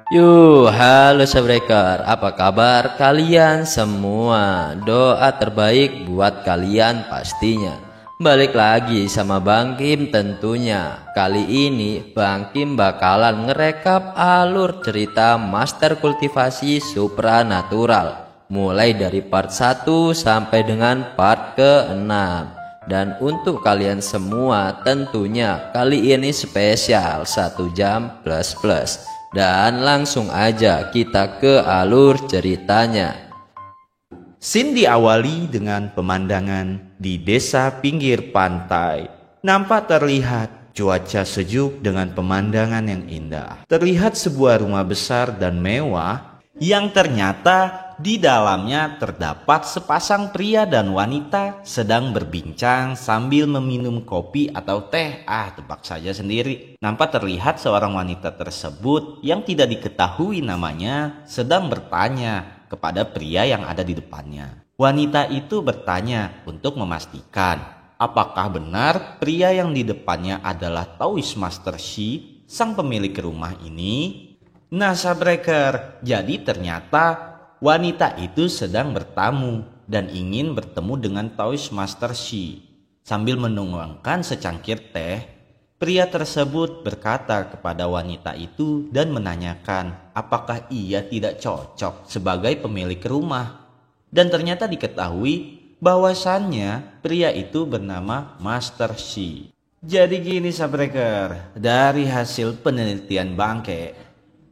Halo Sabreker, apa kabar kalian semua? Doa terbaik buat kalian pastinya. Balik lagi sama Bang Kim tentunya. Kali ini Bang Kim bakalan ngerekap alur cerita Master Kultivasi Supranatural, mulai dari part 1 sampai dengan part ke-6. Dan untuk kalian semua tentunya kali ini spesial 1 jam plus. Dan langsung aja kita ke alur ceritanya. Scene diawali dengan pemandangan di desa pinggir pantai. Nampak terlihat cuaca sejuk dengan pemandangan yang indah. Terlihat sebuah rumah besar dan mewah yang ternyata di dalamnya terdapat sepasang pria dan wanita sedang berbincang sambil meminum kopi atau teh. Tebak saja sendiri. Nampak terlihat seorang wanita tersebut yang tidak diketahui namanya sedang bertanya kepada pria yang ada di depannya. Wanita itu bertanya untuk memastikan apakah benar pria yang di depannya adalah Taoist Master Shi, sang pemilik rumah ini. Nah, Sabreker, jadi ternyata wanita itu sedang bertamu dan ingin bertemu dengan Taoist Master Shi. Sambil menuangkan secangkir teh, pria tersebut berkata kepada wanita itu dan menanyakan apakah ia tidak cocok sebagai pemilik rumah. Dan ternyata diketahui bahwasannya pria itu bernama Master Shi. Jadi gini Sabreker, dari hasil penelitian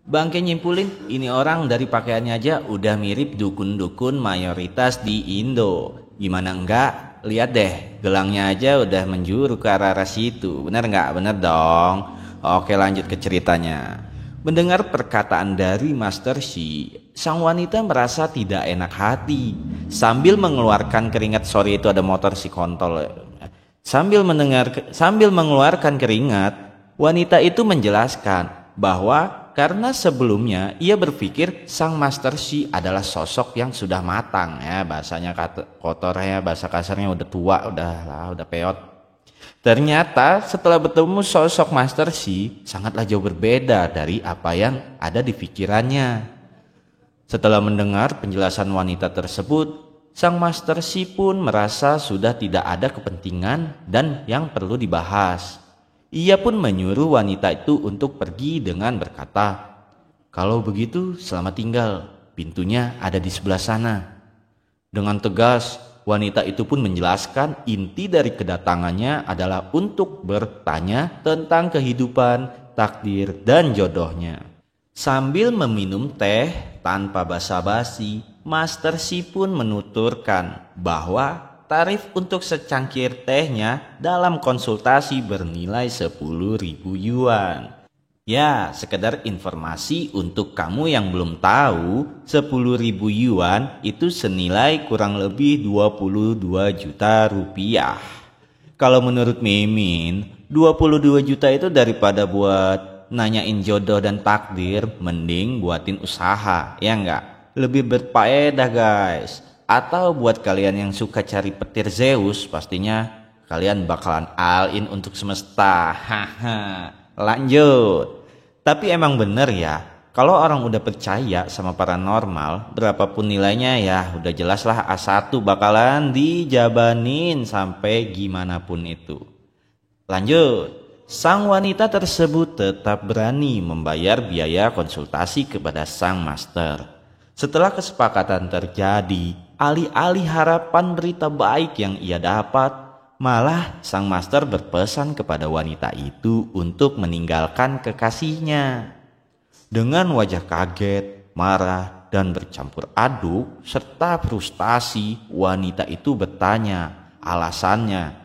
Bangke nyimpulin ini orang dari pakaiannya aja udah mirip dukun-dukun mayoritas di Indo. Gimana enggak? Lihat deh, gelangnya aja udah menjuru ke arah situ. Bener enggak? Bener dong. Oke, lanjut ke ceritanya. Mendengar perkataan dari Master Shi, sang wanita merasa tidak enak hati. Sambil mengeluarkan keringat, sorry itu ada motor si kontol. Sambil mengeluarkan keringat, wanita itu menjelaskan bahwa karena sebelumnya ia berpikir sang Master Shi adalah sosok yang sudah matang, ya bahasanya kotor ya, bahasa kasarnya udah tua, udah peot. Ternyata setelah bertemu sosok Master Shi sangatlah jauh berbeda dari apa yang ada di pikirannya. Setelah mendengar penjelasan wanita tersebut, sang Master Shi pun merasa sudah tidak ada kepentingan dan yang perlu dibahas. Ia pun menyuruh wanita itu untuk pergi dengan berkata, "Kalau begitu selamat tinggal, pintunya ada di sebelah sana." Dengan tegas, wanita itu pun menjelaskan inti dari kedatangannya adalah untuk bertanya tentang kehidupan, takdir, dan jodohnya. Sambil meminum teh tanpa basa-basi, Master Shi pun menuturkan bahwa tarif untuk secangkir tehnya dalam konsultasi bernilai 10.000 yuan. Ya, sekedar informasi untuk kamu yang belum tahu, 10.000 yuan itu senilai kurang lebih 22 juta rupiah. Kalau menurut Mimin, 22 juta itu daripada buat nanyain jodoh dan takdir, mending buatin usaha, ya enggak? Lebih berfaedah guys. Atau buat kalian yang suka cari petir Zeus, pastinya kalian bakalan all in untuk semesta. Lanjut. Tapi emang bener ya, kalau orang udah percaya sama paranormal, berapapun nilainya ya udah jelas lah A1 bakalan dijabanin sampai gimana pun itu. Lanjut. Sang wanita tersebut tetap berani membayar biaya konsultasi kepada sang master. Setelah kesepakatan terjadi, alih-alih harapan berita baik yang ia dapat, malah sang master berpesan kepada wanita itu untuk meninggalkan kekasihnya. Dengan wajah kaget, marah, dan bercampur aduk serta frustasi, wanita itu bertanya alasannya.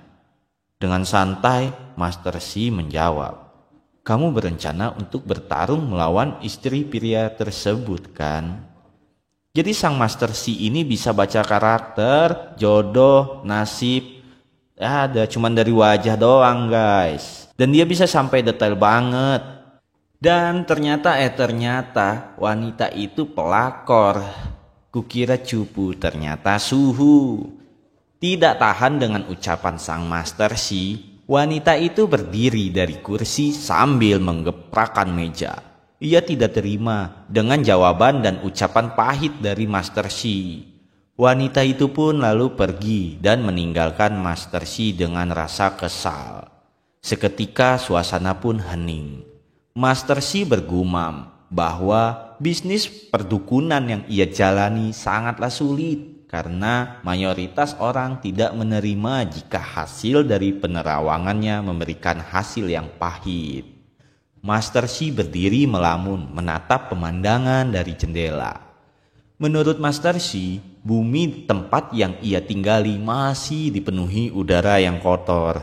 Dengan santai, Master Shi menjawab, "Kamu berencana untuk bertarung melawan istri pria tersebut kan?" Jadi sang Master Shi ini bisa baca karakter, jodoh, nasib. Ada cuman dari wajah doang guys. Dan dia bisa sampai detail banget. Dan ternyata wanita itu pelakor. Kukira cupu, ternyata suhu. Tidak tahan dengan ucapan sang Master Shi, wanita itu berdiri dari kursi sambil menggeprakkan meja. Ia tidak terima dengan jawaban dan ucapan pahit dari Master Shi. Wanita itu pun lalu pergi dan meninggalkan Master Shi dengan rasa kesal. Seketika suasana pun hening. Master Shi bergumam bahwa bisnis perdukunan yang ia jalani sangatlah sulit karena mayoritas orang tidak menerima jika hasil dari penerawangannya memberikan hasil yang pahit. Master Shi berdiri melamun menatap pemandangan dari jendela. Menurut Master Shi, bumi tempat yang ia tinggali masih dipenuhi udara yang kotor.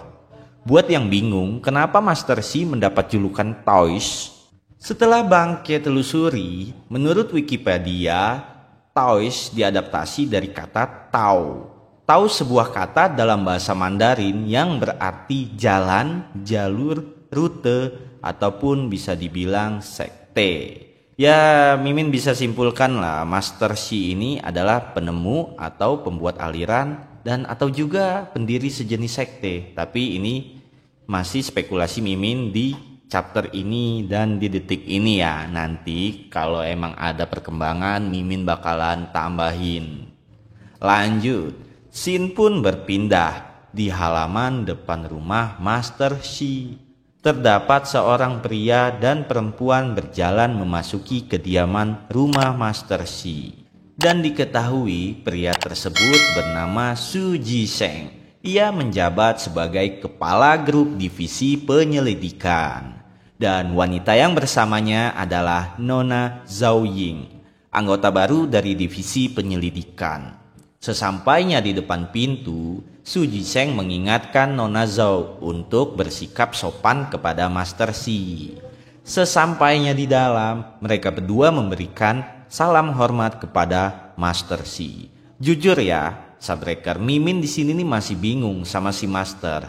Buat yang bingung kenapa Master Shi mendapat julukan Taoist, setelah bangke telusuri, menurut Wikipedia, Taoist diadaptasi dari kata Tao. Tao sebuah kata dalam bahasa Mandarin yang berarti jalan, jalur, rute, ataupun bisa dibilang sekte. Ya, Mimin bisa simpulkan lah, Master Shi ini adalah penemu atau pembuat aliran dan atau juga pendiri sejenis sekte. Tapi ini masih spekulasi Mimin di chapter ini dan di detik ini ya. Nanti kalau emang ada perkembangan Mimin bakalan tambahin. Lanjut, scene pun berpindah di halaman depan rumah Master Shi. Terdapat seorang pria dan perempuan berjalan memasuki kediaman rumah Master Shi. Dan diketahui pria tersebut bernama Su Jisheng. Ia menjabat sebagai kepala grup divisi penyelidikan. Dan wanita yang bersamanya adalah Nona Zhao Ying, anggota baru dari divisi penyelidikan. Sesampainya di depan pintu, Su Jisheng mengingatkan Nona Zhao untuk bersikap sopan kepada Master Shi. Sesampainya di dalam, mereka berdua memberikan salam hormat kepada Master Shi. Jujur ya, Subbreaker, Mimin di sini nih masih bingung sama si Master.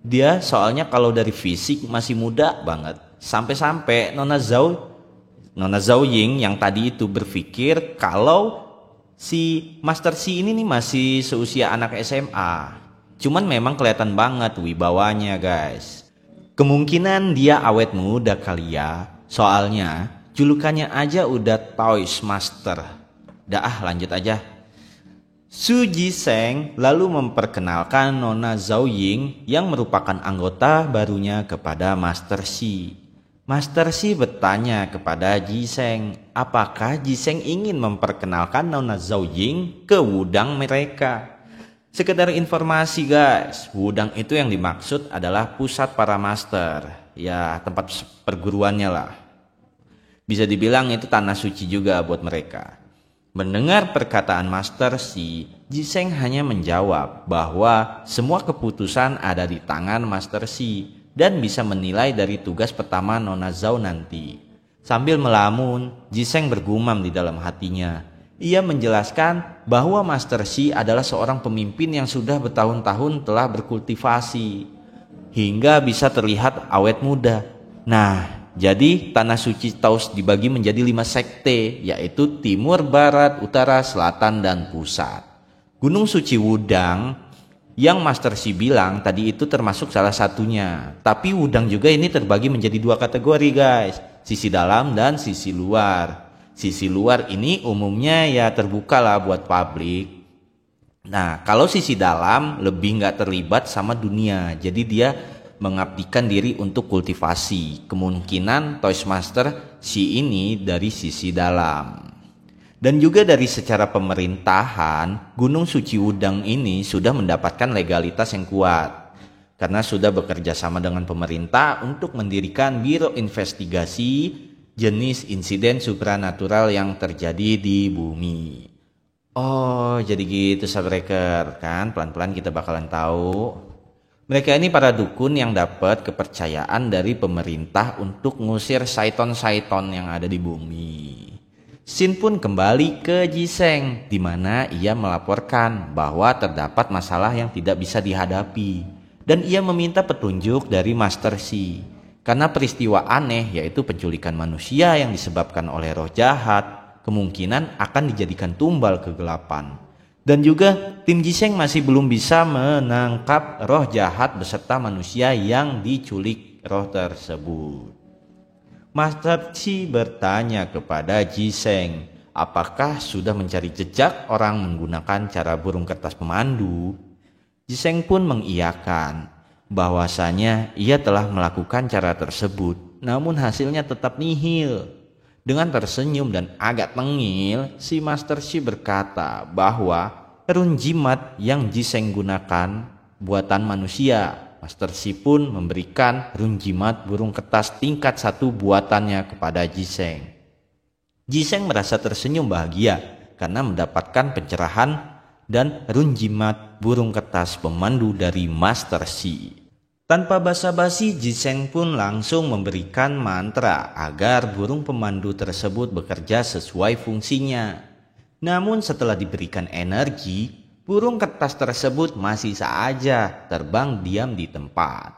Dia soalnya kalau dari fisik masih muda banget. Sampai-sampai Nona Zhao Ying yang tadi itu berpikir kalau si Master Shi ini nih masih seusia anak SMA. Cuman memang kelihatan banget wibawanya guys. Kemungkinan dia awet muda kali ya. Soalnya julukannya aja udah Taoist Master. Lanjut aja. Su Jisheng lalu memperkenalkan Nona Zhao Ying yang merupakan anggota barunya kepada Master Shi. Master Shi bertanya kepada Jisheng, apakah Jisheng ingin memperkenalkan Nona Zhao Ying ke wudang mereka. Sekedar informasi guys, wudang itu yang dimaksud adalah pusat para master, ya tempat perguruannya lah. Bisa dibilang itu tanah suci juga buat mereka. Mendengar perkataan Master Shi, Jisheng hanya menjawab bahwa semua keputusan ada di tangan Master Shi dan bisa menilai dari tugas pertama Nona Zhao nanti. Sambil melamun, Jisheng bergumam di dalam hatinya. Ia menjelaskan bahwa Master Shi adalah seorang pemimpin yang sudah bertahun-tahun telah berkultivasi hingga bisa terlihat awet muda. Nah, jadi tanah suci Taoist dibagi menjadi 5 sekte, yaitu timur, barat, utara, selatan, dan pusat. Gunung Suci Wudang yang Master Shi bilang tadi itu termasuk salah satunya. Tapi wudang juga ini terbagi menjadi 2 kategori guys, sisi dalam dan sisi luar. Sisi luar ini umumnya ya terbuka lah buat publik. Nah, kalau sisi dalam lebih nggak terlibat sama dunia, jadi dia mengabdikan diri untuk kultivasi. Kemungkinan Taoist Master Shi ini dari sisi dalam. Dan juga dari secara pemerintahan, Gunung Suci Wudang ini sudah mendapatkan legalitas yang kuat. Karena sudah bekerja sama dengan pemerintah untuk mendirikan Biro Investigasi jenis insiden supranatural yang terjadi di bumi. Oh, jadi gitu Subbreaker, kan pelan-pelan kita bakalan tahu. Mereka ini para dukun yang dapat kepercayaan dari pemerintah untuk ngusir syaiton-syaiton yang ada di bumi. Shin pun kembali ke Jisheng, di mana ia melaporkan bahwa terdapat masalah yang tidak bisa dihadapi. Dan ia meminta petunjuk dari Master Shi. Karena peristiwa aneh yaitu penculikan manusia yang disebabkan oleh roh jahat, kemungkinan akan dijadikan tumbal kegelapan. Dan juga tim Jisheng masih belum bisa menangkap roh jahat beserta manusia yang diculik roh tersebut. Master Shi bertanya kepada Jiseng, apakah sudah mencari jejak orang menggunakan cara burung kertas pemandu? Jiseng pun mengiyakan bahwasanya ia telah melakukan cara tersebut, namun hasilnya tetap nihil. Dengan tersenyum dan agak tengil, si Master Shi berkata bahwa rune jimat yang Jiseng gunakan buatan manusia. Master Shi pun memberikan rune jimat burung kertas tingkat 1 buatannya kepada Jiseng. Jiseng merasa tersenyum bahagia karena mendapatkan pencerahan dan rune jimat burung kertas pemandu dari Master Shi. Tanpa basa-basi, Jiseng pun langsung memberikan mantra agar burung pemandu tersebut bekerja sesuai fungsinya. Namun setelah diberikan energi, burung kertas tersebut masih saja terbang diam di tempat.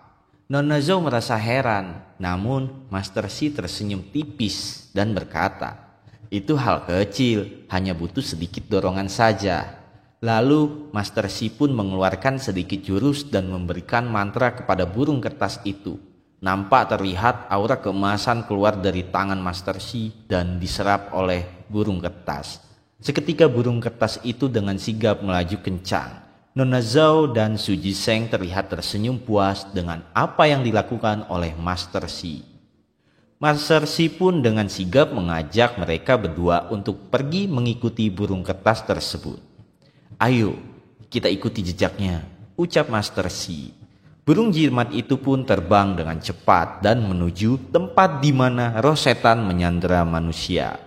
Nona Zhou merasa heran, namun Master Shi tersenyum tipis dan berkata, "Itu hal kecil, hanya butuh sedikit dorongan saja." Lalu Master Shi pun mengeluarkan sedikit jurus dan memberikan mantra kepada burung kertas itu. Nampak terlihat aura keemasan keluar dari tangan Master Shi dan diserap oleh burung kertas. Seketika burung kertas itu dengan sigap melaju kencang. Nona Zhou dan Su Jiseng terlihat tersenyum puas dengan apa yang dilakukan oleh Master Shi. Master Shi pun dengan sigap mengajak mereka berdua untuk pergi mengikuti burung kertas tersebut. "Ayo, kita ikuti jejaknya," ucap Master Shi. Burung jimat itu pun terbang dengan cepat dan menuju tempat di mana roh setan menyandera manusia.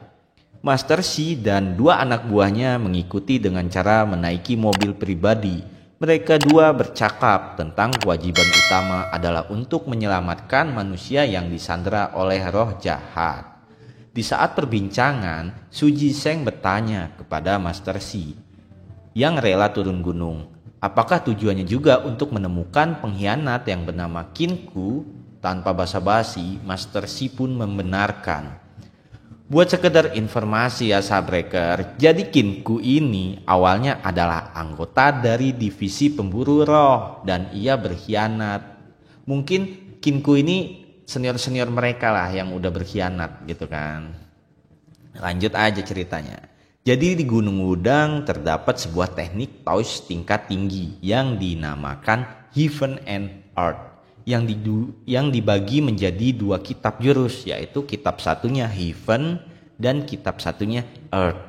Master Shi dan 2 anak buahnya mengikuti dengan cara menaiki mobil pribadi. Mereka 2 bercakap tentang kewajiban utama adalah untuk menyelamatkan manusia yang disandera oleh roh jahat. Di saat perbincangan, Su Jiseng bertanya kepada Master Shi yang rela turun gunung, apakah tujuannya juga untuk menemukan pengkhianat yang bernama Qin Ku? Tanpa basa-basi, Master Shi pun membenarkan. Buat sekedar informasi ya Sabreker, jadi Qin Ku ini awalnya adalah anggota dari divisi pemburu roh dan ia berkhianat. Mungkin Qin Ku ini senior-senior mereka lah yang udah berkhianat gitu kan. Lanjut aja ceritanya. Jadi di Gunung Wudang terdapat sebuah teknik Taois tingkat tinggi yang dinamakan Heaven and Earth yang dibagi menjadi 2 kitab jurus, yaitu kitab satunya Heaven dan kitab satunya Earth.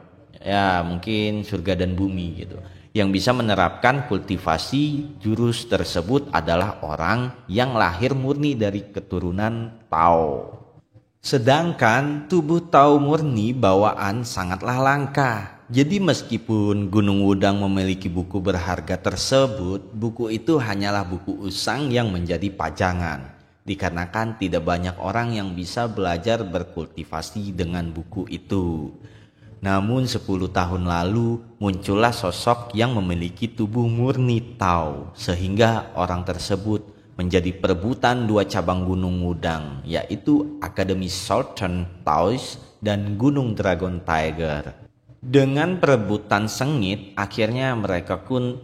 Ya mungkin surga dan bumi gitu. Yang bisa menerapkan kultivasi jurus tersebut adalah orang yang lahir murni dari keturunan Tao. Sedangkan tubuh Tao murni bawaan sangatlah langka. Jadi meskipun Gunung Wudang memiliki buku berharga tersebut, buku itu hanyalah buku usang yang menjadi pajangan. Dikarenakan tidak banyak orang yang bisa belajar berkultivasi dengan buku itu. Namun 10 tahun lalu muncullah sosok yang memiliki tubuh murni Tao, sehingga orang tersebut menjadi perebutan 2 cabang Gunung Wudang, yaitu Akademi Southern Taois dan Gunung Dragon Tiger. Dengan perebutan sengit, akhirnya mereka pun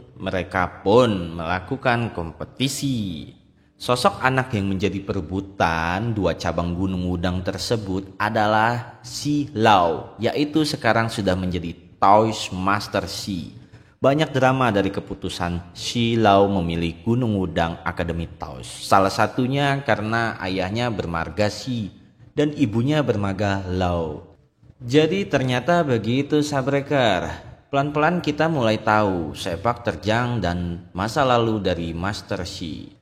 melakukan kompetisi. Sosok anak yang menjadi perebutan 2 cabang Gunung Wudang tersebut adalah Shi Lao, yaitu sekarang sudah menjadi Taoist Master Shi. Banyak drama dari keputusan Shi Lao memilih Gunung Wudang Akademi Taoist. Salah satunya karena ayahnya bermarga Shi dan ibunya bermarga Lao. Jadi ternyata begitu Sabreker. Pelan-pelan kita mulai tahu sepak terjang dan masa lalu dari Master Shi.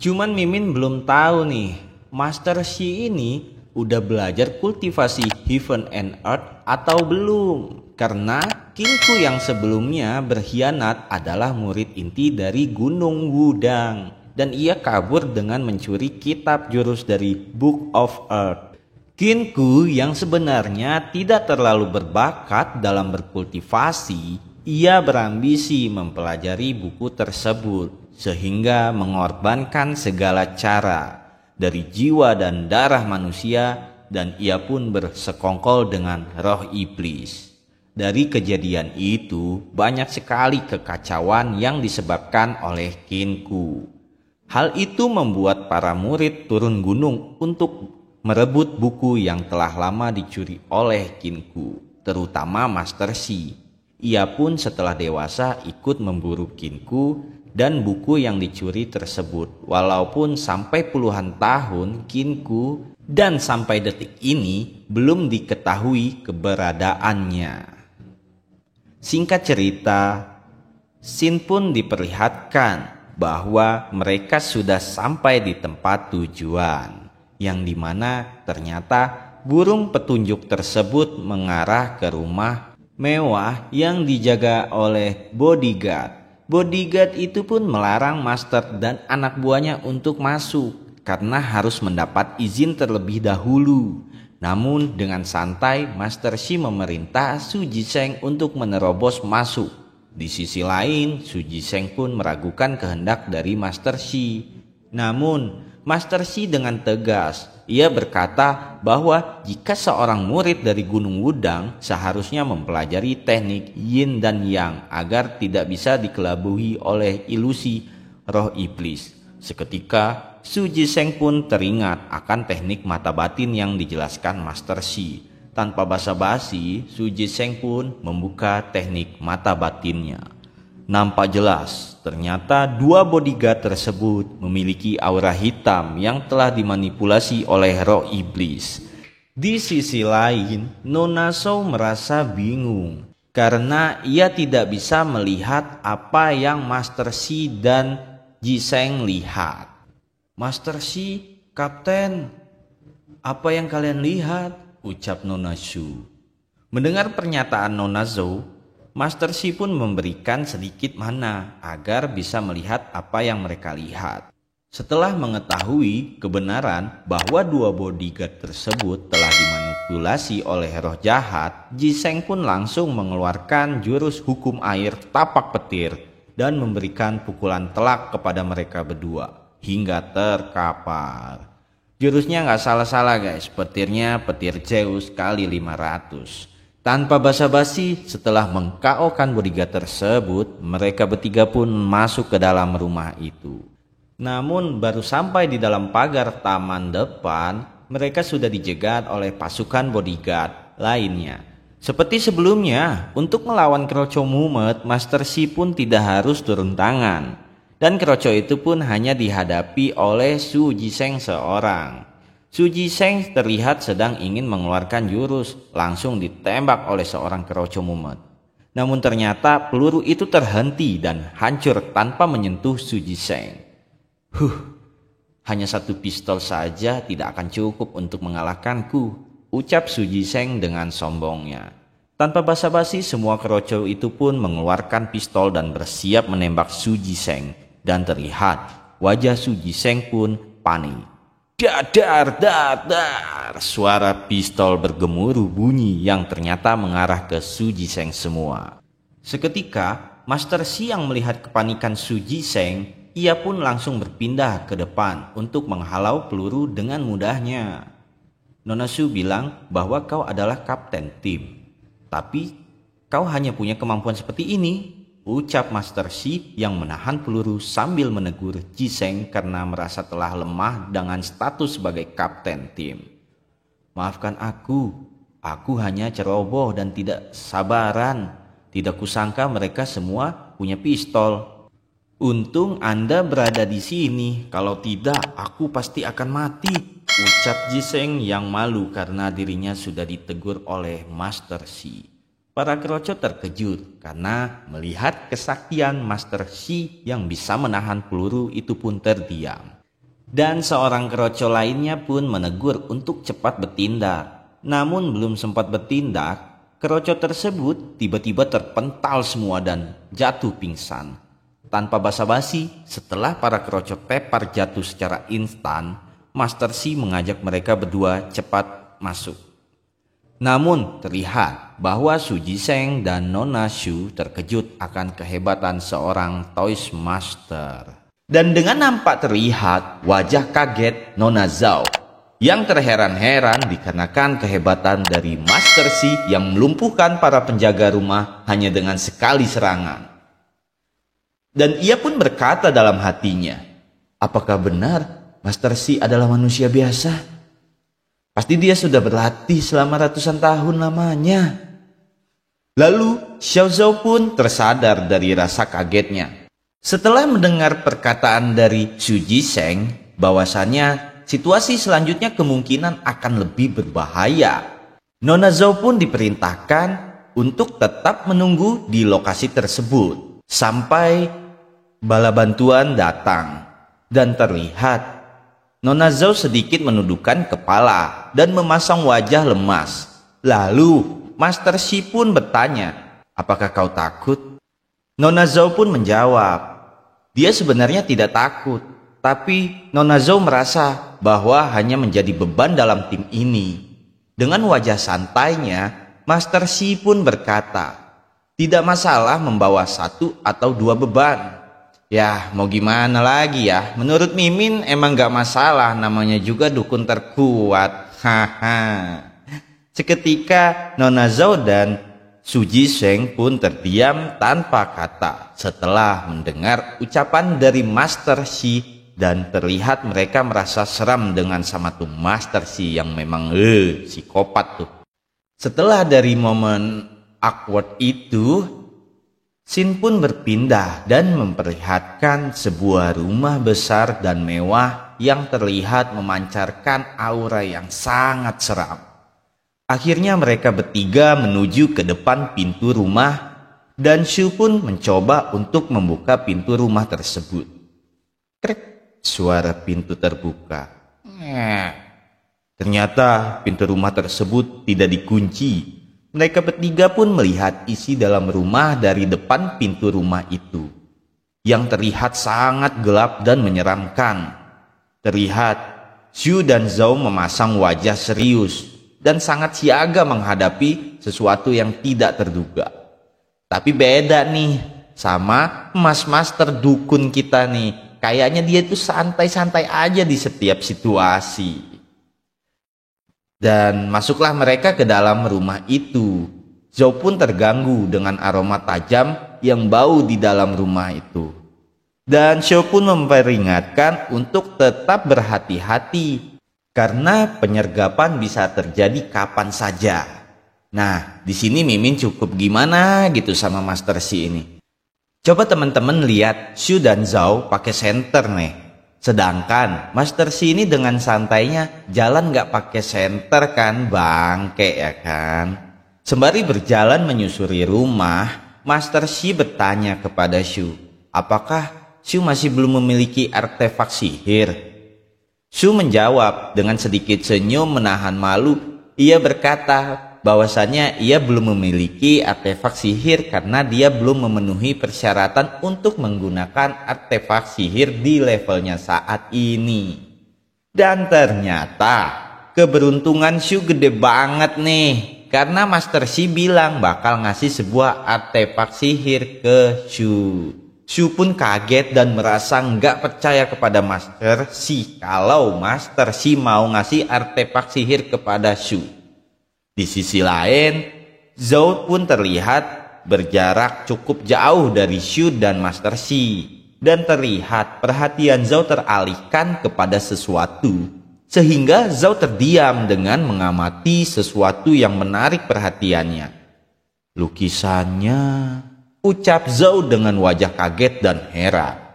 Cuman Mimin belum tahu nih, Master Shi ini udah belajar kultivasi Heaven and Earth atau belum? Karena Qin Ku yang sebelumnya berkhianat adalah murid inti dari Gunung Wudang dan ia kabur dengan mencuri kitab jurus dari Book of Earth. Qin Ku yang sebenarnya tidak terlalu berbakat dalam berkultivasi, ia berambisi mempelajari buku tersebut sehingga mengorbankan segala cara dari jiwa dan darah manusia dan ia pun bersekongkol dengan roh iblis. Dari kejadian itu banyak sekali kekacauan yang disebabkan oleh Qin Ku. Hal itu membuat para murid turun gunung untuk merebut buku yang telah lama dicuri oleh Kinku, terutama Master Shi. Ia pun setelah dewasa ikut memburu Kinku dan buku yang dicuri tersebut. Walaupun sampai puluhan tahun Kinku dan sampai detik ini belum diketahui keberadaannya. Singkat cerita, Shin pun diperlihatkan bahwa mereka sudah sampai di tempat tujuan, yang dimana ternyata burung petunjuk tersebut mengarah ke rumah mewah yang dijaga oleh bodyguard. Bodyguard itu pun melarang Master dan anak buahnya untuk masuk karena harus mendapat izin terlebih dahulu. Namun dengan santai Master Shi memerintah Su Jisheng untuk menerobos masuk. Di sisi lain Su Jisheng pun meragukan kehendak dari Master Shi. Namun Master Shi dengan tegas, ia berkata bahwa jika seorang murid dari Gunung Wudang seharusnya mempelajari teknik yin dan yang agar tidak bisa dikelabui oleh ilusi roh iblis. Seketika Su Jisheng pun teringat akan teknik mata batin yang dijelaskan Master Shi. Tanpa basa-basi, Su Jisheng pun membuka teknik mata batinnya. Nampak jelas, ternyata dua bodyguard tersebut memiliki aura hitam yang telah dimanipulasi oleh roh iblis. Di sisi lain, Nona Zhou merasa bingung karena ia tidak bisa melihat apa yang Master Shi dan Jisheng lihat. Master Shi, Kapten, apa yang kalian lihat? Ucap Nona Zhou. Mendengar pernyataan Nona Zhou, Master Shi pun memberikan sedikit mana agar bisa melihat apa yang mereka lihat. Setelah mengetahui kebenaran bahwa dua bodyguard tersebut telah dimanipulasi oleh roh jahat, Jisheng pun langsung mengeluarkan jurus hukum air tapak petir dan memberikan pukulan telak kepada mereka berdua hingga terkapar. Jurusnya nggak salah-salah guys, petirnya petir Zeus kali 500. Tanpa basa-basi, setelah meng-KO-kan bodyguard tersebut, mereka bertiga pun masuk ke dalam rumah itu. Namun baru sampai di dalam pagar taman depan, mereka sudah dijegat oleh pasukan bodyguard lainnya. Seperti sebelumnya, untuk melawan Keroco Mumet, Master Shi pun tidak harus turun tangan. Dan Keroco itu pun hanya dihadapi oleh Su Jisheng seorang. Su Jisheng terlihat sedang ingin mengeluarkan jurus, langsung ditembak oleh seorang Keroco Mumet. Namun ternyata peluru itu terhenti dan hancur tanpa menyentuh Su Jisheng. Hanya satu pistol saja tidak akan cukup untuk mengalahkanku, ucap Su Jisheng dengan sombongnya. Tanpa basa-basi, semua Keroco itu pun mengeluarkan pistol dan bersiap menembak Su Jisheng. Dan terlihat wajah Su Jisheng pun panik. Dadar, dadar, suara pistol bergemuruh bunyi yang ternyata mengarah ke Su Jisheng semua. Seketika Master Shi yang melihat kepanikan Su Jisheng, ia pun langsung berpindah ke depan untuk menghalau peluru dengan mudahnya. Nona Zhou bilang bahwa kau adalah kapten tim, tapi kau hanya punya kemampuan seperti ini, ucap Master Shi yang menahan peluru sambil menegur Jisheng karena merasa telah lemah dengan status sebagai kapten tim. Maafkan aku hanya ceroboh dan tidak sabaran. Tidak kusangka mereka semua punya pistol. Untung Anda berada di sini, kalau tidak aku pasti akan mati, ucap Jisheng yang malu karena dirinya sudah ditegur oleh Master Shi. Para Keroco terkejut karena melihat kesaktian Master Shi yang bisa menahan peluru itu pun terdiam. Dan seorang Keroco lainnya pun menegur untuk cepat bertindak. Namun belum sempat bertindak, Keroco tersebut tiba-tiba terpental semua dan jatuh pingsan. Tanpa basa-basi, setelah para Keroco tepar jatuh secara instan, Master Shi mengajak mereka berdua cepat masuk. Namun terlihat bahwa Su Jisheng dan Nona Zhou terkejut akan kehebatan seorang Toys Master. Dan dengan nampak terlihat wajah kaget Nona Zhou yang terheran-heran dikarenakan kehebatan dari Master Shi yang melumpuhkan para penjaga rumah hanya dengan sekali serangan. Dan ia pun berkata dalam hatinya, apakah benar Master Shi adalah manusia biasa? Pasti dia sudah berlatih selama ratusan tahun lamanya. Lalu Xiao Zhou pun tersadar dari rasa kagetnya. Setelah mendengar perkataan dari Xu Jisheng bahwasannya situasi selanjutnya kemungkinan akan lebih berbahaya, Nona Zhou pun diperintahkan untuk tetap menunggu di lokasi tersebut sampai bala bantuan datang. Dan terlihat Nona Zhou sedikit menundukkan kepala dan memasang wajah lemas. Lalu Master Xi pun bertanya, "Apakah kau takut?" Nona Zhou pun menjawab, dia sebenarnya tidak takut, tapi Nona Zhou merasa bahwa hanya menjadi beban dalam tim ini. Dengan wajah santainya, Master Xi pun berkata, "Tidak masalah membawa 1 atau 2 beban. Ya, mau gimana lagi ya? Menurut Mimin emang gak masalah, namanya juga dukun terkuat." Haha. Seketika Nona Zhou dan Xu Jisheng pun terdiam tanpa kata setelah mendengar ucapan dari Master Xi, dan terlihat mereka merasa seram dengan sama tuh Master Xi yang memang psikopat tuh. Setelah dari momen awkward itu, Xin pun berpindah dan memperlihatkan sebuah rumah besar dan mewah yang terlihat memancarkan aura yang sangat seram. Akhirnya mereka bertiga menuju ke depan pintu rumah dan Xu pun mencoba untuk membuka pintu rumah tersebut. Krek, suara pintu terbuka. Ternyata pintu rumah tersebut tidak dikunci. Mereka bertiga pun melihat isi dalam rumah dari depan pintu rumah itu, yang terlihat sangat gelap dan menyeramkan. Terlihat Xu dan Zhou memasang wajah serius dan sangat siaga menghadapi sesuatu yang tidak terduga. Tapi beda nih sama Mas Master Dukun kita nih. Kayaknya dia itu santai-santai aja di setiap situasi. Dan masuklah mereka ke dalam rumah itu. Zhou pun terganggu dengan aroma tajam yang bau di dalam rumah itu. Dan Xiao pun memperingatkan untuk tetap berhati-hati, karena penyergapan bisa terjadi kapan saja. Nah, di sini Mimin cukup gimana gitu sama Master Xi ini. Coba teman-teman lihat Xu dan Zhou pakai senter nih. Sedangkan Master Xi ini dengan santainya jalan nggak pakai senter kan, bangke ya kan. Sembari berjalan menyusuri rumah, Master Xi bertanya kepada Xu, apakah Xu masih belum memiliki artefak sihir? Xu menjawab dengan sedikit senyum menahan malu. Ia berkata bahwasannya ia belum memiliki artefak sihir karena dia belum memenuhi persyaratan untuk menggunakan artefak sihir di levelnya saat ini. Dan ternyata keberuntungan Xu gede banget nih, karena Master Xi bilang bakal ngasih sebuah artefak sihir ke Xu. Xu pun kaget dan merasa nggak percaya kepada Master Xi kalau Master Xi mau ngasih artefak sihir kepada Xu. Di sisi lain, Zhou pun terlihat berjarak cukup jauh dari Xu dan Master Xi. Dan terlihat perhatian Zhou teralihkan kepada sesuatu, sehingga Zhou terdiam dengan mengamati sesuatu yang menarik perhatiannya. Lukisannya, ucap Zhou dengan wajah kaget dan heran.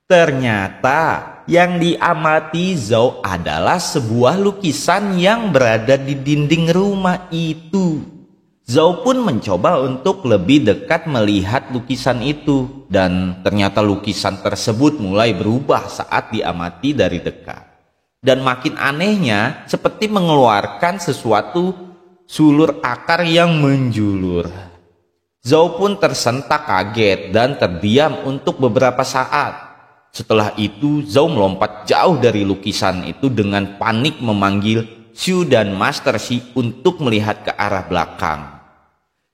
Ternyata yang diamati Zhou adalah sebuah lukisan yang berada di dinding rumah itu. Zhou pun mencoba untuk lebih dekat melihat lukisan itu, dan ternyata lukisan tersebut mulai berubah saat diamati dari dekat. Dan makin anehnya, seperti mengeluarkan sesuatu sulur akar yang menjulur. Zhou pun tersentak kaget dan terdiam untuk beberapa saat. Setelah itu Zhou melompat jauh dari lukisan itu dengan panik memanggil Xu dan Master Xi untuk melihat ke arah belakang.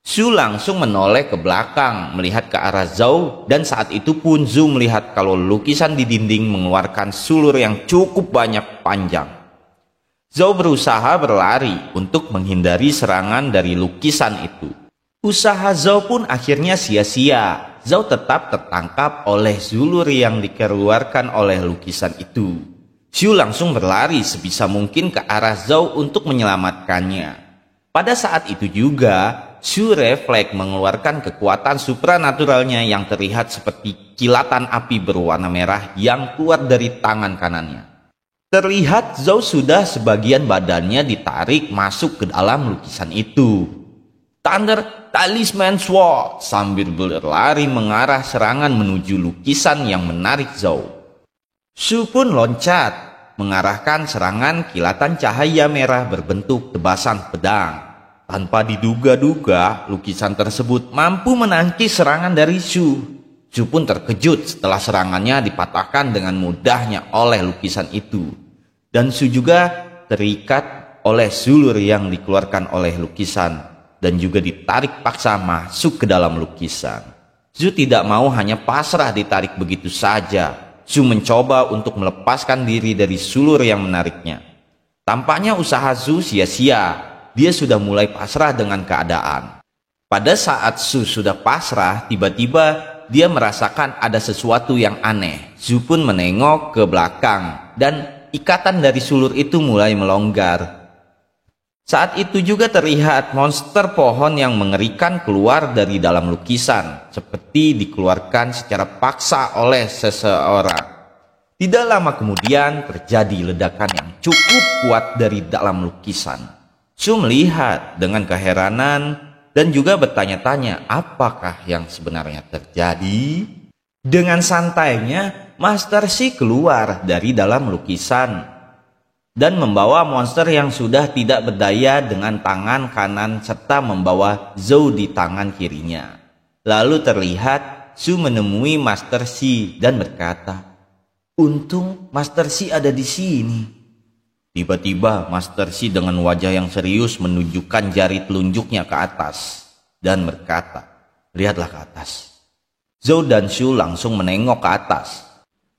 Xu langsung menoleh ke belakang melihat ke arah Zhou, dan saat itu pun Zhou melihat kalau lukisan di dinding mengeluarkan sulur yang cukup banyak panjang. Zhou berusaha berlari untuk menghindari serangan dari lukisan itu. Usaha Zhou pun akhirnya sia-sia. Zhou tetap tertangkap oleh sulur yang dikeluarkan oleh lukisan itu. Shu langsung berlari sebisa mungkin ke arah Zhou untuk menyelamatkannya. Pada saat itu juga, Shu refleks mengeluarkan kekuatan supranaturalnya yang terlihat seperti kilatan api berwarna merah yang keluar dari tangan kanannya. Terlihat Zhou sudah sebagian badannya ditarik masuk ke dalam lukisan itu. Thunder Talisman Sword sambil berlari mengarah serangan menuju lukisan yang menarik Zhou. Shu pun loncat, mengarahkan serangan kilatan cahaya merah berbentuk tebasan pedang. Tanpa diduga-duga, lukisan tersebut mampu menangkis serangan dari Shu. Shu pun terkejut setelah serangannya dipatahkan dengan mudahnya oleh lukisan itu. Dan Shu juga terikat oleh sulur yang dikeluarkan oleh lukisan dan juga ditarik paksa masuk ke dalam lukisan. Shu tidak mau hanya pasrah ditarik begitu saja. Shu mencoba untuk melepaskan diri dari sulur yang menariknya. Tampaknya usaha Shu sia-sia. Dia sudah mulai pasrah dengan keadaan. Pada saat Shu sudah pasrah, tiba-tiba dia merasakan ada sesuatu yang aneh. Shu pun menengok ke belakang dan ikatan dari sulur itu mulai melonggar. Saat itu juga terlihat monster pohon yang mengerikan keluar dari dalam lukisan, seperti dikeluarkan secara paksa oleh seseorang. Tidak lama kemudian terjadi ledakan yang cukup kuat dari dalam lukisan. Shu melihat dengan keheranan dan juga bertanya-tanya apakah yang sebenarnya terjadi. Dengan santainya, Master Shi keluar dari dalam lukisan dan membawa monster yang sudah tidak berdaya dengan tangan kanan serta membawa Zhou di tangan kirinya. Lalu terlihat Shu menemui Master Shi dan berkata, "Untung Master Shi ada di sini." Tiba-tiba Master Shi dengan wajah yang serius menunjukkan jari telunjuknya ke atas dan berkata, "Lihatlah ke atas." Zhou dan Shu langsung menengok ke atas.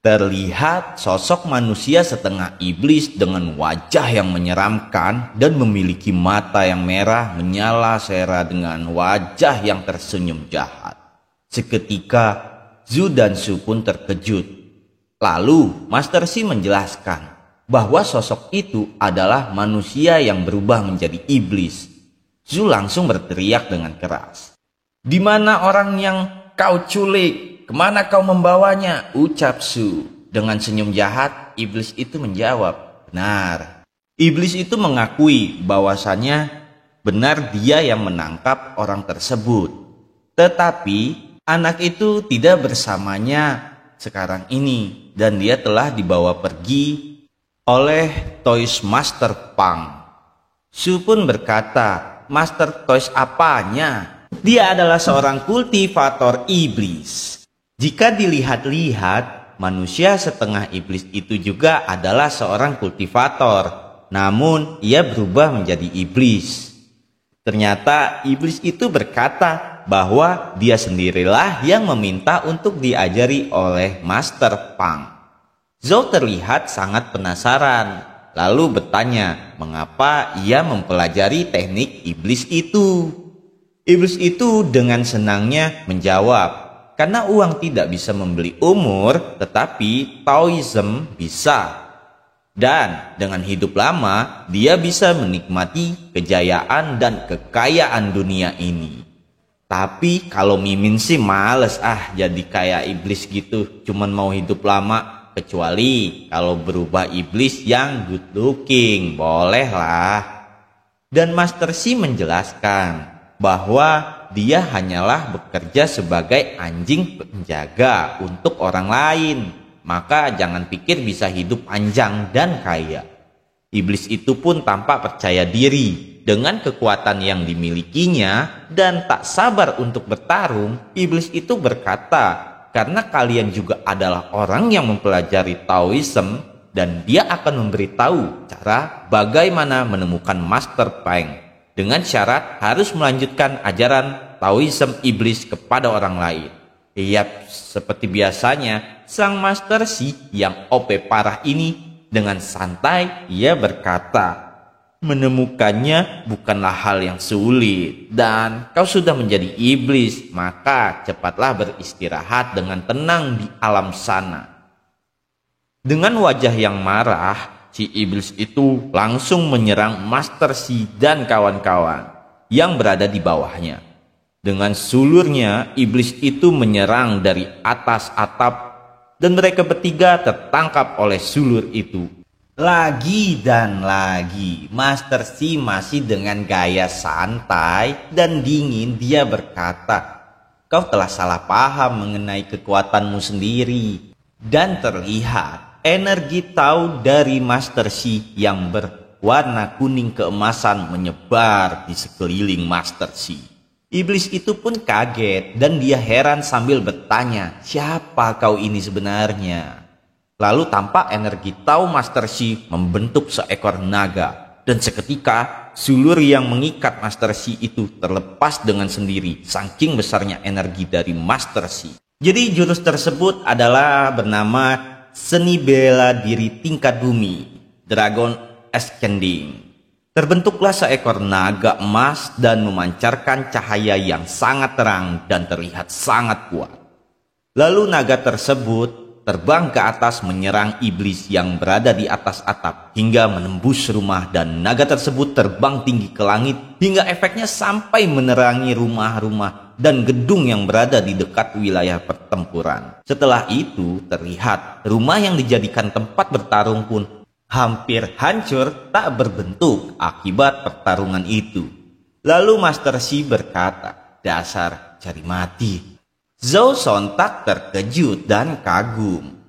Terlihat sosok manusia setengah iblis dengan wajah yang menyeramkan dan memiliki mata yang merah menyala sera dengan wajah yang tersenyum jahat. Seketika Zhu dan Shu pun terkejut. Lalu Master Shi menjelaskan bahwa sosok itu adalah manusia yang berubah menjadi iblis. Zhu langsung berteriak dengan keras, "Di mana orang yang kau culik? Kemana kau membawanya?" ucap Shu. Dengan senyum jahat, iblis itu menjawab, "Benar." Iblis itu mengakui bahwasannya benar dia yang menangkap orang tersebut. Tetapi anak itu tidak bersamanya sekarang ini dan dia telah dibawa pergi oleh Toys Master Pang. Shu pun berkata, "Master Toys apanya? Dia adalah seorang kultivator iblis." Jika dilihat-lihat, manusia setengah iblis itu juga adalah seorang kultivator, namun ia berubah menjadi iblis. Ternyata iblis itu berkata bahwa dia sendirilah yang meminta untuk diajari oleh Master Pang. Zhou terlihat sangat penasaran, lalu bertanya mengapa ia mempelajari teknik iblis itu. Iblis itu dengan senangnya menjawab, "Karena uang tidak bisa membeli umur, tetapi Taoism bisa. Dan dengan hidup lama, dia bisa menikmati kejayaan dan kekayaan dunia ini. Tapi kalau Mimin sih males jadi kayak iblis gitu, cuman mau hidup lama. Kecuali kalau berubah iblis yang good looking, bolehlah." Dan Master Shi menjelaskan bahwa dia hanyalah bekerja sebagai anjing penjaga untuk orang lain. Maka jangan pikir bisa hidup panjang dan kaya. Iblis itu pun tampak percaya diri dengan kekuatan yang dimilikinya dan tak sabar untuk bertarung. Iblis itu berkata, "Karena kalian juga adalah orang yang mempelajari Taoism dan dia akan memberitahu cara bagaimana menemukan Master Pang. Dengan syarat harus melanjutkan ajaran Taoism iblis kepada orang lain." Yap, seperti biasanya, sang Master Shi yang OP parah ini dengan santai ia berkata, "Menemukannya bukanlah hal yang sulit, dan kau sudah menjadi iblis, maka cepatlah beristirahat dengan tenang di alam sana." Dengan wajah yang marah, si iblis itu langsung menyerang Master Shi dan kawan-kawan yang berada di bawahnya. Dengan sulurnya, iblis itu menyerang dari atas atap dan mereka bertiga tertangkap oleh sulur itu. Lagi dan lagi, Master Shi masih dengan gaya santai dan dingin dia berkata, "Kau telah salah paham mengenai kekuatanmu sendiri." Dan terlihat energi Tao dari Master Shi yang berwarna kuning keemasan menyebar di sekeliling Master Shi. Iblis itu pun kaget dan dia heran sambil bertanya, "Siapa kau ini sebenarnya?" Lalu tampak energi Tao Master Shi membentuk seekor naga. Dan seketika sulur yang mengikat Master Shi itu terlepas dengan sendiri saking besarnya energi dari Master Shi. Jadi jurus tersebut adalah bernama Seni Bela Diri Tingkat Bumi, Dragon Ascending. Terbentuklah seekor naga emas dan memancarkan cahaya yang sangat terang dan terlihat sangat kuat. Lalu naga tersebut terbang ke atas menyerang iblis yang berada di atas atap hingga menembus rumah, dan naga tersebut terbang tinggi ke langit hingga efeknya sampai menerangi rumah-rumah dan gedung yang berada di dekat wilayah pertempuran. Setelah itu terlihat rumah yang dijadikan tempat bertarung pun hampir hancur tak berbentuk akibat pertarungan itu. Lalu Master Shi berkata, "Dasar cari mati." Zhou sontak terkejut dan kagum.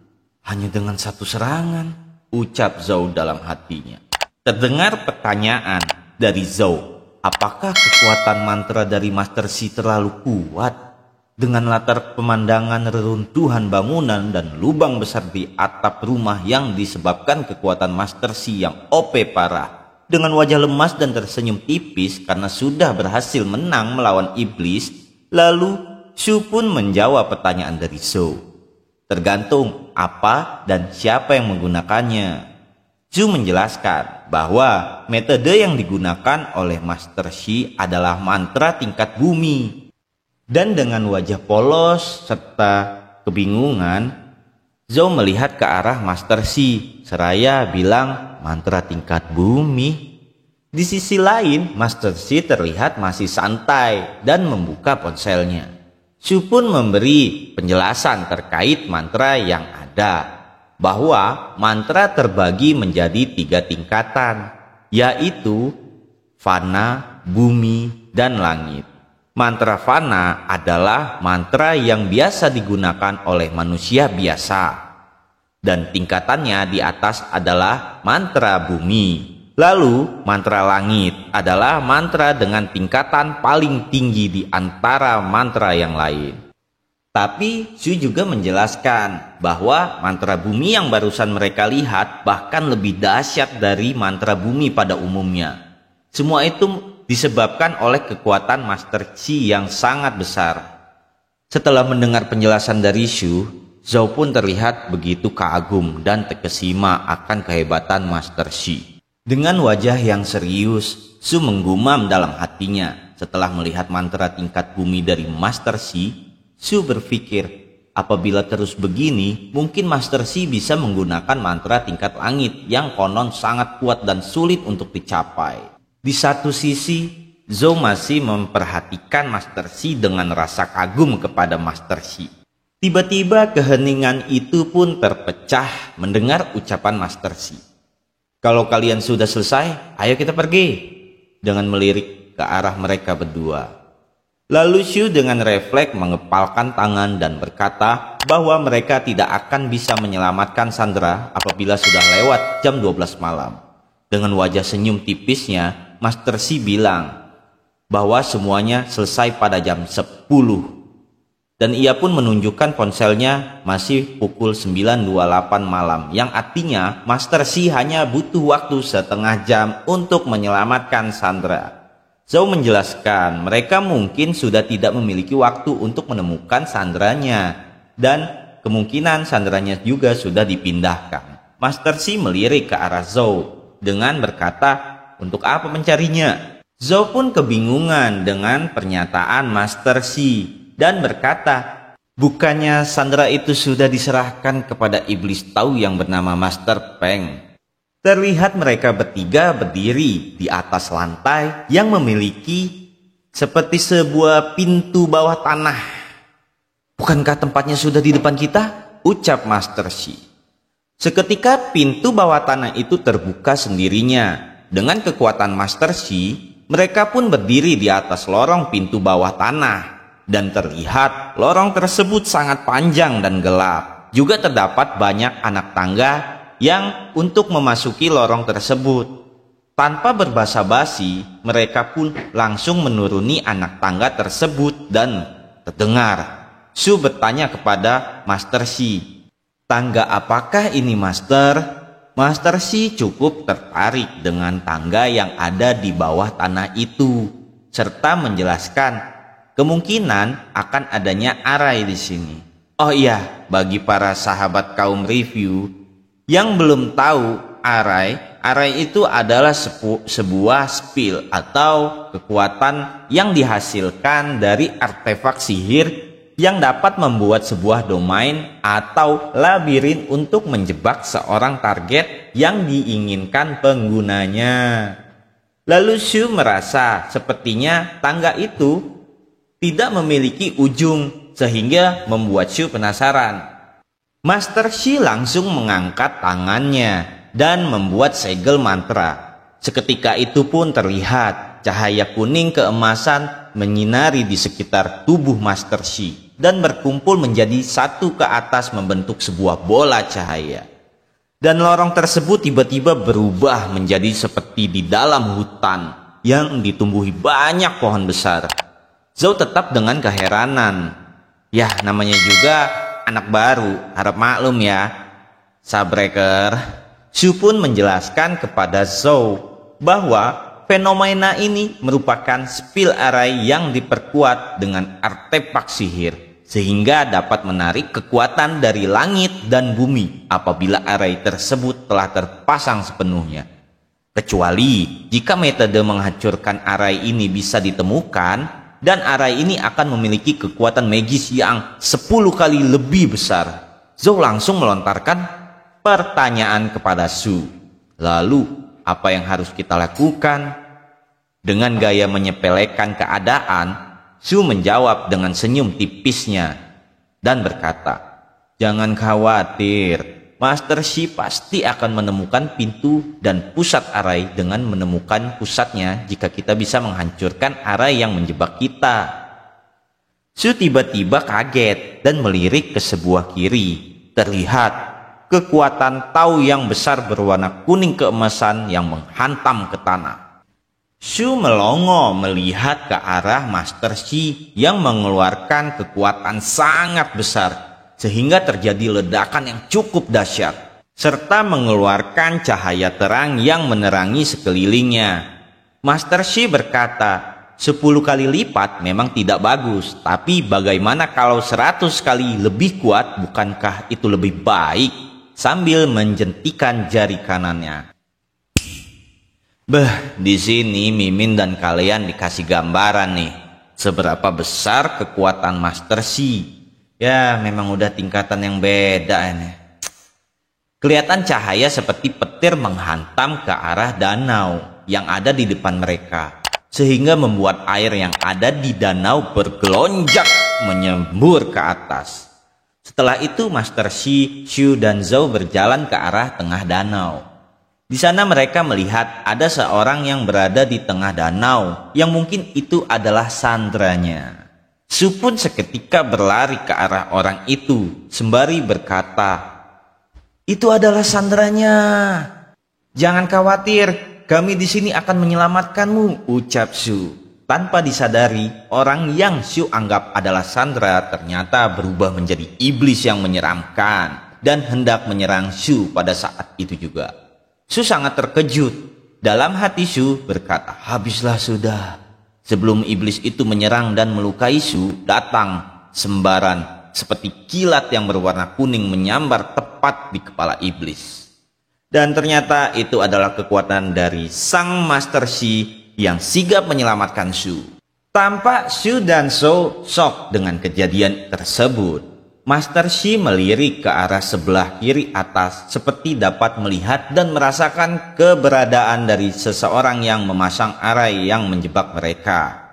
"Hanya dengan satu serangan," ucap Zhou dalam hatinya. Terdengar pertanyaan dari Zhou, "Apakah kekuatan mantra dari Master Shi terlalu kuat?" Dengan latar pemandangan reruntuhan bangunan dan lubang besar di atap rumah yang disebabkan kekuatan Master Shi yang OP parah. Dengan wajah lemas dan tersenyum tipis karena sudah berhasil menang melawan iblis, lalu Shu pun menjawab pertanyaan dari Zhou. "Tergantung apa dan siapa yang menggunakannya." Zhu menjelaskan bahwa metode yang digunakan oleh Master Shi adalah mantra tingkat bumi. Dan dengan wajah polos serta kebingungan, Zhou melihat ke arah Master Shi seraya bilang, "Mantra tingkat bumi?" Di sisi lain, Master Shi terlihat masih santai dan membuka ponselnya. Shu pun memberi penjelasan terkait mantra yang ada, bahwa mantra terbagi menjadi 3 tingkatan, yaitu fana, bumi, dan langit. Mantra fana adalah mantra yang biasa digunakan oleh manusia biasa, dan tingkatannya di atas adalah mantra bumi. Lalu mantra langit adalah mantra dengan tingkatan paling tinggi di antara mantra yang lain. Tapi Shu juga menjelaskan bahwa mantra bumi yang barusan mereka lihat bahkan lebih dahsyat dari mantra bumi pada umumnya. Semua itu disebabkan oleh kekuatan Master Shi yang sangat besar. Setelah mendengar penjelasan dari Shu, Zhou pun terlihat begitu kagum dan terkesima akan kehebatan Master Shi. Dengan wajah yang serius, Shu menggumam dalam hatinya. Setelah melihat mantra tingkat bumi dari Master Shi, Shu berpikir, apabila terus begini, mungkin Master Shi bisa menggunakan mantra tingkat langit yang konon sangat kuat dan sulit untuk dicapai. Di satu sisi, Zhou masih memperhatikan Master Shi dengan rasa kagum kepada Master Shi. Tiba-tiba keheningan itu pun terpecah mendengar ucapan Master Shi. "Kalau kalian sudah selesai, ayo kita pergi," dengan melirik ke arah mereka berdua. Lalu Shu dengan refleks mengepalkan tangan dan berkata bahwa mereka tidak akan bisa menyelamatkan Sandra apabila sudah lewat jam 12 malam. Dengan wajah senyum tipisnya, Master Shi bilang bahwa semuanya selesai pada jam 10. Dan ia pun menunjukkan ponselnya masih pukul 9.28 malam, yang artinya Master Shi hanya butuh waktu setengah jam untuk menyelamatkan Sandra. Zhou menjelaskan mereka mungkin sudah tidak memiliki waktu untuk menemukan Sandranya, dan kemungkinan Sandranya juga sudah dipindahkan. Master Shi melirik ke arah Zhou dengan berkata, "Untuk apa mencarinya?" Zhou pun kebingungan dengan pernyataan Master Shi dan berkata, Bukannya Sandra itu sudah diserahkan kepada iblis tahu yang bernama Master Peng? Terlihat mereka bertiga berdiri di atas lantai yang memiliki seperti sebuah pintu bawah tanah. "Bukankah tempatnya sudah di depan kita?" ucap Master Shi. Seketika pintu bawah tanah itu terbuka sendirinya. Dengan kekuatan Master Shi, mereka pun berdiri di atas lorong pintu bawah tanah. Dan terlihat lorong tersebut sangat panjang dan gelap. Juga terdapat banyak anak tangga yang untuk memasuki lorong tersebut. Tanpa berbasa-basi, mereka pun langsung menuruni anak tangga tersebut dan terdengar Shu bertanya kepada Master Shi, "Tangga apakah ini, Master?" Master Shi cukup tertarik dengan tangga yang ada di bawah tanah itu, serta menjelaskan kemungkinan akan adanya arai di sini. Oh iya, bagi para sahabat kaum review yang belum tahu arai itu adalah sebuah spell atau kekuatan yang dihasilkan dari artefak sihir yang dapat membuat sebuah domain atau labirin untuk menjebak seorang target yang diinginkan penggunanya. Lalu Shu merasa sepertinya tangga itu tidak memiliki ujung sehingga membuat Shu penasaran. Master Shi langsung mengangkat tangannya dan membuat segel mantra. Seketika itu pun terlihat cahaya kuning keemasan menyinari di sekitar tubuh Master Shi dan berkumpul menjadi satu ke atas membentuk sebuah bola cahaya. Dan lorong tersebut tiba-tiba berubah menjadi seperti di dalam hutan yang ditumbuhi banyak pohon besar. Zhou tetap dengan keheranan. Ya, namanya juga anak baru, harap maklum ya, Sabreker. Shu pun menjelaskan kepada Zhou bahwa fenomena ini merupakan spell arai yang diperkuat dengan artefak sihir, sehingga dapat menarik kekuatan dari langit dan bumi apabila arai tersebut telah terpasang sepenuhnya. Kecuali jika metode menghancurkan arai ini bisa ditemukan, dan arai ini akan memiliki kekuatan magis yang 10 kali lebih besar. Zhou langsung melontarkan pertanyaan kepada Shu. "Lalu, apa yang harus kita lakukan?" Dengan gaya menyepelekan keadaan, Shu menjawab dengan senyum tipisnya dan berkata, "Jangan khawatir, Master Shi pasti akan menemukan pintu dan pusat arai dengan menemukan pusatnya jika kita bisa menghancurkan arai yang menjebak kita." Shu tiba-tiba kaget dan melirik ke sebuah kiri. Terlihat kekuatan Tao yang besar berwarna kuning keemasan yang menghantam ke tanah. Shu melongo melihat ke arah Master Shi yang mengeluarkan kekuatan sangat besar, sehingga terjadi ledakan yang cukup dahsyat, serta mengeluarkan cahaya terang yang menerangi sekelilingnya. Master Shi berkata, 10 kali lipat memang tidak bagus, tapi bagaimana kalau 100 kali lebih kuat, bukankah itu lebih baik? Sambil menjentikan jari kanannya. Di sini Mimin dan kalian dikasih gambaran nih, seberapa besar kekuatan Master Shi. Ya, memang udah tingkatan yang beda ini. Kelihatan cahaya seperti petir menghantam ke arah danau yang ada di depan mereka, sehingga membuat air yang ada di danau bergelonjak menyembur ke atas. Setelah itu Master Shi, Shu, dan Zhou berjalan ke arah tengah danau. Di sana mereka melihat ada seorang yang berada di tengah danau, yang mungkin itu adalah sandranya. Shu pun seketika berlari ke arah orang itu sembari berkata, "Itu adalah sandranya. Jangan khawatir, kami di sini akan menyelamatkanmu," ucap Shu. Tanpa disadari, orang yang Shu anggap adalah Sandra ternyata berubah menjadi iblis yang menyeramkan dan hendak menyerang Shu pada saat itu juga. Shu sangat terkejut. Dalam hati Shu berkata, "Habislah sudah." Sebelum iblis itu menyerang dan melukai Shu, datang sembaran seperti kilat yang berwarna kuning menyambar tepat di kepala iblis. Dan ternyata itu adalah kekuatan dari sang Master Shi yang sigap menyelamatkan Shu. Tampak Shu dan Zhou shock dengan kejadian tersebut. Master Shi melirik ke arah sebelah kiri atas seperti dapat melihat dan merasakan keberadaan dari seseorang yang memasang arai yang menjebak mereka.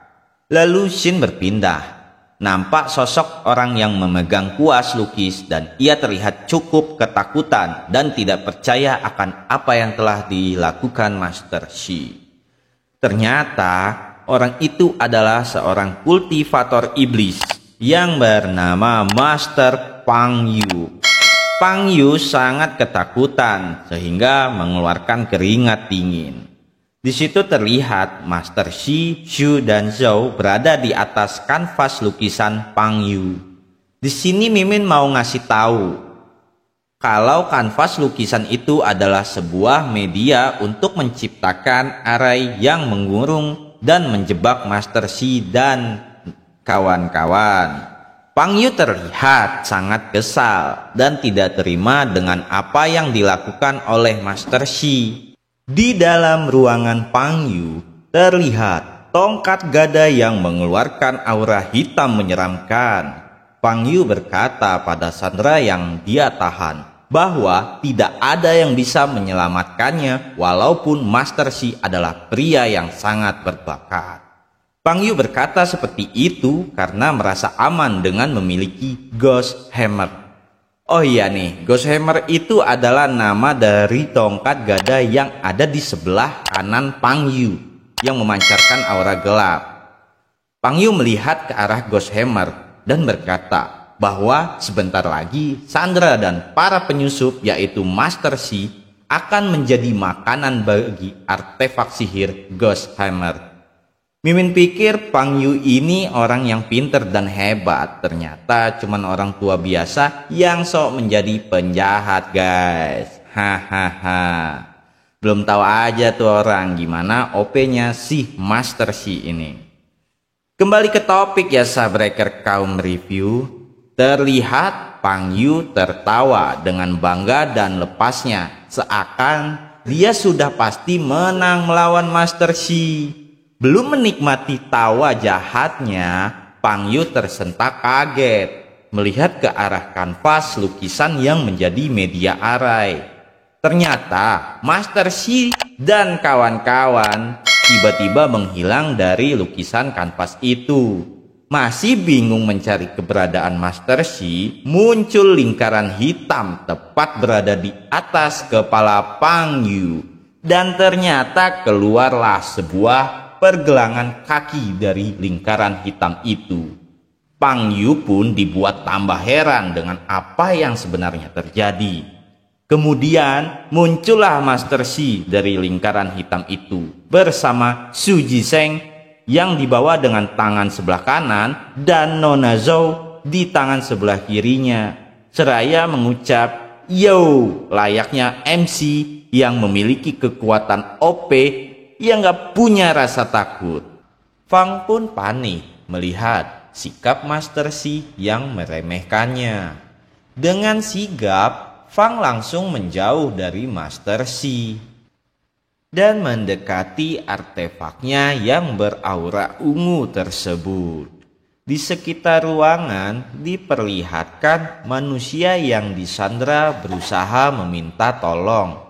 Lalu Shin berpindah. Nampak sosok orang yang memegang kuas lukis dan ia terlihat cukup ketakutan dan tidak percaya akan apa yang telah dilakukan Master Shi. Ternyata orang itu adalah seorang kultivator iblis yang bernama Master Pang Yu. Pang Yu sangat ketakutan sehingga mengeluarkan keringat dingin. Di situ terlihat Master Shi, Shu, dan Zhou berada di atas kanvas lukisan Pang Yu. Di sini Mimin mau ngasih tahu kalau kanvas lukisan itu adalah sebuah media untuk menciptakan arai yang mengurung dan menjebak Master Shi dan kawan-kawan. Pang Yu terlihat sangat kesal dan tidak terima dengan apa yang dilakukan oleh Master Shi. Di dalam ruangan Pang Yu terlihat tongkat gada yang mengeluarkan aura hitam menyeramkan. Pang Yu berkata pada sandera yang dia tahan bahwa tidak ada yang bisa menyelamatkannya walaupun Master Shi adalah pria yang sangat berbakat. Pang Yu berkata seperti itu karena merasa aman dengan memiliki Ghost Hammer. Oh iya nih, Ghost Hammer itu adalah nama dari tongkat gada yang ada di sebelah kanan Pang Yu yang memancarkan aura gelap. Pang Yu melihat ke arah Ghost Hammer dan berkata bahwa sebentar lagi Sandra dan para penyusup yaitu Master Shi akan menjadi makanan bagi artefak sihir Ghost Hammer. Mimin pikir Pang Yu ini orang yang pinter dan hebat. Ternyata cuman orang tua biasa yang sok menjadi penjahat, guys. Hahaha. Belum tahu aja tuh orang gimana OP-nya si Master Shi ini. Kembali ke topik ya Sabreaker kaum review. Terlihat Pang Yu tertawa dengan bangga dan lepasnya. Seakan dia sudah pasti menang melawan Master Shi. Belum menikmati tawa jahatnya, Pang Yu tersentak kaget melihat ke arah kanvas lukisan yang menjadi media arai. Ternyata Master Shi dan kawan-kawan tiba-tiba menghilang dari lukisan kanvas itu. Masih bingung mencari keberadaan Master Shi, muncul lingkaran hitam tepat berada di atas kepala Pang Yu. Dan ternyata keluarlah sebuah pergelangan kaki dari lingkaran hitam itu. Pang Yu pun dibuat tambah heran dengan apa yang sebenarnya terjadi. Kemudian muncullah Master Shi dari lingkaran hitam itu bersama Su Jisheng yang dibawa dengan tangan sebelah kanan dan Nona Zhou di tangan sebelah kirinya. Seraya mengucap, "Yo," layaknya MC yang memiliki kekuatan OP yang gak punya rasa takut. Fang pun panik melihat sikap Master Shi yang meremehkannya. Dengan sigap, Fang langsung menjauh dari Master Shi dan mendekati artefaknya yang beraura ungu tersebut. Di sekitar ruangan diperlihatkan manusia yang disandra berusaha meminta tolong.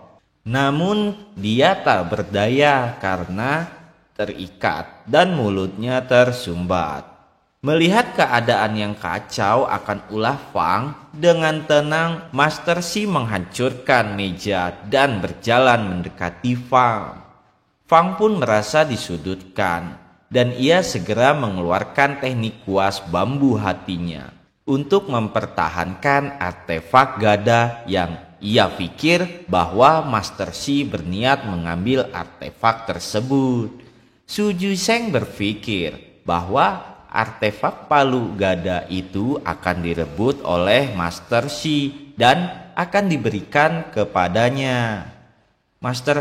Namun dia tak berdaya karena terikat dan mulutnya tersumbat. Melihat keadaan yang kacau akan ulah Fang, dengan tenang Master Shi menghancurkan meja dan berjalan mendekati Fang. Fang pun merasa disudutkan dan ia segera mengeluarkan teknik kuas bambu hatinya untuk mempertahankan artefak gada yang ia pikir bahwa Master Shi berniat mengambil artefak tersebut. Su Jisheng berpikir bahwa artefak palu gada itu akan direbut oleh Master Shi dan akan diberikan kepadanya. "Master,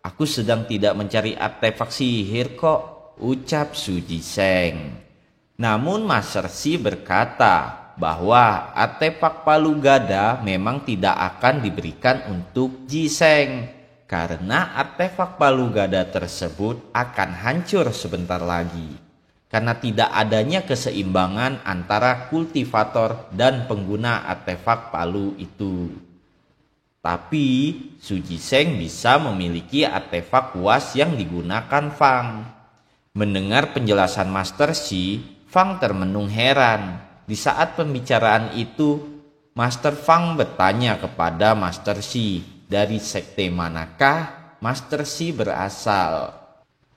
aku sedang tidak mencari artefak sihir kok," ucap Su Jisheng. Namun Master Shi berkata bahwa artefak palu gada memang tidak akan diberikan untuk Jisheng karena artefak palu gada tersebut akan hancur sebentar lagi. karena tidak adanya keseimbangan antara kultivator dan pengguna artefak palu itu. Tapi Su Jiseng bisa memiliki artefak kuas yang digunakan Fang. Mendengar penjelasan Master Shi, Fang termenung heran. Di saat pembicaraan itu, Master Fang bertanya kepada Master Shi, dari sekte manakah Master Shi berasal?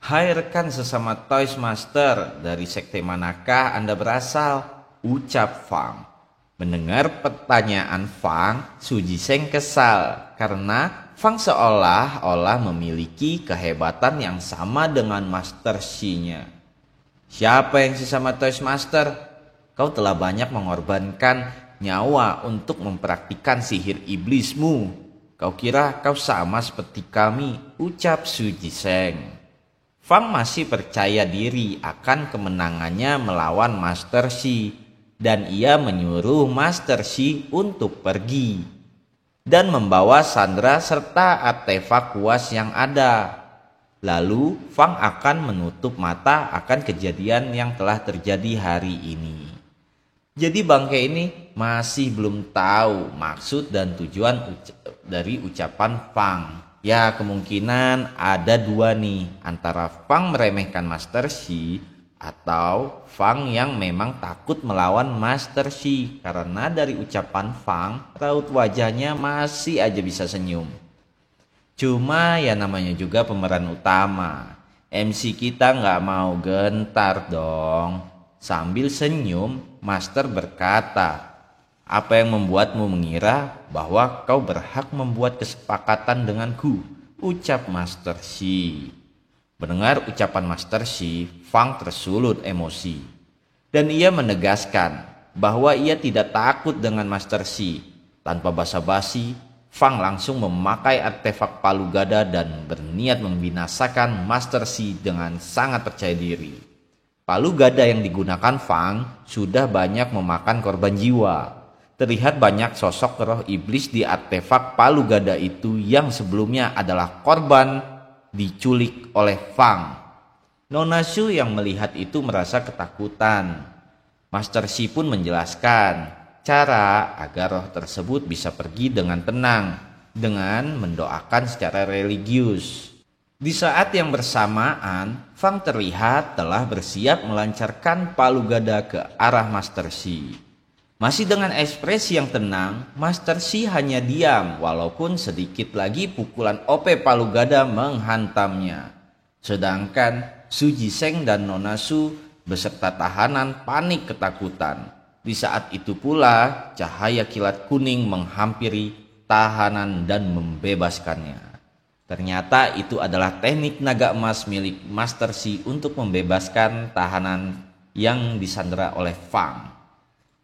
Hai rekan sesama Toys Master, dari sekte manakah Anda berasal? Ucap Fang. Mendengar pertanyaan Fang, Su Jiseng kesal karena Fang seolah-olah memiliki kehebatan yang sama dengan Master Shi-nya. Siapa yang sesama Toys Master? Kau telah banyak mengorbankan nyawa untuk mempraktikkan sihir iblismu. Kau kira kau sama seperti kami? Ucap Su Jiseng. Fang masih percaya diri akan kemenangannya melawan Master Shi, dan ia menyuruh Master Shi untuk pergi dan membawa sandera serta artefak kuas yang ada. Lalu Fang akan menutup mata akan kejadian yang telah terjadi hari ini. Jadi bangke ini masih belum tahu maksud dan tujuan dari ucapan Fang. Ya, kemungkinan ada dua nih, antara Fang meremehkan Master Shi atau Fang yang memang takut melawan Master Shi. Karena dari ucapan Fang, raut wajahnya masih aja bisa senyum. Cuma ya namanya juga pemeran utama, MC kita nggak mau gentar dong. Sambil senyum, Master berkata, apa yang membuatmu mengira bahwa kau berhak membuat kesepakatan denganku? Ucap Master Shi. Mendengar ucapan Master Shi, Fang tersulut emosi. Dan ia menegaskan bahwa ia tidak takut dengan Master Shi. Tanpa basa-basi, Fang langsung memakai artefak palu gada dan berniat membinasakan Master Shi dengan sangat percaya diri. Palu gada yang digunakan Fang sudah banyak memakan korban jiwa. Terlihat banyak sosok roh iblis di artefak palu gada itu yang sebelumnya adalah korban diculik oleh Fang. Nona Shu yang melihat itu merasa ketakutan. Master Shi pun menjelaskan cara agar roh tersebut bisa pergi dengan tenang dengan mendoakan secara religius. Di saat yang bersamaan, Fang terlihat telah bersiap melancarkan palu gada ke arah Master Shi. Masih dengan ekspresi yang tenang, Master Shi hanya diam walaupun sedikit lagi pukulan OP palu gada menghantamnya. Sedangkan Su Jiseng dan Nona Shu beserta tahanan panik ketakutan. Di saat itu pula cahaya kilat kuning menghampiri tahanan dan membebaskannya. Ternyata itu adalah teknik naga emas milik Master Shi untuk membebaskan tahanan yang disandera oleh Fang.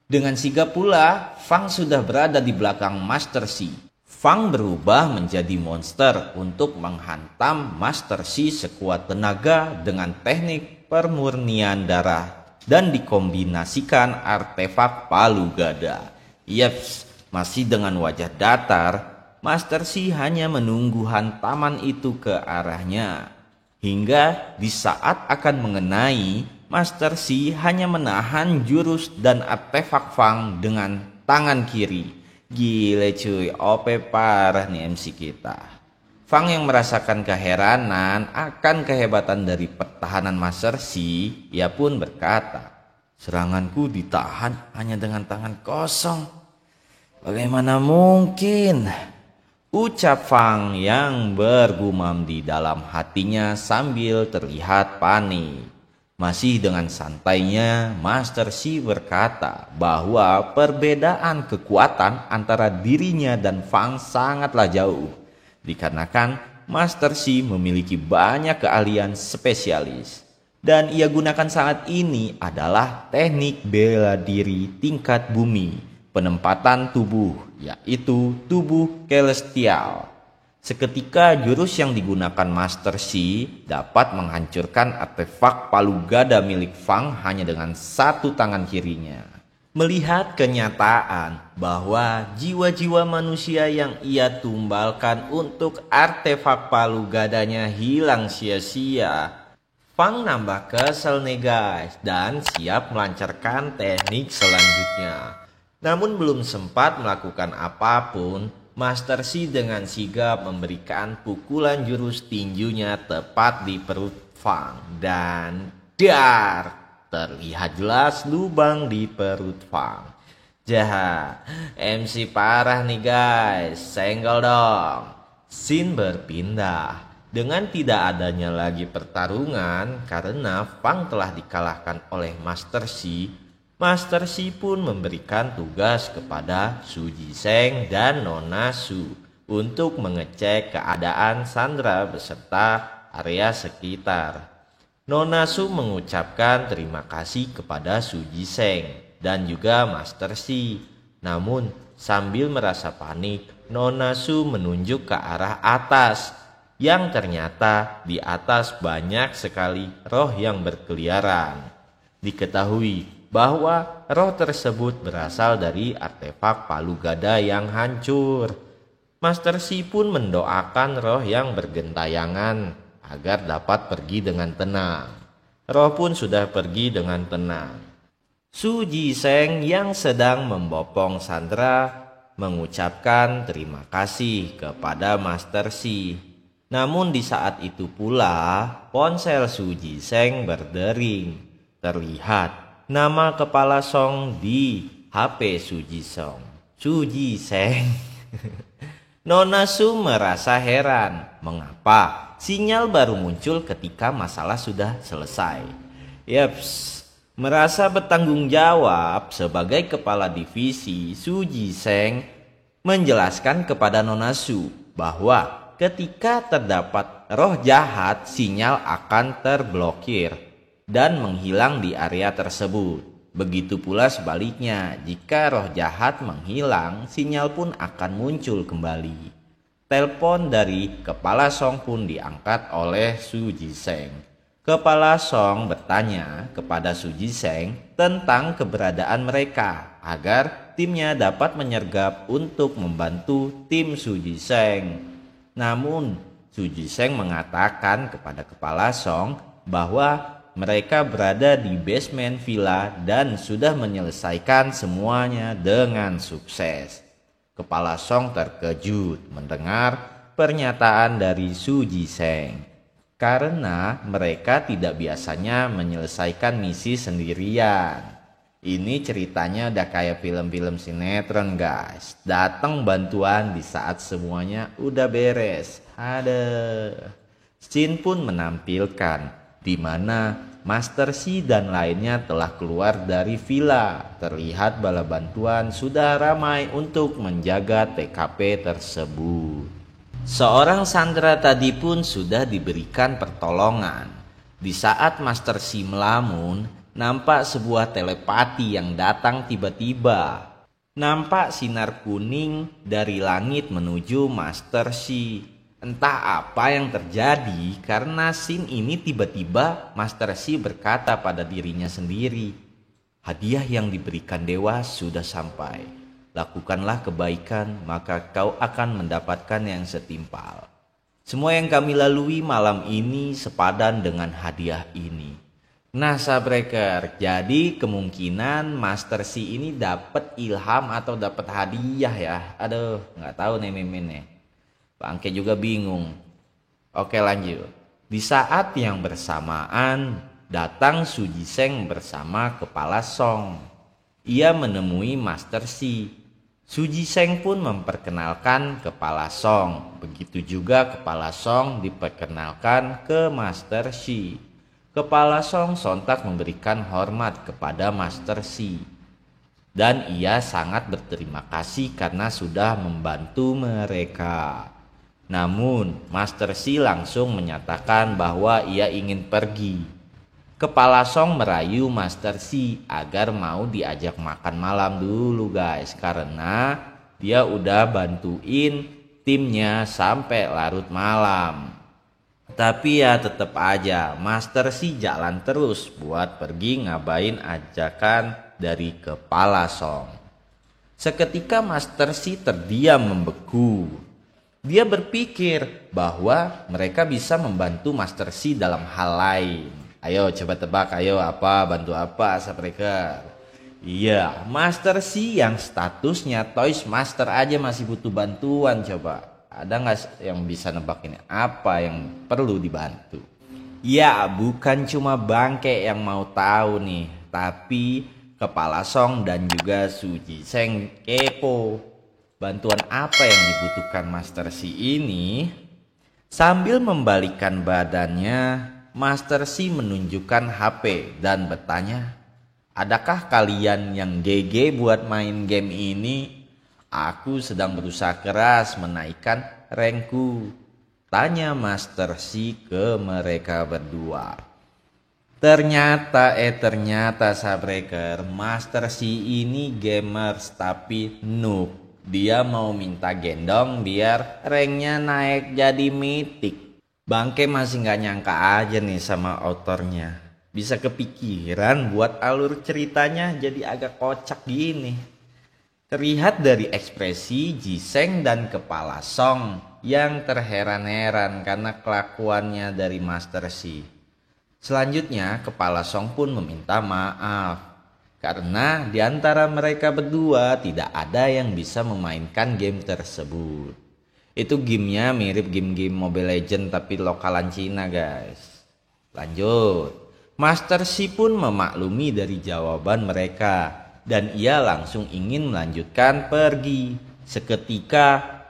Dengan sigap pula, Fang sudah berada di belakang Master Shi. Fang berubah menjadi monster untuk menghantam Master Shi sekuat tenaga dengan teknik permurnian darah dan dikombinasikan artefak palu gada. Yeps, masih dengan wajah datar, Master Shi hanya menunggu hantaman itu ke arahnya. Hingga di saat akan mengenai, Master Shi hanya menahan jurus dan artefak Fang dengan tangan kiri. Gile cuy, OP parah nih MC kita. Fang yang merasakan keheranan akan kehebatan dari pertahanan Master Shi, ia pun berkata, seranganku ditahan hanya dengan tangan kosong. Bagaimana mungkin? Ucap Fang yang bergumam di dalam hatinya sambil terlihat panik. Masih dengan santainya, Master Shi berkata bahwa perbedaan kekuatan antara dirinya dan Fang sangatlah jauh. Dikarenakan Master Shi memiliki banyak keahlian spesialis. Dan ia gunakan saat ini adalah teknik bela diri tingkat bumi, penempatan tubuh, yaitu tubuh celestial. Seketika jurus yang digunakan Master Shi dapat menghancurkan artefak palu gada milik Fang hanya dengan satu tangan kirinya. Melihat kenyataan bahwa jiwa-jiwa manusia yang ia tumbalkan untuk artefak palu gadanya hilang sia-sia, Fang nambah kesel nih guys dan siap melancarkan teknik selanjutnya. Namun belum sempat melakukan apapun, Master Xi dengan sigap memberikan pukulan jurus tinjunya tepat di perut Fang. Dan dar! Terlihat jelas lubang di perut Fang. Jahat, MC parah nih guys, senggol dong. Scene berpindah. Dengan tidak adanya lagi pertarungan karena Fang telah dikalahkan oleh Master Xi pun memberikan tugas kepada Su Jiseng dan Nona Su untuk mengecek keadaan Sandra beserta area sekitar. Nona Su mengucapkan terima kasih kepada Su Jiseng dan juga Master Xi. Namun sambil merasa panik, Nona Su menunjuk ke arah atas, yang ternyata di atas banyak sekali roh yang berkeliaran. Diketahui bahwa roh tersebut berasal dari artefak palu gada yang hancur. Master Xi pun mendoakan roh yang bergentayangan agar dapat pergi dengan tenang. Roh pun sudah pergi dengan tenang. Su Jiseng yang sedang membopong Sandra mengucapkan terima kasih kepada Master Xi. Namun di saat itu pula ponsel Su Jiseng berdering. Terlihat nama kepala Song di HP Su Jiseng. Nona Su merasa heran mengapa sinyal baru muncul ketika masalah sudah selesai. Yaps, merasa bertanggung jawab sebagai kepala divisi, Su Jiseng menjelaskan kepada Nona Su bahwa ketika terdapat roh jahat, sinyal akan terblokir dan menghilang di area tersebut. Begitu pula sebaliknya, jika roh jahat menghilang, sinyal pun akan muncul kembali. Telepon dari Kepala Song pun diangkat oleh Su Jiseng. Kepala Song bertanya kepada Su Jiseng tentang keberadaan mereka agar timnya dapat menyergap untuk membantu tim Su Jiseng. Namun, Su Jiseng mengatakan kepada Kepala Song bahwa mereka berada di basement villa dan sudah menyelesaikan semuanya dengan sukses. Kepala Song terkejut mendengar pernyataan dari Su Jiseng karena mereka tidak biasanya menyelesaikan misi sendirian. Ini ceritanya udah kayak film-film sinetron guys. Datang bantuan di saat semuanya udah beres. Ada. Scene pun menampilkan di mana Master Xi dan lainnya telah keluar dari villa. Terlihat bala bantuan sudah ramai untuk menjaga TKP tersebut. Seorang Sandra tadi pun sudah diberikan pertolongan. Di saat Master Xi melamun, nampak sebuah telepati yang datang tiba-tiba. Nampak sinar kuning dari langit menuju Master Xi. Entah apa yang terjadi karena scene ini tiba-tiba Master Xi berkata pada dirinya sendiri, hadiah yang diberikan dewa sudah sampai. Lakukanlah kebaikan maka kau akan mendapatkan yang setimpal. Semua yang kami lalui malam ini sepadan dengan hadiah ini. Nah Sabreker, jadi kemungkinan Master Xi ini dapat ilham atau dapat hadiah ya. Aduh, nggak tahu nih mimin nih. Bangke juga bingung. Oke lanjut. Di saat yang bersamaan datang Su Jiseng bersama Kepala Song. Ia menemui Master Xi. Su Jiseng pun memperkenalkan Kepala Song. Begitu juga Kepala Song diperkenalkan ke Master Xi. Kepala Song sontak memberikan hormat kepada Master Xi. Dan ia sangat berterima kasih karena sudah membantu mereka. Namun Master Xi langsung menyatakan bahwa ia ingin pergi. Kepala Song merayu Master Xi agar mau diajak makan malam dulu guys. Karena dia udah bantuin timnya sampai larut malam. Tapi ya tetap aja Master Xi jalan terus buat pergi ngabain ajakan dari Kepala Song. Seketika Master Xi terdiam membeku. Dia berpikir bahwa mereka bisa membantu Master Xi dalam hal lain. Ayo coba tebak, ayo apa, bantu apa Sabreker? Iya, Master C yang statusnya Toys Master aja masih butuh bantuan. Coba ada nggak yang bisa nebak ini? Apa yang perlu dibantu? Ya, bukan cuma Bangke yang mau tahu nih, tapi Kepala Song dan juga Suji Seng kepo. Bantuan apa yang dibutuhkan Master C ini? Sambil membalikkan badannya, Master C menunjukkan HP dan bertanya, "Adakah kalian yang GG buat main game ini? Aku sedang berusaha keras menaikkan rankku," tanya Master C ke mereka berdua. Ternyata Sabreker, Master C ini gamers tapi noob. Dia mau minta gendong biar ranknya naik jadi mythic. Bangke masih gak nyangka aja nih sama autornya. Bisa kepikiran buat alur ceritanya jadi agak kocak gini. Terlihat dari ekspresi Jiseng dan Kepala Song yang terheran-heran karena kelakuannya dari Master C. Selanjutnya Kepala Song pun meminta maaf karena di antara mereka berdua tidak ada yang bisa memainkan game tersebut. Itu gamenya mirip game-game Mobile Legends tapi lokalan Cina guys. Lanjut, Master C pun memaklumi dari jawaban mereka dan ia langsung ingin melanjutkan pergi. Seketika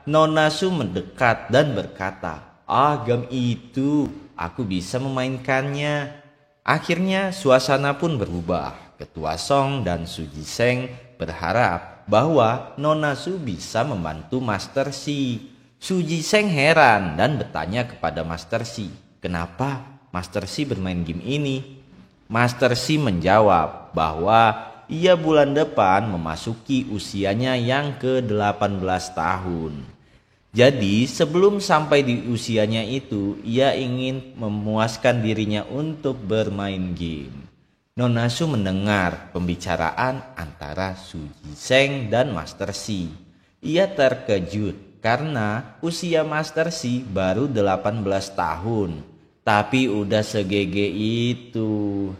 Nona Su mendekat dan berkata, game itu aku bisa memainkannya. Akhirnya suasana pun berubah. Ketua Song dan Suji Seng berharap bahwa Nona Su bisa membantu Master C. Suji Seng heran dan bertanya kepada Master C, kenapa Master C bermain game ini? Master C menjawab bahwa ia bulan depan memasuki usianya yang ke-18 tahun. Jadi sebelum sampai di usianya itu, ia ingin memuaskan dirinya untuk bermain game. Nona Su mendengar pembicaraan antara Suji Seng dan Master C. Ia terkejut karena usia Master C baru 18 tahun, tapi udah segege itu.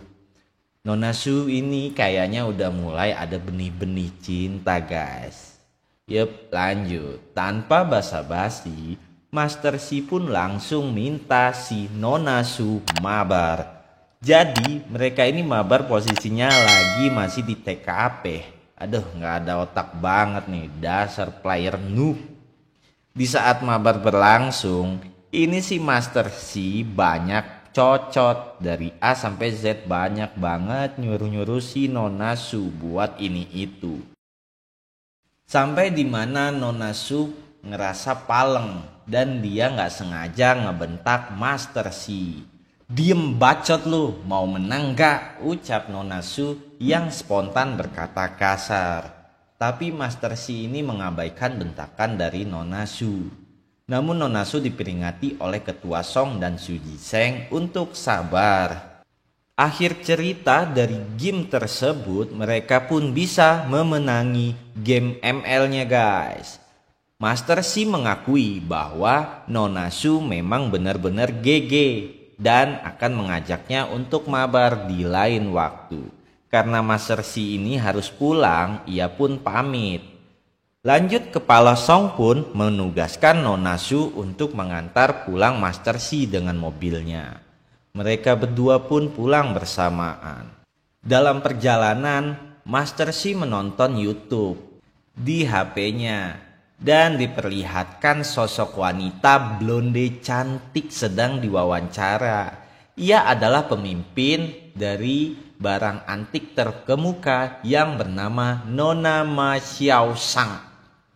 Nona Su ini kayaknya udah mulai ada benih-benih cinta guys. Yup, lanjut. Tanpa basa-basi, Master C pun langsung minta si Nona Su mabar. Jadi mereka ini mabar posisinya lagi masih di TKP. Aduh, gak ada otak banget nih, dasar player noob. Di saat mabar berlangsung, ini si Master C banyak cocot. Dari A sampai Z banyak banget nyuruh-nyuruh si Nona Su buat ini itu. Sampai dimana Nona Su ngerasa paleng dan dia gak sengaja ngebentak Master C. "Diem bacot lu, mau menang gak?" ucap Nona Su yang spontan berkata kasar. Tapi Master C ini mengabaikan bentakan dari Nona Su. Namun Nona Su diperingati oleh Ketua Song dan Suji Seng untuk sabar. Akhir cerita dari game tersebut, mereka pun bisa memenangi game ML-nya guys. Master C mengakui bahwa Nona Su memang benar-benar GG dan akan mengajaknya untuk mabar di lain waktu. Karena Master C ini harus pulang, ia pun pamit. Lanjut, Kepala Song pun menugaskan Nona Su untuk mengantar pulang Master C dengan mobilnya. Mereka berdua pun pulang bersamaan. Dalam perjalanan, Master C menonton YouTube di HP-nya dan diperlihatkan sosok wanita blonde cantik sedang diwawancara. Ia adalah pemimpin dari barang antik terkemuka yang bernama Nona Ma Xiao Sang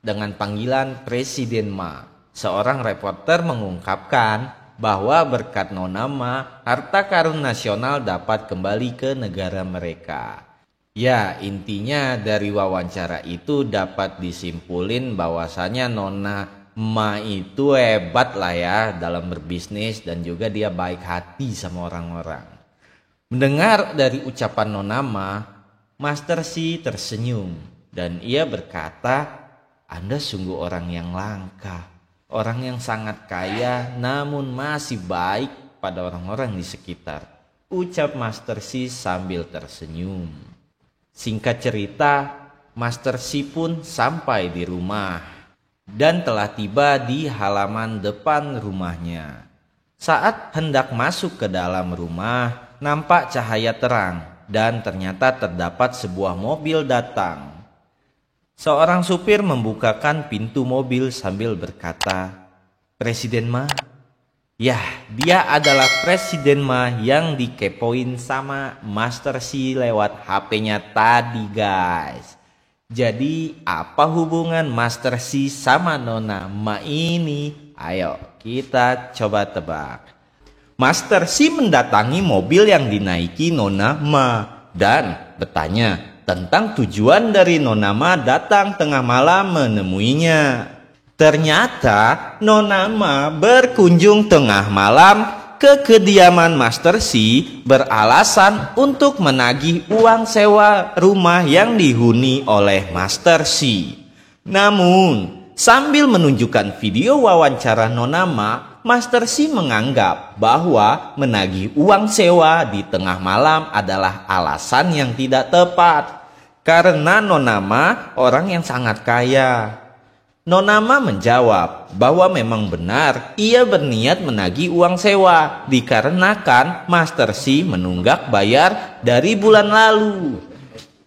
dengan panggilan Presiden Ma. Seorang reporter mengungkapkan bahwa berkat Nona Ma, harta karun nasional dapat kembali ke negara mereka. Ya, intinya dari wawancara itu dapat disimpulin bahwasanya Nona Ma itu hebat lah ya dalam berbisnis dan juga dia baik hati sama orang-orang. Mendengar dari ucapan Nona Ma, Master C tersenyum dan ia berkata, "Anda sungguh orang yang langka, orang yang sangat kaya namun masih baik pada orang-orang di sekitar." ucap Master Si sambil tersenyum. Singkat cerita, Master Si pun sampai di rumah dan telah tiba di halaman depan rumahnya. Saat hendak masuk ke dalam rumah, nampak cahaya terang dan ternyata terdapat sebuah mobil datang. Seorang supir membukakan pintu mobil sambil berkata, "Presiden Ma?" Yah, dia adalah Presiden Ma yang dikepoin sama Master Si lewat HP-nya tadi, guys. Jadi apa hubungan Master Si sama Nona Ma ini? Ayo kita coba tebak. Master Si mendatangi mobil yang dinaiki Nona Ma dan bertanya tentang tujuan dari Nona Ma datang tengah malam menemuinya. Ternyata Nona Ma berkunjung tengah malam ke kediaman Master Si beralasan untuk menagih uang sewa rumah yang dihuni oleh Master Si. Namun, sambil menunjukkan video wawancara Nona Ma, Master Si menganggap bahwa menagih uang sewa di tengah malam adalah alasan yang tidak tepat. Karena Nona Ma orang yang sangat kaya. Nona Ma menjawab bahwa memang benar ia berniat menagih uang sewa dikarenakan Master Si menunggak bayar dari bulan lalu.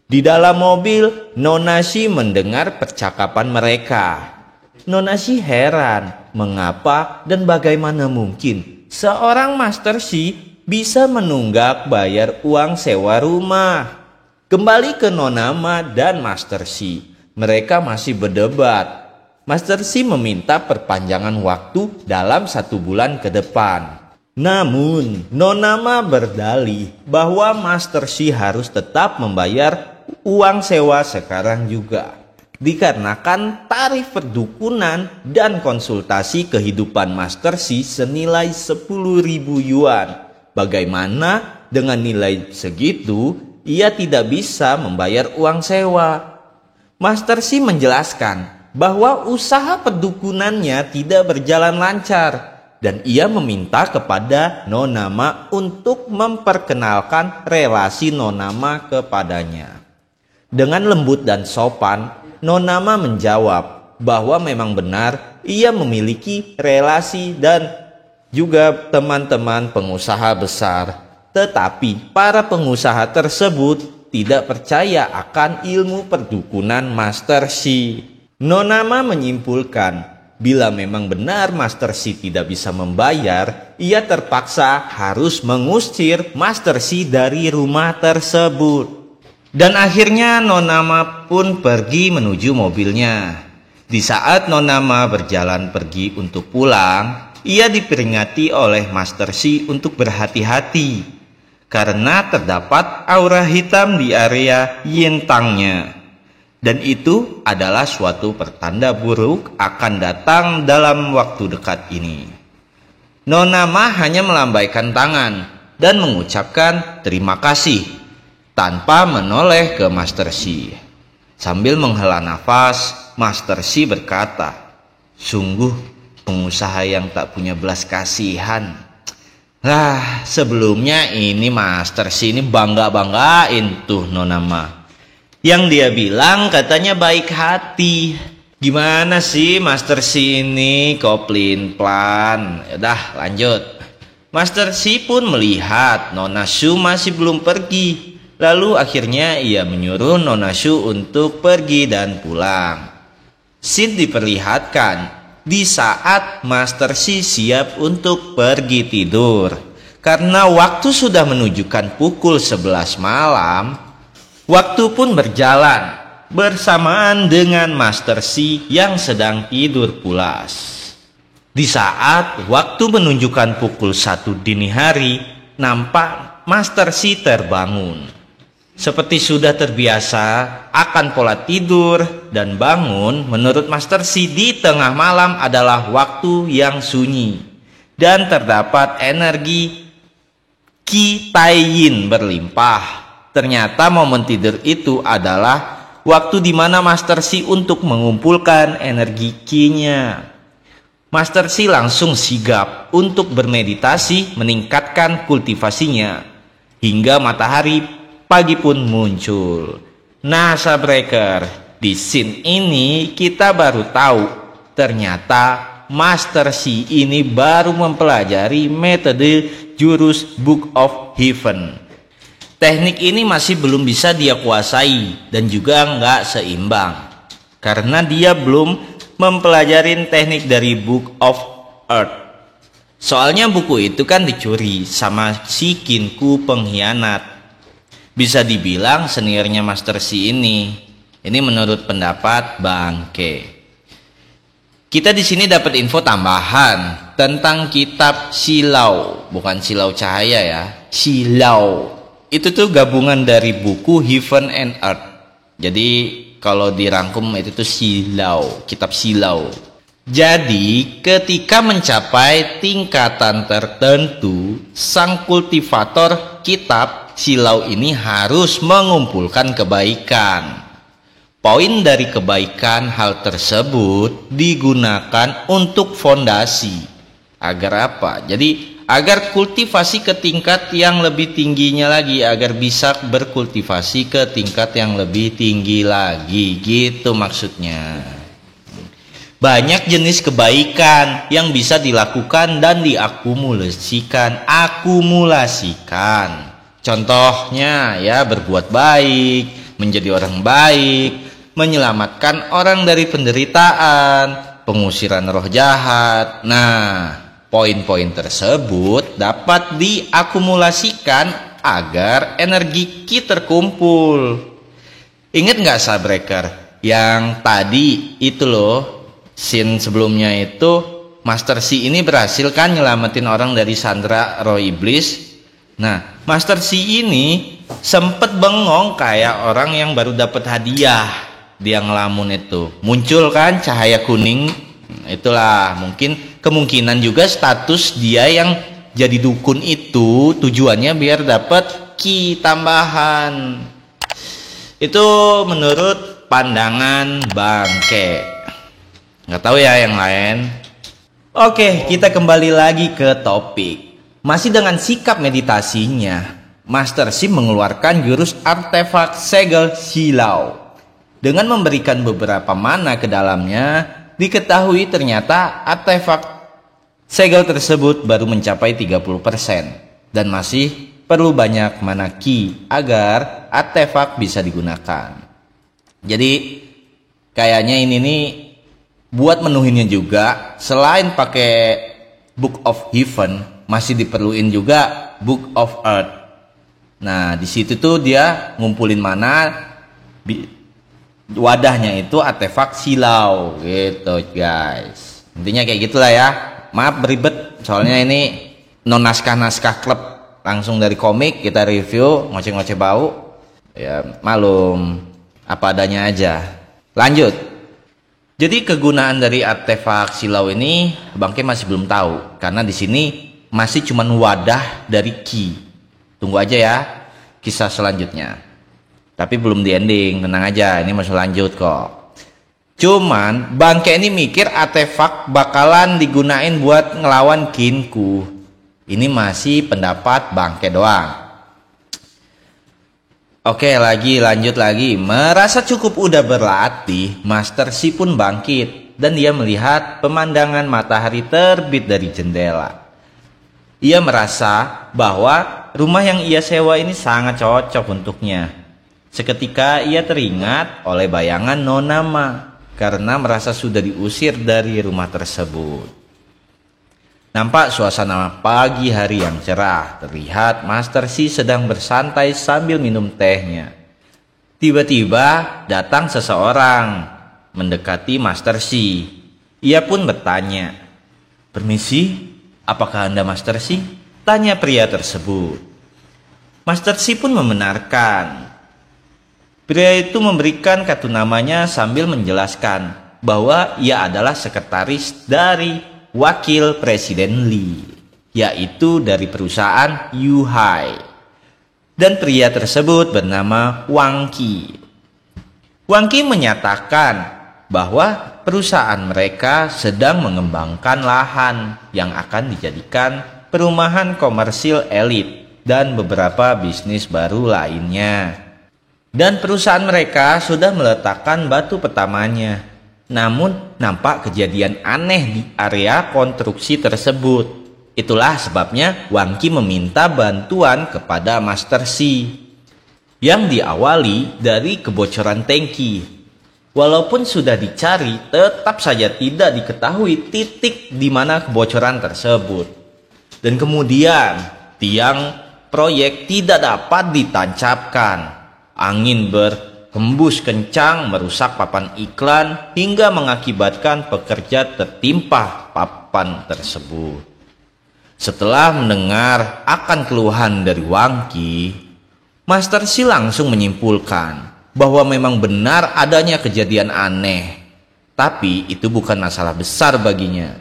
Di dalam mobil, Nona Si mendengar percakapan mereka. Nona Si heran mengapa dan bagaimana mungkin seorang Master Si bisa menunggak bayar uang sewa rumah. Kembali ke Nona Ma dan Master Si, mereka masih berdebat. Master Si meminta perpanjangan waktu dalam 1 bulan ke depan. Namun, Nona Ma berdalih bahwa Master Si harus tetap membayar uang sewa sekarang juga. Dikarenakan tarif perdukunan dan konsultasi kehidupan Master Si senilai 10.000 yuan. Bagaimana dengan nilai segitu, ia tidak bisa membayar uang sewa. Master Si menjelaskan bahwa usaha perdukunannya tidak berjalan lancar dan ia meminta kepada Nona Ma untuk memperkenalkan relasi Nona Ma kepadanya. Dengan lembut dan sopan, Nona Ma menjawab bahwa memang benar ia memiliki relasi dan juga teman-teman pengusaha besar. Tetapi para pengusaha tersebut tidak percaya akan ilmu perdukunan Master Si. Nona Ma menyimpulkan, bila memang benar Master Si tidak bisa membayar, ia terpaksa harus mengusir Master Si dari rumah tersebut. Dan akhirnya Nona Ma pun pergi menuju mobilnya. Di saat Nona Ma berjalan pergi untuk pulang, ia diperingati oleh Master Si untuk berhati-hati karena terdapat aura hitam di area yintangnya. Dan itu adalah suatu pertanda buruk akan datang dalam waktu dekat ini. Nona Ma hanya melambaikan tangan dan mengucapkan terima kasih tanpa menoleh ke Master Si. Sambil menghela nafas, Master Si berkata, "Sungguh pengusaha yang tak punya belas kasihan." Sebelumnya ini Master Si ini bangga-banggain tuh Nona Ma. Yang dia bilang katanya baik hati. Gimana sih Master Si ini kok pelin-pelan? Udah lanjut. Master Si pun melihat Nona Shu masih belum pergi. Lalu akhirnya ia menyuruh Nona Shu untuk pergi dan pulang. Scene diperlihatkan di saat Master Si siap untuk pergi tidur. Karena waktu sudah menunjukkan pukul 11 malam. Waktu pun berjalan bersamaan dengan Master Si yang sedang tidur pulas. Di saat waktu menunjukkan pukul 1 dini hari, nampak Master Si terbangun. Seperti sudah terbiasa akan pola tidur dan bangun, menurut Master Si di tengah malam adalah waktu yang sunyi dan terdapat energi Qi Tai Yin berlimpah. Ternyata momen tidur itu adalah waktu di mana Master Si untuk mengumpulkan energi Qi-nya. Master Si langsung sigap untuk bermeditasi meningkatkan kultivasinya. hingga matahari pagi pun muncul. Nah, Sabreker, di scene ini kita baru tahu ternyata Master Xi ini baru mempelajari metode jurus Book of Heaven. Teknik ini masih belum bisa dia kuasai dan juga nggak seimbang karena dia belum mempelajari teknik dari Book of Earth. Soalnya buku itu kan dicuri sama si Kinku pengkhianat. Bisa dibilang seniornya Master Xi ini. Ini menurut pendapat Bangke. Kita di sini dapat info tambahan tentang kitab Silau, bukan Silau Cahaya ya. Silau. Itu tuh gabungan dari buku Heaven and Earth. Jadi kalau dirangkum itu tuh Silau, kitab Silau. Jadi ketika mencapai tingkatan tertentu, sang kultivator kitab Silau ini harus mengumpulkan kebaikan. Poin dari kebaikan hal tersebut digunakan untuk fondasi. Agar apa? Jadi agar kultivasi ke tingkat yang lebih tingginya lagi, agar bisa berkultivasi ke tingkat yang lebih tinggi lagi, gitu maksudnya. Banyak jenis kebaikan yang bisa dilakukan dan diakumulasikan. Contohnya ya, berbuat baik, menjadi orang baik, menyelamatkan orang dari penderitaan, pengusiran roh jahat. Nah, poin-poin tersebut dapat diakumulasikan agar energi ki terkumpul. Ingat nggak Sabreker? Yang tadi itu loh, scene sebelumnya itu Master Xi ini berhasil kan nyelamatin orang dari sandera roh iblis. Nah, Master Xi ini sempet bengong kayak orang yang baru dapat hadiah. Dia ngelamun itu muncul kan cahaya kuning. Itulah mungkin kemungkinan juga status dia yang jadi dukun itu tujuannya biar dapat ki tambahan. Itu menurut pandangan Bangke. Nggak tahu ya yang lain. Oke, kita kembali lagi ke topik. Masih dengan sikap meditasinya, Master Xi mengeluarkan jurus artefak segel Silau. Dengan memberikan beberapa mana ke dalamnya, diketahui ternyata artefak segel tersebut baru mencapai 30% dan masih perlu banyak mana ki agar artefak bisa digunakan. Jadi kayaknya ini nih buat menuhinnya juga, selain pakai Book of Heaven, masih diperluin juga Book of Earth. Nah, di situ tuh dia ngumpulin mana, wadahnya itu artefak Silau gitu guys. Intinya kayak gitulah ya. Maaf beribet, soalnya ini non naskah klub, langsung dari komik kita review, ngoceh-ngoceh bau. Ya malum, apa adanya aja. Lanjut. Jadi kegunaan dari artefak Silau ini Bangke masih belum tahu karena di sini masih cuman wadah dari ki. Tunggu aja ya kisah selanjutnya. Tapi belum di ending, tenang aja, ini masih lanjut kok. Cuman Bangke ini mikir artefak bakalan digunain buat ngelawan Kinku. Ini masih pendapat Bangke doang. Oke, lanjut lagi. Merasa cukup udah berlatih, Master Xi pun bangkit dan dia melihat pemandangan matahari terbit dari jendela. Ia merasa bahwa rumah yang ia sewa ini sangat cocok untuknya. Seketika ia teringat oleh bayangan Nona Ma karena merasa sudah diusir dari rumah tersebut. Nampak suasana pagi hari yang cerah. Terlihat Master Xi sedang bersantai sambil minum tehnya. Tiba-tiba datang seseorang mendekati Master Xi. Ia pun bertanya, "Permisi, apakah Anda Master Xi?" Tanya pria tersebut. Master Xi pun membenarkan. Pria itu memberikan kartu namanya sambil menjelaskan bahwa ia adalah sekretaris dari Wakil Presiden Li, yaitu dari perusahaan Yuhai. Dan pria tersebut bernama Wang Qi. Wang Qi menyatakan bahwa perusahaan mereka sedang mengembangkan lahan yang akan dijadikan perumahan komersil elit dan beberapa bisnis baru lainnya. Dan perusahaan mereka sudah meletakkan batu pertamanya. Namun nampak kejadian aneh di area konstruksi tersebut. Itulah sebabnya Wang Qi meminta bantuan kepada Master Xi, yang diawali dari kebocoran tangki. Walaupun sudah dicari, tetap saja tidak diketahui titik di mana kebocoran tersebut. Dan kemudian tiang proyek tidak dapat ditancapkan. Angin berhembus kencang merusak papan iklan hingga mengakibatkan pekerja tertimpa papan tersebut. Setelah mendengar akan keluhan dari Wang Qi, Master Xi langsung menyimpulkan bahwa memang benar adanya kejadian aneh, tapi itu bukan masalah besar baginya.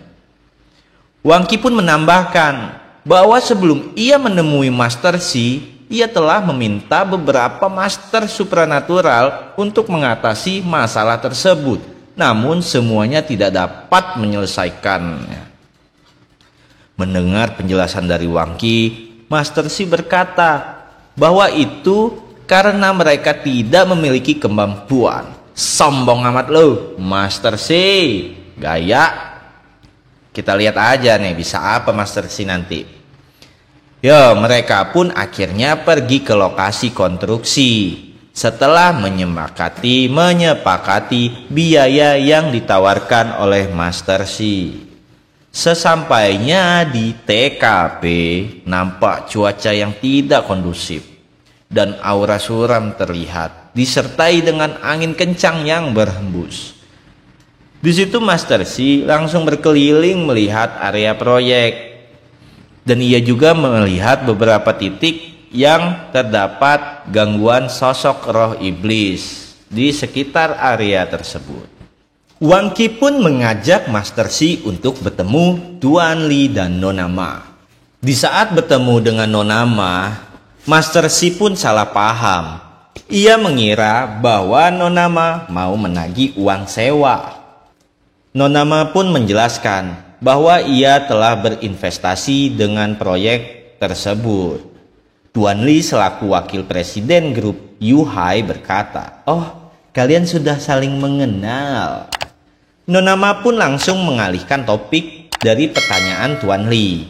Wang Qi pun menambahkan bahwa sebelum ia menemui Master Xi, ia telah meminta beberapa master supranatural untuk mengatasi masalah tersebut, namun semuanya tidak dapat menyelesaikannya. Mendengar penjelasan dari Wang Qi, Master Xi berkata bahwa itu karena mereka tidak memiliki kemampuan. Sombong amat lo, Master Xi. Gaya. Kita lihat aja nih bisa apa Master Xi nanti. Ya, mereka pun akhirnya pergi ke lokasi konstruksi. Setelah menyepakati biaya yang ditawarkan oleh Master Xi. Sesampainya di TKP, nampak cuaca yang tidak kondusif dan aura suram terlihat, disertai dengan angin kencang yang berhembus. Di situ Master Xi langsung berkeliling melihat area proyek, dan ia juga melihat beberapa titik yang terdapat gangguan sosok roh iblis di sekitar area tersebut. Wang Qi pun mengajak Master Xi untuk bertemu Tuan Li dan Nona Ma. Di saat bertemu dengan Nona Ma, Master Xi pun salah paham. Ia mengira bahwa Nona Ma mau menagih uang sewa. Nona Ma pun menjelaskan bahwa ia telah berinvestasi dengan proyek tersebut. Tuan Li selaku wakil presiden grup Yuhai berkata, "Oh, kalian sudah saling mengenal." Nona Ma pun langsung mengalihkan topik dari pertanyaan Tuan Li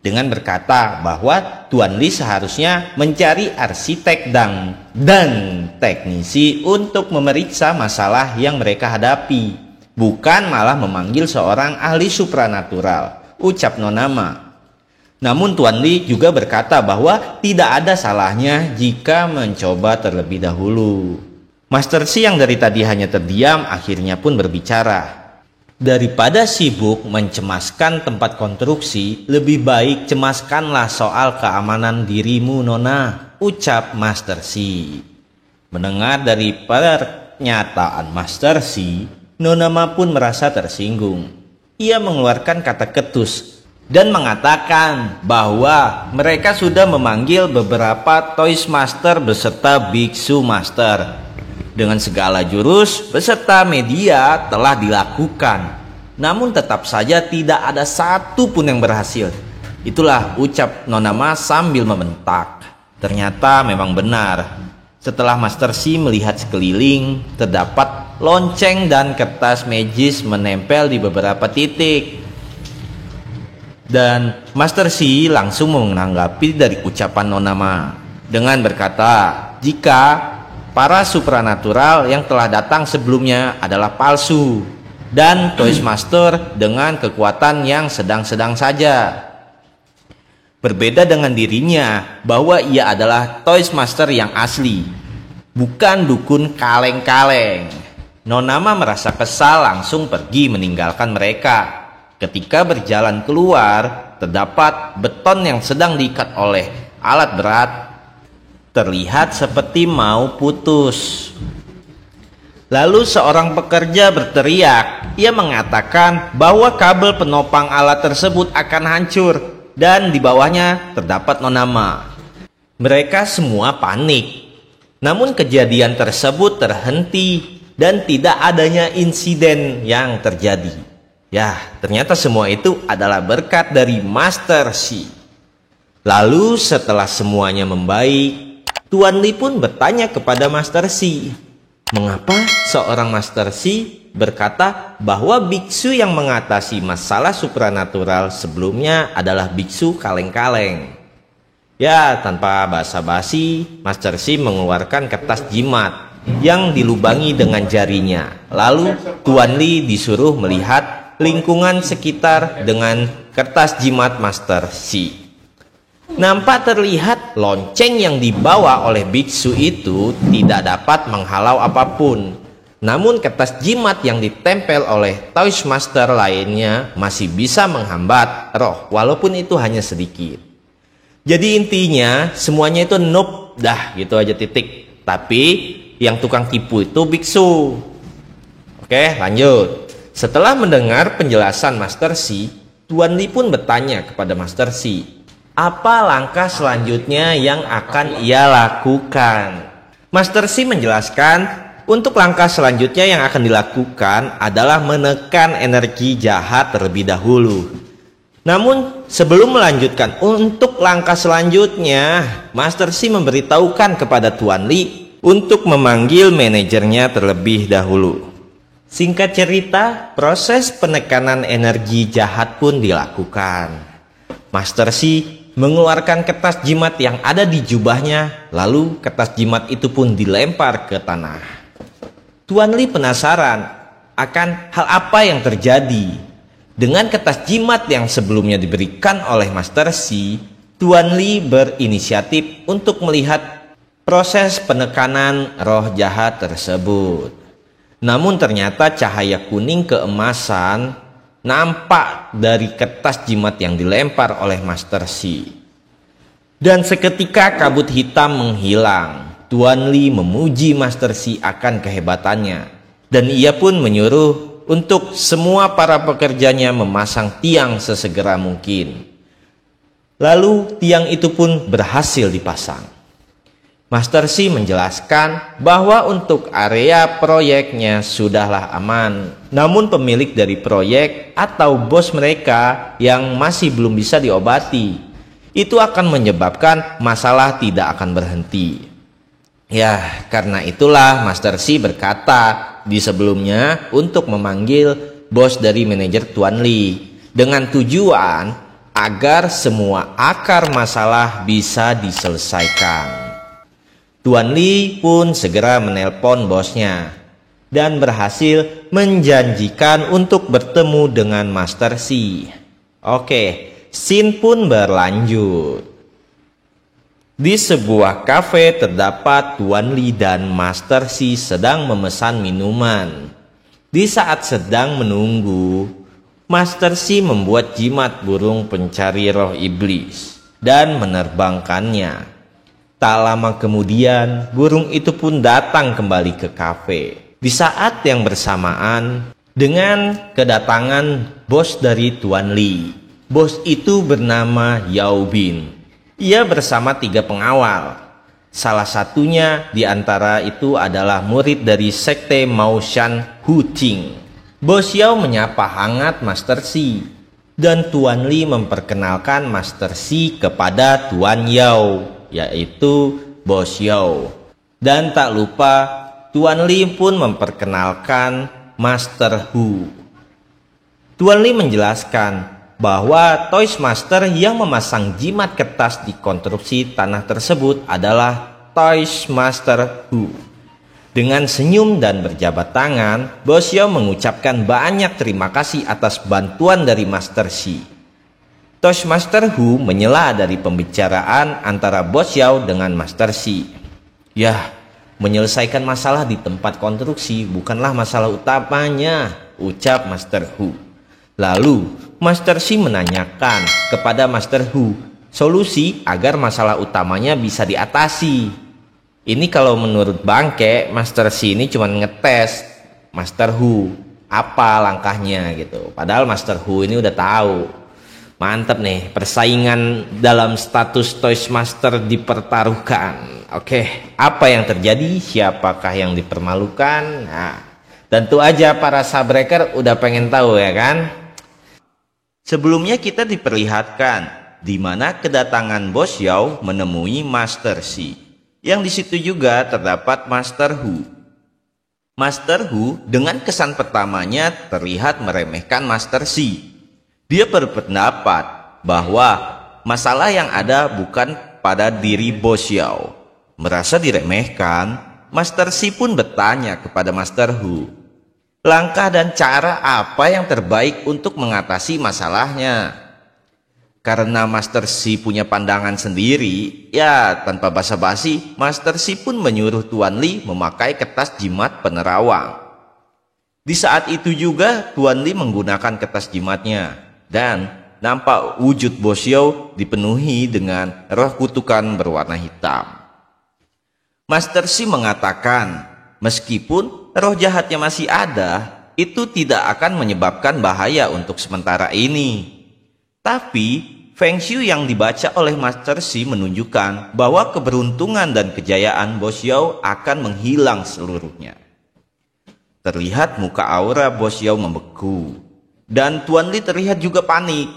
dengan berkata bahwa Tuan Li seharusnya mencari arsitek dan teknisi untuk memeriksa masalah yang mereka hadapi, bukan malah memanggil seorang ahli supranatural, ucap Nona Ma. Namun Tuan Li juga berkata bahwa tidak ada salahnya jika mencoba terlebih dahulu. Master Xi yang dari tadi hanya terdiam akhirnya pun berbicara. Daripada sibuk mencemaskan tempat konstruksi, lebih baik cemaskanlah soal keamanan dirimu, Nona, ucap Master Xi. Mendengar dari pernyataan Master Xi, Nona Ma pun merasa tersinggung. Ia mengeluarkan kata ketus dan mengatakan bahwa mereka sudah memanggil beberapa Toys Master beserta Biksu Master. Dengan segala jurus beserta media telah dilakukan, namun tetap saja tidak ada satu pun yang berhasil. Itulah ucap Nona Ma sambil membentak. Ternyata memang benar. Setelah Master Xi melihat sekeliling, terdapat lonceng dan kertas magis menempel di beberapa titik. Dan Master Xi langsung menanggapi dari ucapan Nona Ma dengan berkata, jika para supranatural yang telah datang sebelumnya adalah palsu dan Toys Master dengan kekuatan yang sedang-sedang saja. Berbeda dengan dirinya bahwa ia adalah Toys Master yang asli, bukan dukun kaleng-kaleng. Nona Ma merasa kesal langsung pergi meninggalkan mereka. Ketika berjalan keluar, terdapat beton yang sedang diikat oleh alat berat terlihat seperti mau putus. Lalu seorang pekerja berteriak. Ia mengatakan bahwa kabel penopang alat tersebut akan hancur dan di bawahnya terdapat Nona Ma. Mereka semua panik. Namun kejadian tersebut terhenti dan tidak adanya insiden yang terjadi. Ya, ternyata semua itu adalah berkat dari Master Xi. Lalu setelah semuanya membaik, Tuan Li pun bertanya kepada Master Si, mengapa seorang Master Si berkata bahwa biksu yang mengatasi masalah supranatural sebelumnya adalah biksu kaleng-kaleng. Ya, tanpa basa-basi, Master Si mengeluarkan kertas jimat yang dilubangi dengan jarinya. Lalu Tuan Li disuruh melihat lingkungan sekitar dengan kertas jimat Master Si. Nampak terlihat lonceng yang dibawa oleh biksu itu tidak dapat menghalau apapun. Namun kertas jimat yang ditempel oleh Toastmaster lainnya masih bisa menghambat roh, walaupun itu hanya sedikit. Jadi intinya semuanya itu noob, dah gitu aja titik. Tapi yang tukang tipu itu biksu. Oke, lanjut. Setelah mendengar penjelasan Master Si, Tuan Li pun bertanya kepada Master Si, apa langkah selanjutnya yang akan ia lakukan? Master Si menjelaskan, untuk langkah selanjutnya yang akan dilakukan adalah menekan energi jahat terlebih dahulu. Namun sebelum melanjutkan untuk langkah selanjutnya, Master Si memberitahukan kepada Tuan Li untuk memanggil manajernya terlebih dahulu. Singkat cerita, proses penekanan energi jahat pun dilakukan. Master Si mengeluarkan kertas jimat yang ada di jubahnya, lalu kertas jimat itu pun dilempar ke tanah. Tuan Li penasaran akan hal apa yang terjadi. Dengan kertas jimat yang sebelumnya diberikan oleh Master Si, Tuan Li berinisiatif untuk melihat proses penekanan roh jahat tersebut. Namun ternyata cahaya kuning keemasan nampak dari kertas jimat yang dilempar oleh Master Si. Dan seketika kabut hitam menghilang. Tuan Li memuji Master Si akan kehebatannya. Dan ia pun menyuruh untuk semua para pekerjanya memasang tiang sesegera mungkin. Lalu tiang itu pun berhasil dipasang. Master Si menjelaskan bahwa untuk area proyeknya sudahlah aman. Namun pemilik dari proyek atau bos mereka yang masih belum bisa diobati, itu akan menyebabkan masalah tidak akan berhenti. Ya, karena itulah Master Si berkata di sebelumnya untuk memanggil bos dari manajer Tuan Li dengan tujuan agar semua akar masalah bisa diselesaikan. Tuan Li pun segera menelpon bosnya dan berhasil menjanjikan untuk bertemu dengan Master Si. Oke, scene pun berlanjut. Di sebuah kafe terdapat Tuan Li dan Master Si sedang memesan minuman. Di saat sedang menunggu, Master Si membuat jimat burung pencari roh iblis dan menerbangkannya. Tak lama kemudian, burung itu pun datang kembali ke kafe. Di saat yang bersamaan dengan kedatangan bos dari Tuan Li. Bos itu bernama Yao Bin. Ia bersama 3 pengawal. Salah satunya di antara itu adalah murid dari sekte Maoshan Hu Ting. Bos Yao menyapa hangat Master Si. Dan Tuan Li memperkenalkan Master Si kepada Tuan Yao, yaitu Bos Yao. Dan tak lupa Tuan Li pun memperkenalkan Master Hu. Tuan Li menjelaskan bahwa Toastmaster yang memasang jimat kertas di konstruksi tanah tersebut adalah Toastmaster Hu. Dengan senyum dan berjabat tangan, Bos Yao mengucapkan banyak terima kasih atas bantuan dari Master Si. Toastmaster Hu menyela dari pembicaraan antara Bos Yao dengan Master Si. Ya, menyelesaikan masalah di tempat konstruksi bukanlah masalah utamanya, ucap Master Hu. Lalu Master Si menanyakan kepada Master Hu solusi agar masalah utamanya bisa diatasi. Ini kalau menurut Bangke, Master Si ini cuma ngetes Master Hu apa langkahnya gitu. Padahal Master Hu ini udah tahu. Mantap nih, persaingan dalam status Toastmaster dipertaruhkan. Oke, apa yang terjadi? Siapakah yang dipermalukan? Nah, tentu aja para Sabreker udah pengen tahu ya kan? Sebelumnya kita diperlihatkan di mana kedatangan Bos Yao menemui Master Si. Yang di situ juga terdapat Master Hu. Master Hu dengan kesan pertamanya terlihat meremehkan Master Si. Dia berpendapat bahwa masalah yang ada bukan pada diri Bos Yao. Merasa diremehkan, Master Si pun bertanya kepada Master Hu, langkah dan cara apa yang terbaik untuk mengatasi masalahnya. Karena Master Si punya pandangan sendiri, ya tanpa basa-basi, Master Si pun menyuruh Tuan Li memakai kertas jimat penerawang. Di saat itu juga Tuan Li menggunakan kertas jimatnya, dan nampak wujud Bos Yao dipenuhi dengan roh kutukan berwarna hitam. Master Si mengatakan, meskipun roh jahatnya masih ada, itu tidak akan menyebabkan bahaya untuk sementara ini. Tapi Feng Shui yang dibaca oleh Master Si menunjukkan bahwa keberuntungan dan kejayaan Bos Yao akan menghilang seluruhnya. Terlihat muka aura Bos Yao membeku, dan Tuan Li terlihat juga panik.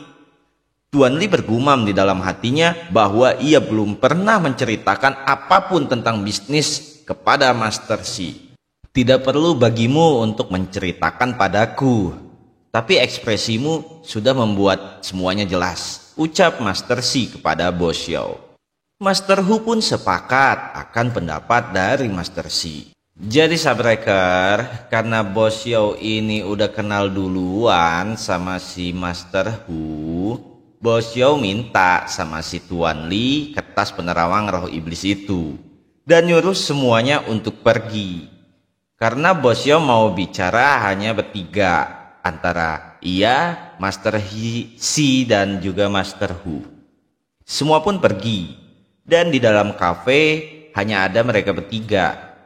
Tuan Li bergumam di dalam hatinya bahwa ia belum pernah menceritakan apapun tentang bisnis kepada Master Si. Tidak perlu bagimu untuk menceritakan padaku, tapi ekspresimu sudah membuat semuanya jelas, ucap Master Si kepada Bos Yao. Master Hu pun sepakat akan pendapat dari Master Si. Jadi Sabreker, karena Bos Yao ini udah kenal duluan sama si Master Hu, Bos Yao minta sama si Tuan Li kertas penerawang roh iblis itu, dan nyuruh semuanya untuk pergi. Karena Bos Yao mau bicara hanya bertiga, antara ia, Master Si, dan juga Master Hu. Semua pun pergi, dan di dalam kafe hanya ada mereka bertiga.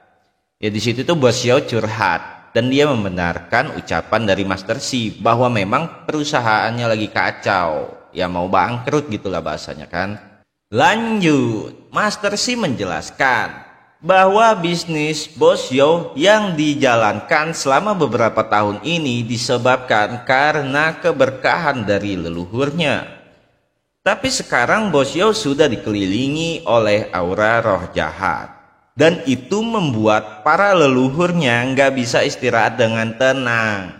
Ya di situ tuh Bos Yao curhat, dan dia membenarkan ucapan dari Master Si bahwa memang perusahaannya lagi kacau, ya mau bangkrut gitulah bahasanya kan. Lanjut, Master Si menjelaskan bahwa bisnis Bos Yao yang dijalankan selama beberapa tahun ini disebabkan karena keberkahan dari leluhurnya. Tapi sekarang Bos Yao sudah dikelilingi oleh aura roh jahat, dan itu membuat para leluhurnya nggak bisa istirahat dengan tenang.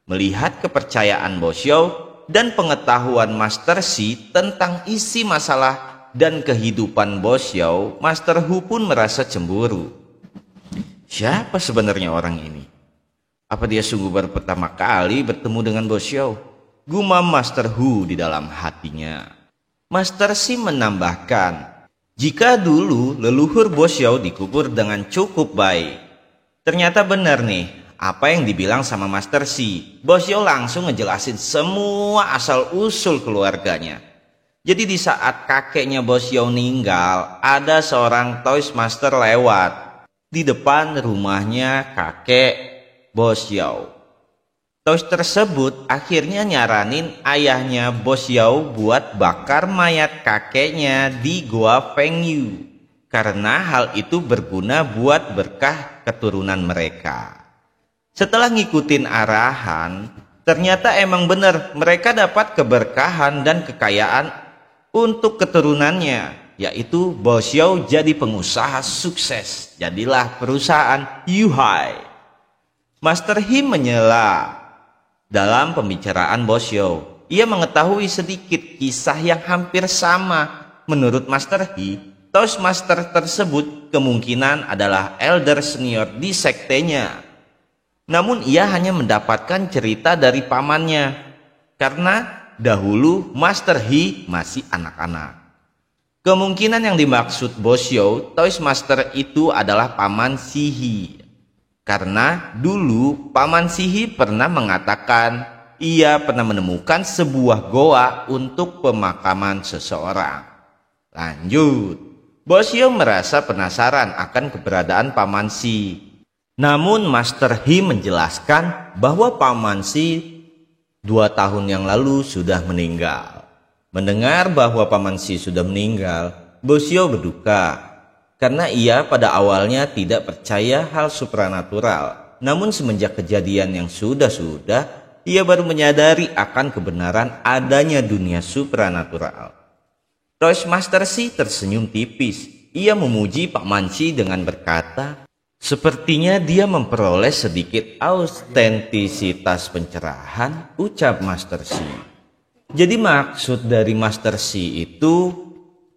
Melihat kepercayaan Bos Yao dan pengetahuan Master Si tentang isi masalah dan kehidupan Bos Yao, Master Hu pun merasa cemburu. Siapa sebenarnya orang ini? Apa dia sungguh baru pertama kali bertemu dengan Bos Yao? Gumam Master Hu di dalam hatinya. Master Si menambahkan, jika dulu leluhur Bos Yao dikubur dengan cukup baik. Ternyata benar nih apa yang dibilang sama Master Si. Bos Yao langsung ngejelasin semua asal-usul keluarganya. Jadi di saat kakeknya Bos Yao meninggal, ada seorang Toys Master lewat di depan rumahnya kakek Bos Yao. Toys tersebut akhirnya nyaranin ayahnya Bos Yao buat bakar mayat kakeknya di Gua Feng Yu, karena hal itu berguna buat berkah keturunan mereka. Setelah ngikutin arahan, ternyata emang benar mereka dapat keberkahan dan kekayaan untuk keturunannya, yaitu Bos Yao jadi pengusaha sukses. Jadilah perusahaan Yuhai. Master Him menyela dalam pembicaraan Bos Yao. Ia mengetahui sedikit kisah yang hampir sama. Menurut Master He, Toast Master tersebut kemungkinan adalah elder senior di sektenya. Namun ia hanya mendapatkan cerita dari pamannya, karena dahulu Master He masih anak-anak. Kemungkinan yang dimaksud Bos Yao, Toys Master itu adalah Paman Sihi. Karena dulu Paman Sihi pernah mengatakan ia pernah menemukan sebuah goa untuk pemakaman seseorang. Lanjut, Bos Yao merasa penasaran akan keberadaan Paman Si. Namun Master He menjelaskan bahwa Paman Si 2 tahun yang lalu sudah meninggal. Mendengar bahwa Paman Si sudah meninggal, Bos Yao berduka karena ia pada awalnya tidak percaya hal supranatural. Namun semenjak kejadian yang sudah-sudah, ia baru menyadari akan kebenaran adanya dunia supranatural. Royce Master Si tersenyum tipis. Ia memuji Pak Mansi dengan berkata, "Sepertinya dia memperoleh sedikit autentisitas pencerahan," ucap Master Si. Jadi maksud dari Master Si itu,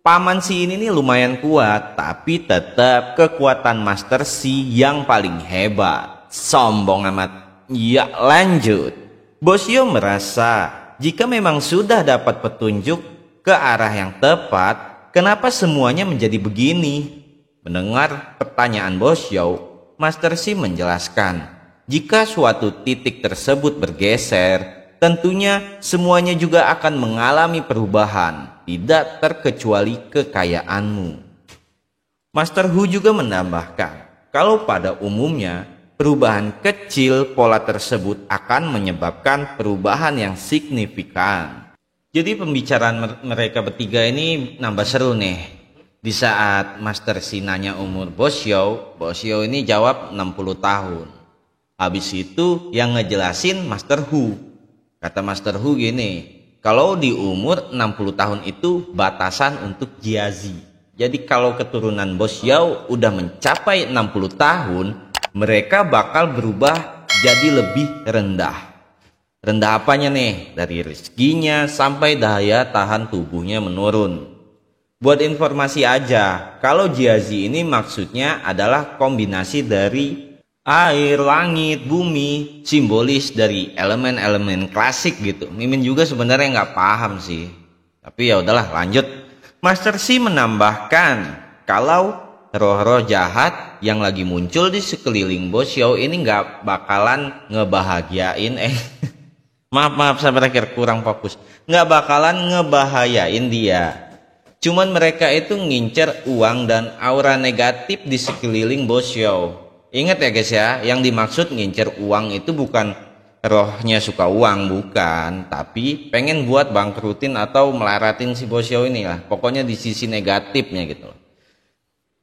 Pak Mansi ini nih lumayan kuat, tapi tetap kekuatan Master Si yang paling hebat. Sombong amat. Ya, lanjut. Bosio merasa jika memang sudah dapat petunjuk ke arah yang tepat, kenapa semuanya menjadi begini? Mendengar pertanyaan Bosio, Master Si menjelaskan, jika suatu titik tersebut bergeser, tentunya semuanya juga akan mengalami perubahan, tidak terkecuali kekayaanmu. Master Hu juga menambahkan, kalau pada umumnya perubahan kecil pola tersebut akan menyebabkan perubahan yang signifikan. Jadi pembicaraan mereka bertiga ini nambah seru nih. Di saat Master Si nanya umur Bosio ini jawab 60 tahun. Habis itu yang ngejelasin Master Hu. Kata Master Hu gini, kalau di umur 60 tahun itu batasan untuk jiazi. Jadi kalau keturunan Bosio udah mencapai 60 tahun, mereka bakal berubah jadi lebih rendah. Rendah apanya nih? Dari rezekinya sampai daya tahan tubuhnya menurun. Buat informasi aja, kalau jiazi ini maksudnya adalah kombinasi dari air, langit, bumi, simbolis dari elemen-elemen klasik gitu. Mimin juga sebenarnya nggak paham sih. Tapi ya udahlah, lanjut. Master Si menambahkan, kalau roh-roh jahat yang lagi muncul di sekeliling Bosio ini nggak bakalan ngebahagiain Maaf saya berakhir kurang fokus. Nggak bakalan ngebahayain dia. Cuman mereka itu ngincer uang dan aura negatif di sekeliling Bosio. Ingat ya guys ya, yang dimaksud ngincer uang itu bukan rohnya suka uang, bukan. Tapi pengen buat bangkrutin atau melaratin si Bosio ini lah. Pokoknya di sisi negatifnya gitu.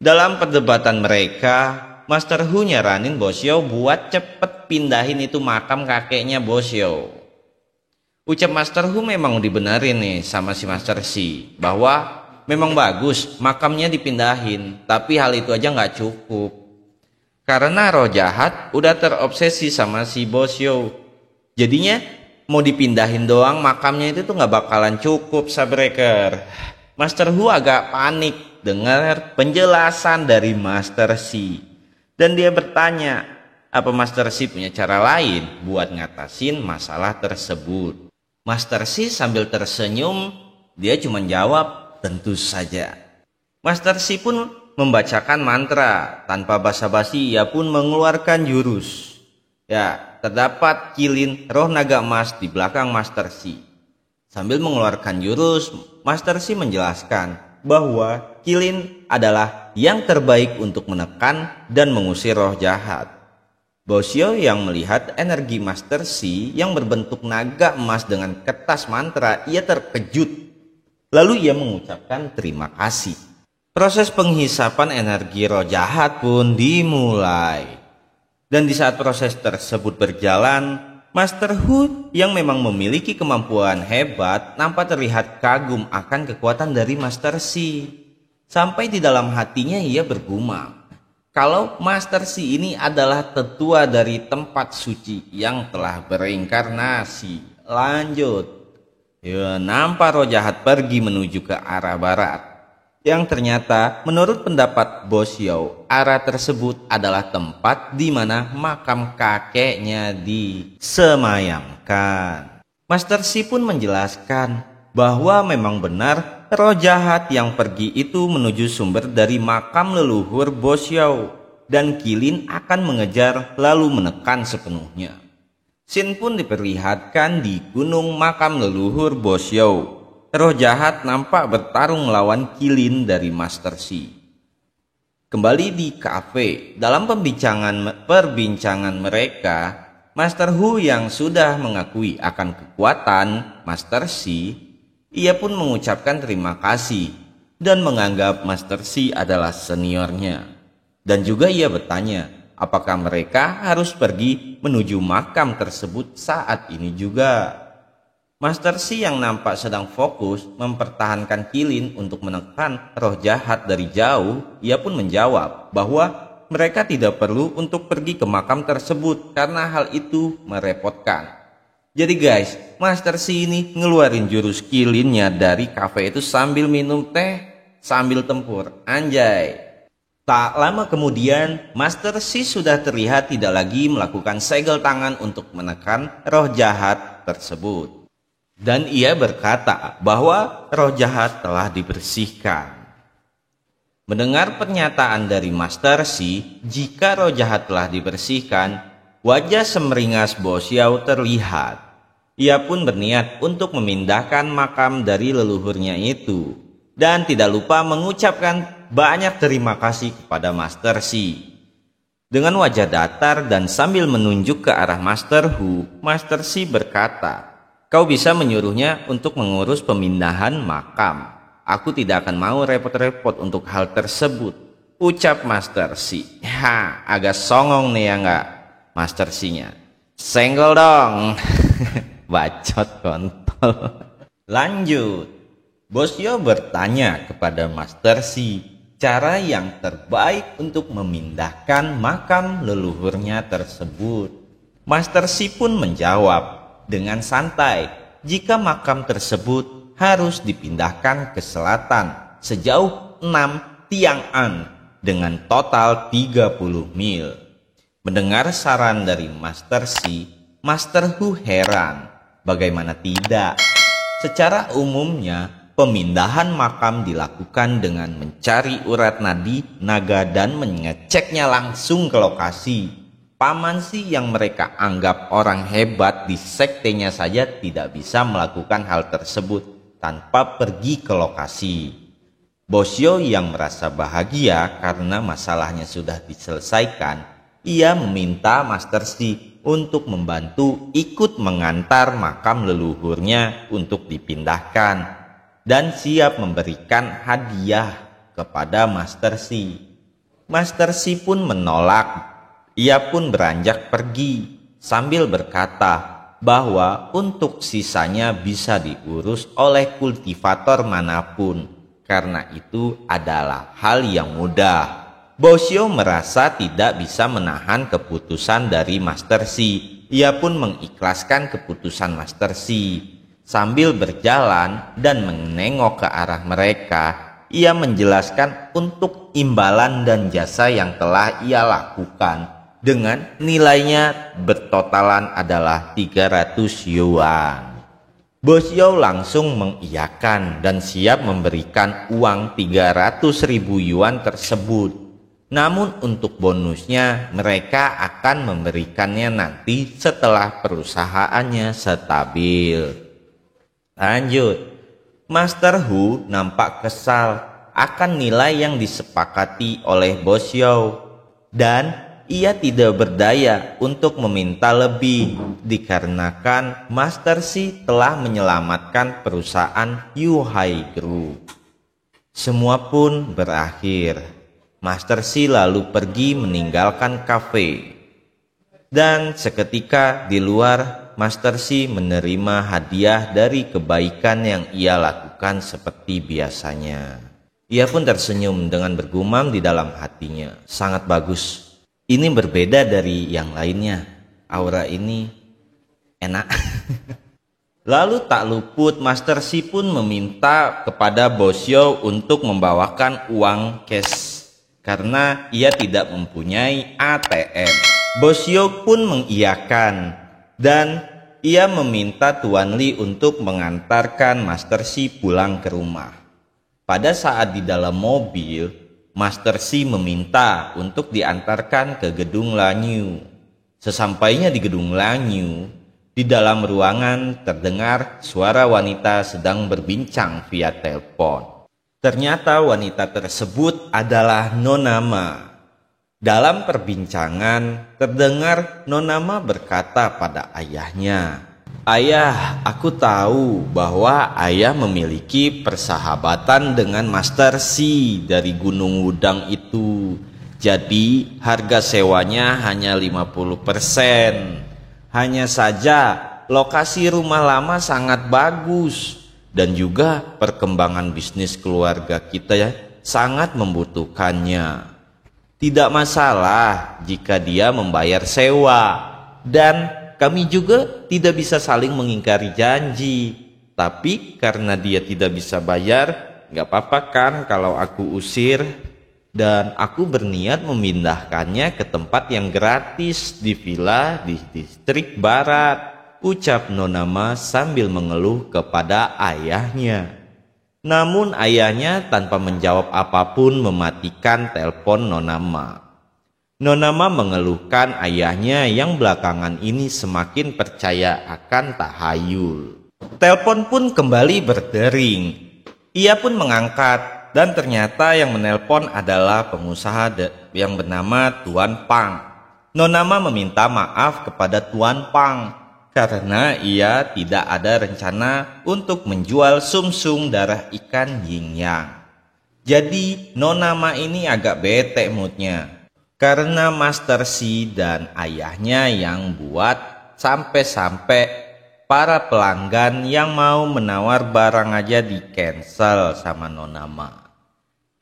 Dalam perdebatan mereka, Master Hu nyaranin Bosio buat cepet pindahin itu makam kakeknya Bosio. Ucap Master Hu memang dibenerin nih sama si Master Si, bahwa memang bagus makamnya dipindahin, tapi hal itu aja nggak cukup. Karena roh jahat udah terobsesi sama si Bosio. Jadinya mau dipindahin doang makamnya itu tuh nggak bakalan cukup, Sabreker. Master Hu agak panik dengar penjelasan dari Master Si. Dan dia bertanya, apa Master Si punya cara lain buat ngatasin masalah tersebut? Master Si sambil tersenyum, dia cuma jawab, tentu saja. Master Si pun membacakan mantra, tanpa basa-basi ia pun mengeluarkan jurus. Ya, terdapat kilin roh naga emas di belakang Master Si. Sambil mengeluarkan jurus, Master Si menjelaskan bahwa kilin adalah yang terbaik untuk menekan dan mengusir roh jahat. Bosio yang melihat energi Master Si yang berbentuk naga emas dengan kertas mantra, ia terkejut. Lalu ia mengucapkan terima kasih. Proses penghisapan energi roh jahat pun dimulai. Dan di saat proses tersebut berjalan, Master Hu yang memang memiliki kemampuan hebat nampak terlihat kagum akan kekuatan dari Master Si. Sampai di dalam hatinya ia bergumam, kalau Master Si ini adalah tetua dari tempat suci yang telah bereinkarnasi. Lanjut. Ya, nampak roh jahat pergi menuju ke arah barat. Yang ternyata menurut pendapat Bosio, arah tersebut adalah tempat di mana makam kakeknya disemayamkan. Master Si pun menjelaskan bahwa memang benar roh jahat yang pergi itu menuju sumber dari makam leluhur Bosio, dan kilin akan mengejar lalu menekan sepenuhnya. Scene pun diperlihatkan di gunung makam leluhur Bosio. Roh jahat nampak bertarung melawan kilin dari Master Si. Kembali di kafe, dalam perbincangan mereka, Master Hu yang sudah mengakui akan kekuatan Master Si, ia pun mengucapkan terima kasih dan menganggap Master Si adalah seniornya. Dan juga ia bertanya, apakah mereka harus pergi menuju makam tersebut saat ini juga. Master Si yang nampak sedang fokus mempertahankan kilin untuk menekan roh jahat dari jauh, ia pun menjawab bahwa mereka tidak perlu untuk pergi ke makam tersebut karena hal itu merepotkan. Jadi guys, Master Si ini ngeluarin jurus kilinnya dari kafe itu sambil minum teh, sambil tempur. Anjay. Tak lama kemudian, Master Si sudah terlihat tidak lagi melakukan segel tangan untuk menekan roh jahat tersebut. Dan ia berkata bahwa roh jahat telah dibersihkan. Mendengar pernyataan dari Master Si, jika roh jahat telah dibersihkan, wajah semeringas Bo Xiao terlihat. Ia pun berniat untuk memindahkan makam dari leluhurnya itu. Dan tidak lupa mengucapkan banyak terima kasih kepada Master Si. Dengan wajah datar dan sambil menunjuk ke arah Master Hu, Master Si berkata, "Kau bisa menyuruhnya untuk mengurus pemindahan makam. Aku tidak akan mau repot-repot untuk hal tersebut," ucap Master Si. Agak songong nih ya nggak Master Si-nya. Senggol dong. Bacot kontol. Lanjut. Bo Xiao bertanya kepada Master Si cara yang terbaik untuk memindahkan makam leluhurnya tersebut. Master Si pun menjawab dengan santai, jika makam tersebut harus dipindahkan ke selatan sejauh 6 tiang-an dengan total 30 mil. Mendengar saran dari Master Si, Master Hu heran. Bagaimana tidak? Secara umumnya, pemindahan makam dilakukan dengan mencari urat nadi naga dan mengeceknya langsung ke lokasi. Paman Si yang mereka anggap orang hebat di sektenya saja tidak bisa melakukan hal tersebut tanpa pergi ke lokasi. Bo Xiao yang merasa bahagia karena masalahnya sudah diselesaikan, ia meminta Master Si untuk membantu ikut mengantar makam leluhurnya untuk dipindahkan dan siap memberikan hadiah kepada Master Si. Master Si pun menolak. Ia pun beranjak pergi sambil berkata bahwa untuk sisanya bisa diurus oleh kultivator manapun, karena itu adalah hal yang mudah. Bo Xiao merasa tidak bisa menahan keputusan dari Master Si. Ia pun mengikhlaskan keputusan Master Si. Sambil berjalan dan menengok ke arah mereka, ia menjelaskan untuk imbalan dan jasa yang telah ia lakukan dengan nilainya bertotalan adalah 300 yuan. Bo Xiao langsung mengiyakan dan siap memberikan uang 300.000 yuan tersebut. Namun untuk bonusnya mereka akan memberikannya nanti setelah perusahaannya stabil. Lanjut, Master Hu nampak kesal akan nilai yang disepakati oleh Bo Xiao dan ia tidak berdaya untuk meminta lebih dikarenakan Master Si telah menyelamatkan perusahaan Yuhai Group. Semua pun berakhir. Master Si lalu pergi meninggalkan kafe. Dan seketika di luar, Master Si menerima hadiah dari kebaikan yang ia lakukan seperti biasanya. Ia pun tersenyum dengan bergumam di dalam hatinya, sangat bagus. Ini berbeda dari yang lainnya. Aura ini enak. Lalu tak luput Master Si pun meminta kepada Bo Xiao untuk membawakan uang cash karena ia tidak mempunyai ATM. Bo Xiao pun mengiyakan dan ia meminta Tuan Li untuk mengantarkan Master Si pulang ke rumah. Pada saat di dalam mobil, Master Si meminta untuk diantarkan ke gedung Lanyu. Sesampainya di gedung Lanyu, di dalam ruangan terdengar suara wanita sedang berbincang via telepon. Ternyata wanita tersebut adalah Nona Ma. Dalam perbincangan terdengar Nona Ma berkata pada ayahnya, "Ayah, aku tahu bahwa ayah memiliki persahabatan dengan Master Si dari Gunung Wudang itu. Jadi harga sewanya hanya 50%. Hanya saja lokasi rumah lama sangat bagus dan juga perkembangan bisnis keluarga kita ya sangat membutuhkannya. Tidak masalah jika dia membayar sewa, dan kami juga tidak bisa saling mengingkari janji. Tapi karena dia tidak bisa bayar, gak apa-apa kan kalau aku usir? Dan aku berniat memindahkannya ke tempat yang gratis di villa di distrik barat, ucap Nona Ma sambil mengeluh kepada ayahnya. Namun ayahnya tanpa menjawab apapun mematikan telepon Nona Ma. Nona Ma mengeluhkan ayahnya yang belakangan ini semakin percaya akan tahayul. Telepon pun kembali berdering. Ia pun mengangkat dan ternyata yang menelpon adalah pengusaha yang bernama Tuan Pang. Nona Ma meminta maaf kepada Tuan Pang karena ia tidak ada rencana untuk menjual sumsum darah ikan yin yang. Jadi Nona Ma ini agak bete moodnya karena Master Si dan ayahnya yang buat sampai-sampai para pelanggan yang mau menawar barang aja di cancel sama Nona Ma.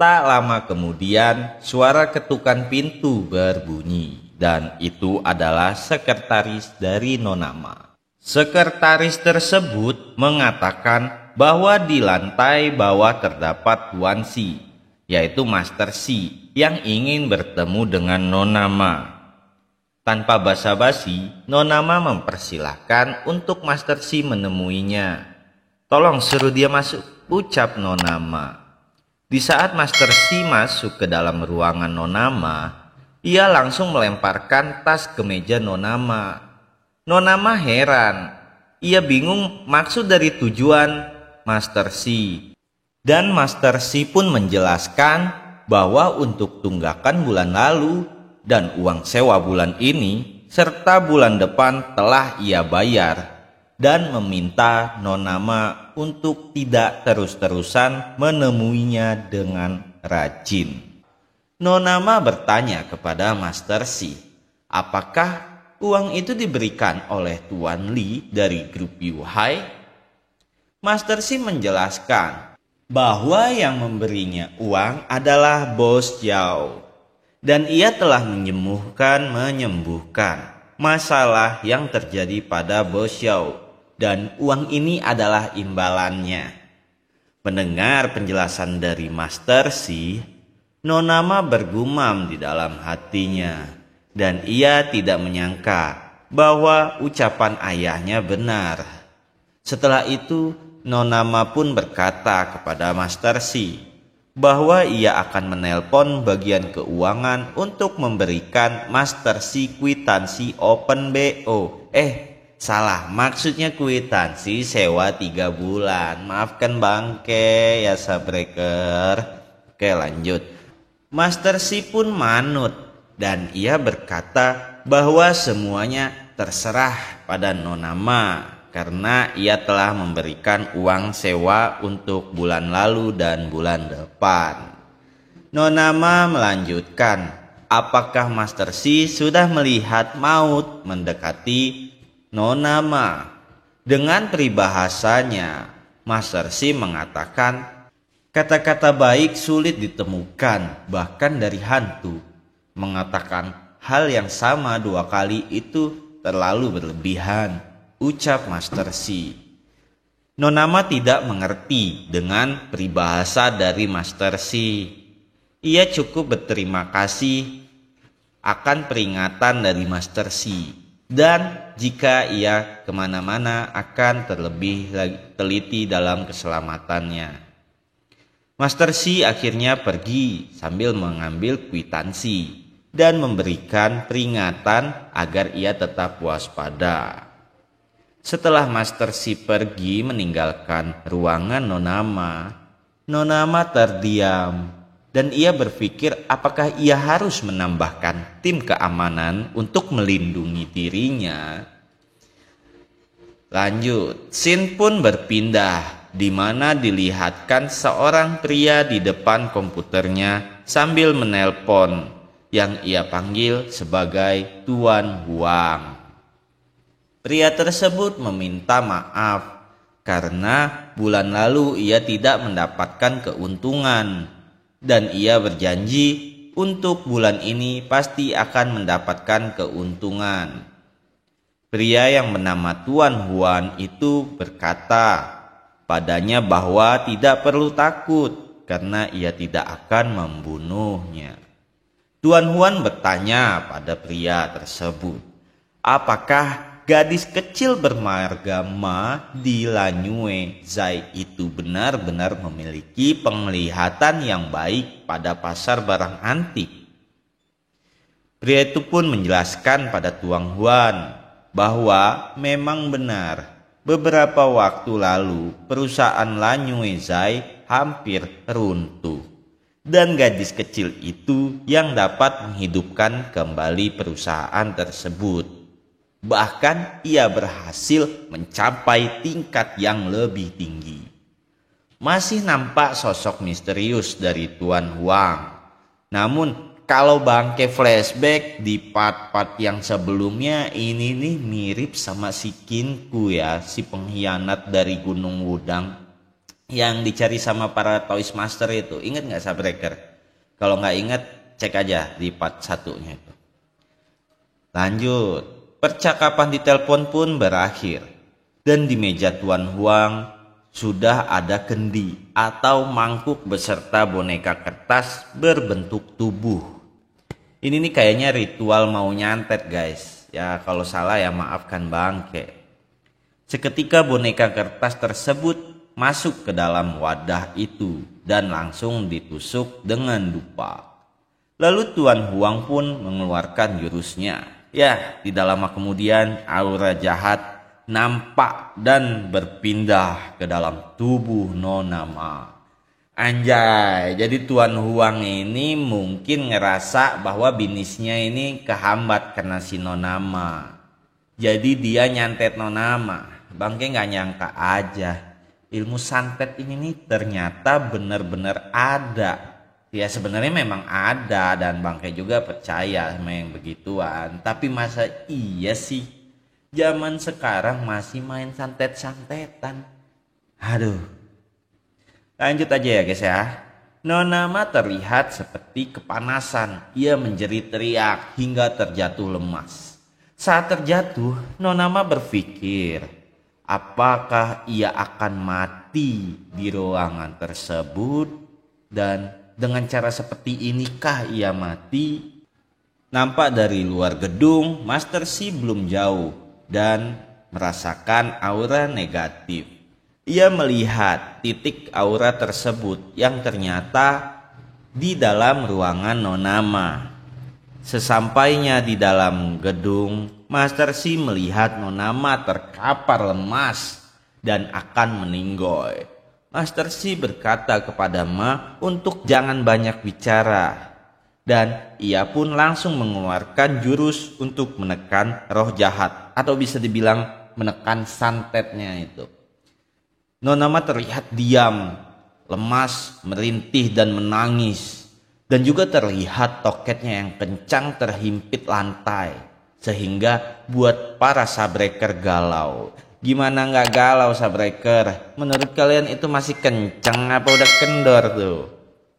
Tak lama kemudian suara ketukan pintu berbunyi dan itu adalah sekretaris dari Nona Ma. Sekretaris tersebut mengatakan bahwa di lantai bawah terdapat Tuan Si, yaitu Master Si yang ingin bertemu dengan Nona Ma. Tanpa basa-basi, Nona Ma mempersilahkan untuk Master Si menemuinya. Tolong suruh dia masuk, ucap Nona Ma. Di saat Master Si masuk ke dalam ruangan Nona Ma, ia langsung melemparkan tas ke meja Nona Ma. Nona Ma heran, ia bingung maksud dari tujuan Master Si. Dan Master Si pun menjelaskan bahwa untuk tunggakan bulan lalu dan uang sewa bulan ini serta bulan depan telah ia bayar dan meminta Nona Ma untuk tidak terus-terusan menemuinya dengan rajin. Nona Ma bertanya kepada Master Si, apakah uang itu diberikan oleh Tuan Li dari grup Yuhai? Master Si menjelaskan bahwa yang memberinya uang adalah Bos Yao dan ia telah menyembuhkan masalah yang terjadi pada Bos Yao dan uang ini adalah imbalannya. Mendengar penjelasan dari Master Si, Nona Ma bergumam di dalam hatinya. Dan ia tidak menyangka bahwa ucapan ayahnya benar. Setelah itu, Nona Ma pun berkata kepada Master Si bahwa ia akan menelpon bagian keuangan untuk memberikan Master Si kwitansi open BO. Salah, maksudnya kwitansi sewa 3 bulan. Maafkan bangke ya sabreker. Oke, lanjut. Master Si pun manut dan ia berkata bahwa semuanya terserah pada Nona Ma karena ia telah memberikan uang sewa untuk bulan lalu dan bulan depan. Nona Ma melanjutkan, apakah Master Si sudah melihat maut mendekati Nona Ma? Dengan peribahasanya, Master Si mengatakan kata-kata baik sulit ditemukan bahkan dari hantu. Mengatakan hal yang sama 2 kali itu terlalu berlebihan, ucap Master Si. Nona Ma tidak mengerti dengan peribahasa dari Master Si. Ia cukup berterima kasih akan peringatan dari Master Si. Dan jika ia kemana-mana akan terlebih teliti dalam keselamatannya. Master Si akhirnya pergi sambil mengambil kwitansi dan memberikan peringatan agar ia tetap waspada. Setelah Master Si pergi meninggalkan ruangan Nona Ma terdiam dan ia berpikir apakah ia harus menambahkan tim keamanan untuk melindungi dirinya. Lanjut, scene pun berpindah di mana dilihatkan seorang pria di depan komputernya sambil menelpon yang ia panggil sebagai Tuan Huang. Pria tersebut meminta maaf karena bulan lalu ia tidak mendapatkan keuntungan dan ia berjanji untuk bulan ini pasti akan mendapatkan keuntungan. Pria yang bernama Tuan Huan itu berkata padanya bahwa tidak perlu takut karena ia tidak akan membunuhnya. Tuan Huan bertanya pada pria tersebut, apakah gadis kecil bermarga Ma di Lanyue Zai itu benar-benar memiliki penglihatan yang baik pada pasar barang antik? Pria itu pun menjelaskan pada Tuan Huan bahwa memang benar beberapa waktu lalu perusahaan Lanyue Zai hampir runtuh. Dan gadis kecil itu yang dapat menghidupkan kembali perusahaan tersebut. Bahkan ia berhasil mencapai tingkat yang lebih tinggi. Masih nampak sosok misterius dari Tuan Huang. Namun kalau bangke flashback di part-part yang sebelumnya, ini nih mirip sama si Kinku ya, si pengkhianat dari Gunung Wudang yang dicari sama para Toys Master itu. Ingat gak Subbreaker? Kalau gak ingat cek aja di part 1-nya itu. Lanjut, percakapan di telepon pun berakhir. Dan di meja Tuan Huang sudah ada kendi atau mangkuk beserta boneka kertas berbentuk tubuh. Ini nih kayaknya ritual mau nyantet guys. Ya kalau salah ya maafkan bangke. Seketika boneka kertas tersebut masuk ke dalam wadah itu dan langsung ditusuk dengan dupa. Lalu Tuan Huang pun mengeluarkan jurusnya. Ya, tidak lama kemudian aura jahat nampak dan berpindah ke dalam tubuh Nona Ma. Anjay, jadi Tuan Huang ini mungkin ngerasa bahwa binisnya ini kehambat karena si Nona Ma. Jadi dia nyantet Nona Ma. Bangke gak nyangka aja. Ilmu santet ini nih ternyata benar-benar ada. Ya sebenarnya memang ada dan bangke juga percaya sama yang begituan. Tapi masa iya sih zaman sekarang masih main santet-santetan? Aduh. Lanjut aja ya guys ya. Nona Ma terlihat seperti kepanasan. Ia menjerit teriak hingga terjatuh lemas. Saat terjatuh, Nona Ma berpikir, apakah ia akan mati di ruangan tersebut? Dan dengan cara seperti inikah ia mati? Nampak dari luar gedung, Master Si belum jauh dan merasakan aura negatif. Ia melihat titik aura tersebut yang ternyata di dalam ruangan Nona Ma. Sesampainya di dalam gedung, Master Si melihat Nona Ma terkapar lemas dan akan meninggoy. Master Si berkata kepada Ma untuk jangan banyak bicara. Dan ia pun langsung mengeluarkan jurus untuk menekan roh jahat. Atau bisa dibilang menekan santetnya itu. Nona Ma terlihat diam, lemas, merintih dan menangis. Dan juga terlihat toketnya yang kencang terhimpit lantai. Sehingga buat para Subbreaker galau. Gimana nggak galau Subbreaker? Menurut kalian itu masih kencang apa udah kendor tuh?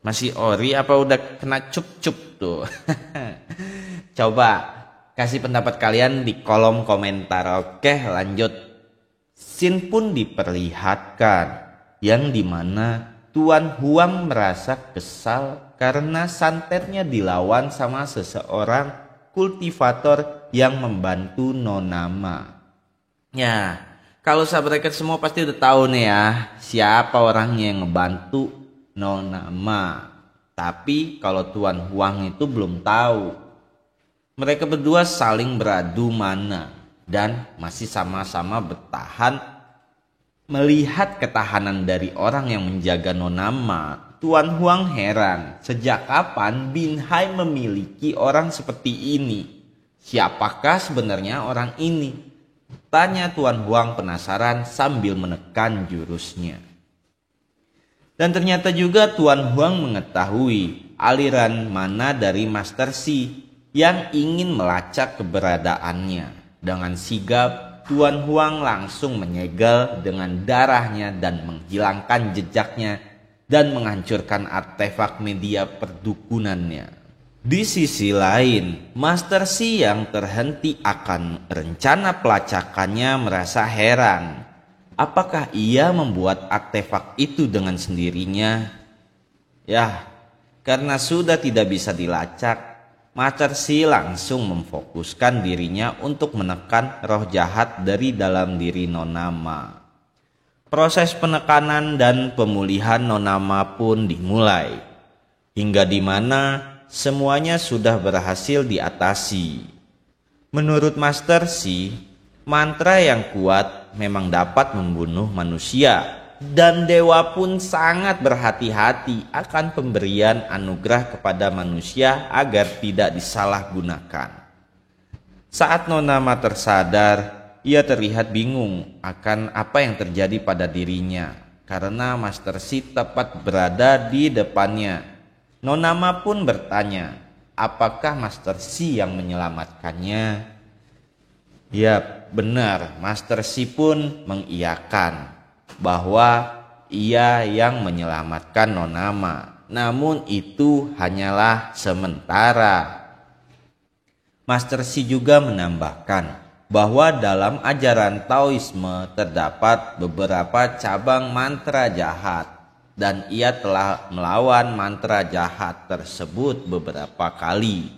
Masih ori apa udah kena cup-cup tuh? Coba kasih pendapat kalian di kolom komentar. Oke lanjut. Scene pun diperlihatkan. Yang dimana Tuan Huang merasa kesal karena santetnya dilawan sama seseorang kultivator yang membantu Nona Ma. Ya, kalau Subbreaker semua pasti udah tahu nih ya siapa orangnya yang ngebantu Nona Ma. Tapi kalau Tuan Huang itu belum tahu. Mereka berdua saling beradu mana dan masih sama-sama bertahan. Melihat ketahanan dari orang yang menjaga Nona Ma, Tuan Huang heran sejak kapan Bin Hai memiliki orang seperti ini. Siapakah sebenarnya orang ini? Tanya Tuan Huang penasaran sambil menekan jurusnya. Dan ternyata juga Tuan Huang mengetahui aliran mana dari Master Si yang ingin melacak keberadaannya. Dengan sigap Tuan Huang langsung menyegel dengan darahnya dan menghilangkan jejaknya dan menghancurkan artefak media perdukunannya. Di sisi lain, Master Si yang terhenti akan rencana pelacakannya merasa heran. Apakah ia membuat artefak itu dengan sendirinya? Ya, karena sudah tidak bisa dilacak, Master Si langsung memfokuskan dirinya untuk menekan roh jahat dari dalam diri Nonama. Proses penekanan dan pemulihan Nonama pun dimulai, hingga di mana semuanya sudah berhasil diatasi. Menurut Master Si, mantra yang kuat memang dapat membunuh manusia, dan dewa pun sangat berhati-hati akan pemberian anugerah kepada manusia agar tidak disalahgunakan. Saat Nonama tersadar, ia terlihat bingung akan apa yang terjadi pada dirinya karena Master Si tepat berada di depannya. Nonama pun bertanya, apakah Master Si yang menyelamatkannya? Ya, benar, Master Si pun mengiyakan bahwa ia yang menyelamatkan Nonama. Namun itu hanyalah sementara. Master Si juga menambahkan bahwa dalam ajaran Taoisme terdapat beberapa cabang mantra jahat, dan ia telah melawan mantra jahat tersebut beberapa kali.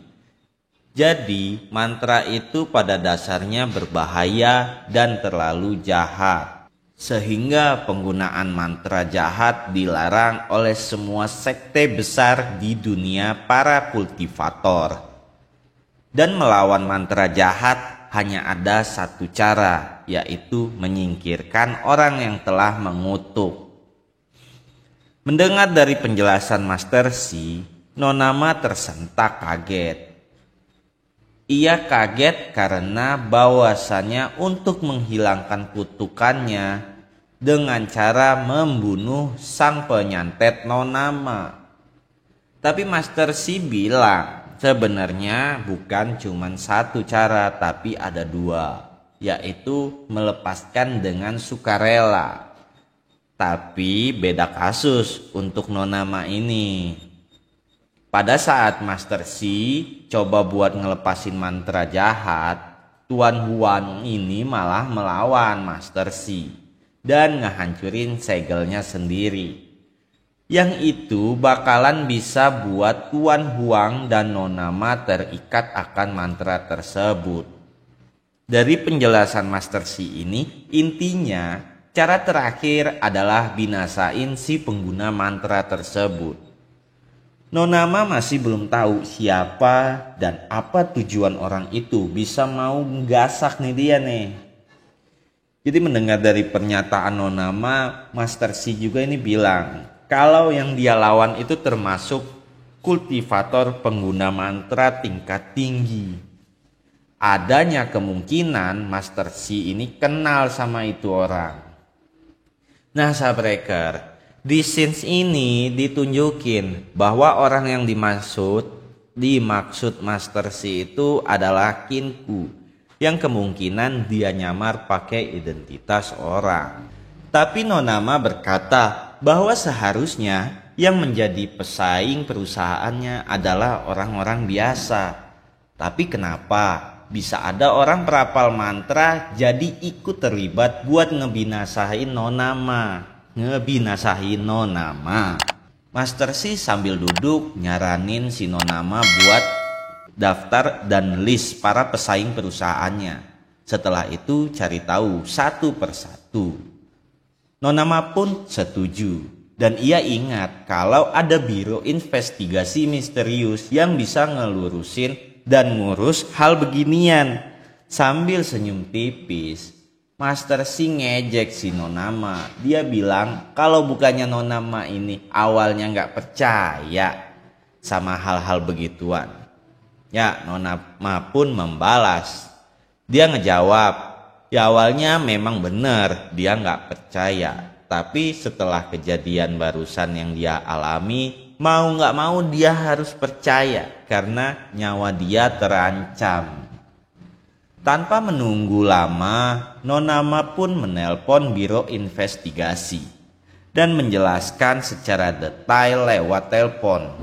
Jadi mantra itu pada dasarnya berbahaya dan terlalu jahat, sehingga penggunaan mantra jahat dilarang oleh semua sekte besar di dunia para kultivator. Dan melawan mantra jahat hanya ada satu cara, yaitu menyingkirkan orang yang telah mengutuk. Mendengar dari penjelasan Master Si, Nonama tersentak kaget. Ia kaget karena bahwasannya untuk menghilangkan kutukannya dengan cara membunuh sang penyantet Nonama. Tapi Master Si bilang sebenarnya bukan cuma satu cara, tapi ada dua, yaitu melepaskan dengan sukarela. Tapi beda kasus untuk Nonama ini. Pada saat Master Si coba buat ngelepasin mantra jahat, Tuan Huang ini malah melawan Master Si dan ngehancurin segelnya sendiri. Yang itu bakalan bisa buat Tuan Huang dan Nonama terikat akan mantra tersebut. Dari penjelasan Master Si ini, intinya cara terakhir adalah binasain si pengguna mantra tersebut. Nonama masih belum tahu siapa dan apa tujuan orang itu bisa mau menggasak nih dia nih. Jadi mendengar dari pernyataan Nonama, Master Si juga ini bilang kalau yang dia lawan itu termasuk kultivator pengguna mantra tingkat tinggi. Adanya kemungkinan Master Si ini kenal sama itu orang. Nah, Sabreker, di scenes ini ditunjukin bahwa orang yang dimaksud Master Si itu adalah Kinku, yang kemungkinan dia nyamar pakai identitas orang. Tapi Nonama berkata bahwa seharusnya yang menjadi pesaing perusahaannya adalah orang-orang biasa. Tapi kenapa bisa ada orang perapal mantra jadi ikut terlibat buat ngebinasain Nonama? Master Si sambil duduk nyaranin si Nonama buat daftar dan list para pesaing perusahaannya. Setelah itu cari tahu satu persatu. Nonama pun setuju, dan ia ingat kalau ada biro investigasi misterius yang bisa ngelurusin dan ngurus hal beginian. Sambil senyum tipis, Master Si ngejek si Nonama. Dia bilang kalau bukannya Nonama ini awalnya gak percaya sama hal-hal begituan. Ya, Nonama pun membalas. Dia ngejawab, ya awalnya memang benar dia gak percaya. Tapi setelah kejadian barusan yang dia alami, mau gak mau dia harus percaya karena nyawa dia terancam. Tanpa menunggu lama, Nona Ma pun menelpon biro investigasi dan menjelaskan secara detail lewat telepon.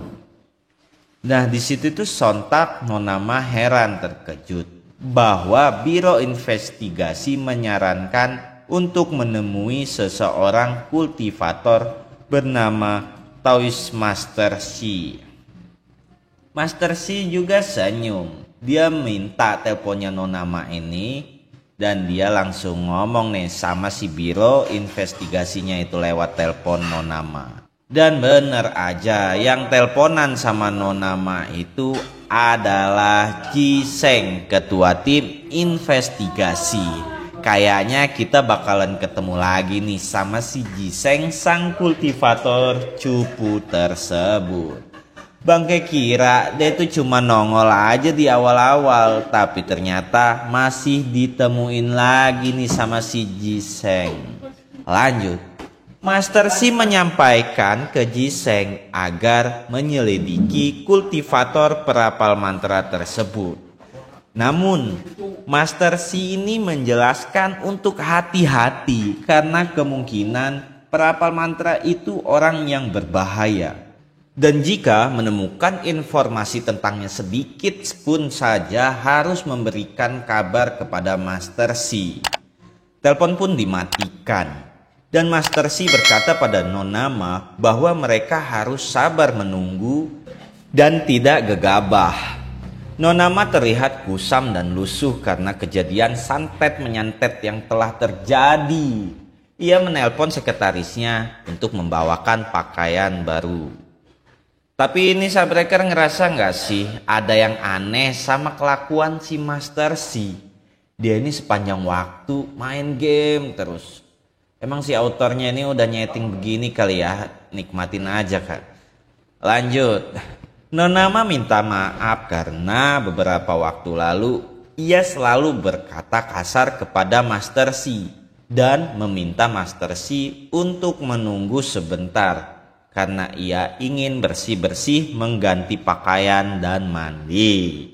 Nah, di situ tuh sontak Nona Ma heran terkejut bahwa biro investigasi menyarankan untuk menemui seseorang kultivator bernama Taoist Master Shi. Master Shi juga senyum. Dia minta teleponnya Nona Ma ini dan dia langsung ngomong nih sama si biro investigasinya itu lewat telepon Nona Ma. Dan bener aja, yang teleponan sama Nona Ma itu adalah Jiseng, ketua tim investigasi. Kayaknya kita bakalan ketemu lagi nih sama si Jiseng, sang kultivator cupu tersebut. Bangke kira dia itu cuma nongol aja di awal-awal, tapi ternyata masih ditemuin lagi nih sama si Jiseng. Lanjut, Master Shi menyampaikan ke Jiseng agar menyelidiki kultivator perapal mantra tersebut. Namun, Master Shi ini menjelaskan untuk hati-hati karena kemungkinan perapal mantra itu orang yang berbahaya. Dan jika menemukan informasi tentangnya sedikit pun saja harus memberikan kabar kepada Master Shi. Telepon pun dimatikan. Dan Master Shi berkata pada Nona Ma bahwa mereka harus sabar menunggu dan tidak gegabah. Nona Ma terlihat kusam dan lusuh karena kejadian santet menyantet yang telah terjadi. Ia menelpon sekretarisnya untuk membawakan pakaian baru. Tapi ini Subbreaker ngerasa nggak sih ada yang aneh sama kelakuan si Master Shi? Dia ini sepanjang waktu main game terus. Emang si autornya ini udah nyeting begini kali ya, nikmatin aja Kak. Lanjut, Nona Ma minta maaf karena beberapa waktu lalu ia selalu berkata kasar kepada Master Shi dan meminta Master Shi untuk menunggu sebentar. Karena ia ingin bersih-bersih mengganti pakaian dan mandi.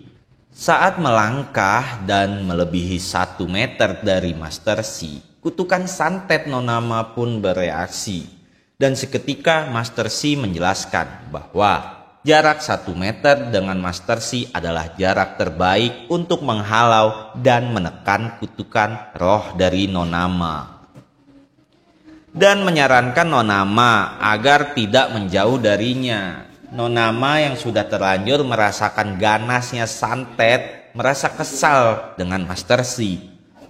Saat melangkah dan melebihi 1 meter dari Master Shi, kutukan santet Nona Ma pun bereaksi. Dan seketika Master Shi menjelaskan bahwa jarak 1 meter dengan Master Shi adalah jarak terbaik untuk menghalau dan menekan kutukan roh dari Nona Ma. Dan menyarankan Nona Ma agar tidak menjauh darinya. Nona Ma yang sudah terlanjur merasakan ganasnya santet merasa kesal dengan Master Shi.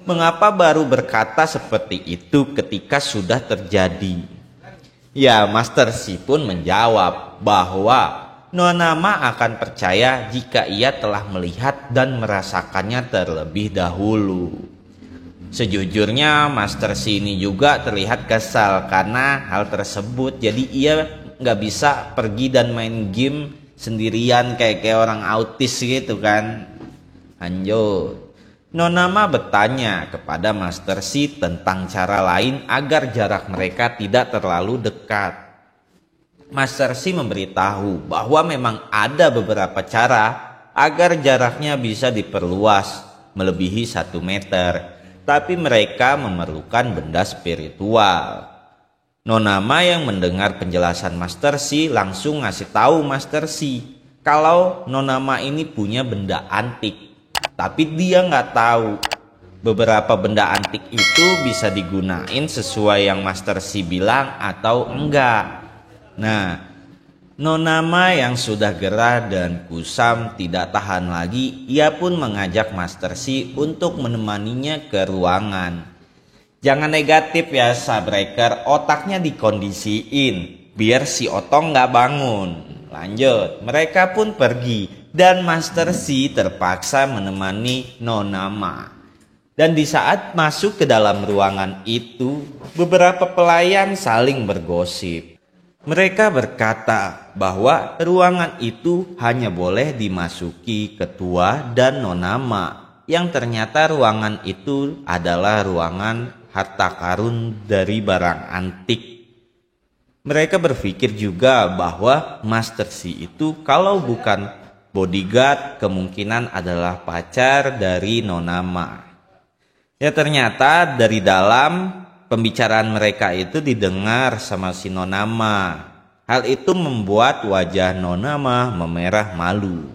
Mengapa baru berkata seperti itu ketika sudah terjadi? Ya, Master Shi pun menjawab bahwa Nona Ma akan percaya jika ia telah melihat dan merasakannya terlebih dahulu. Sejujurnya Master Shi ini juga terlihat kesal karena hal tersebut. Jadi ia nggak bisa pergi dan main game sendirian kayak orang autis gitu kan. Lanjut, Nona Ma bertanya kepada Master Shi tentang cara lain agar jarak mereka tidak terlalu dekat. Master Shi memberitahu bahwa memang ada beberapa cara agar jaraknya bisa diperluas melebihi 1 meter. Tapi mereka memerlukan benda spiritual. Nona Ma yang mendengar penjelasan Master Shi langsung ngasih tahu Master Shi kalau Nona Ma ini punya benda antik. Tapi dia nggak tahu beberapa benda antik itu bisa digunain sesuai yang Master Shi bilang atau enggak. Nah, Nona Ma yang sudah gerah dan kusam tidak tahan lagi, ia pun mengajak Master Shi untuk menemaninya ke ruangan. Jangan negatif ya Subbreaker, otaknya dikondisiin biar si Otong nggak bangun. Lanjut, mereka pun pergi dan Master Shi terpaksa menemani Nona Ma. Dan di saat masuk ke dalam ruangan itu, beberapa pelayan saling bergosip. Mereka berkata bahwa ruangan itu hanya boleh dimasuki ketua dan Nona Ma, yang ternyata ruangan itu adalah ruangan harta karun dari barang antik. Mereka berpikir juga bahwa Master Shi itu kalau bukan bodyguard kemungkinan adalah pacar dari Nona Ma. Ya ternyata dari dalam pembicaraan mereka itu didengar sama si Nona Ma. Hal itu membuat wajah Nona Ma memerah malu.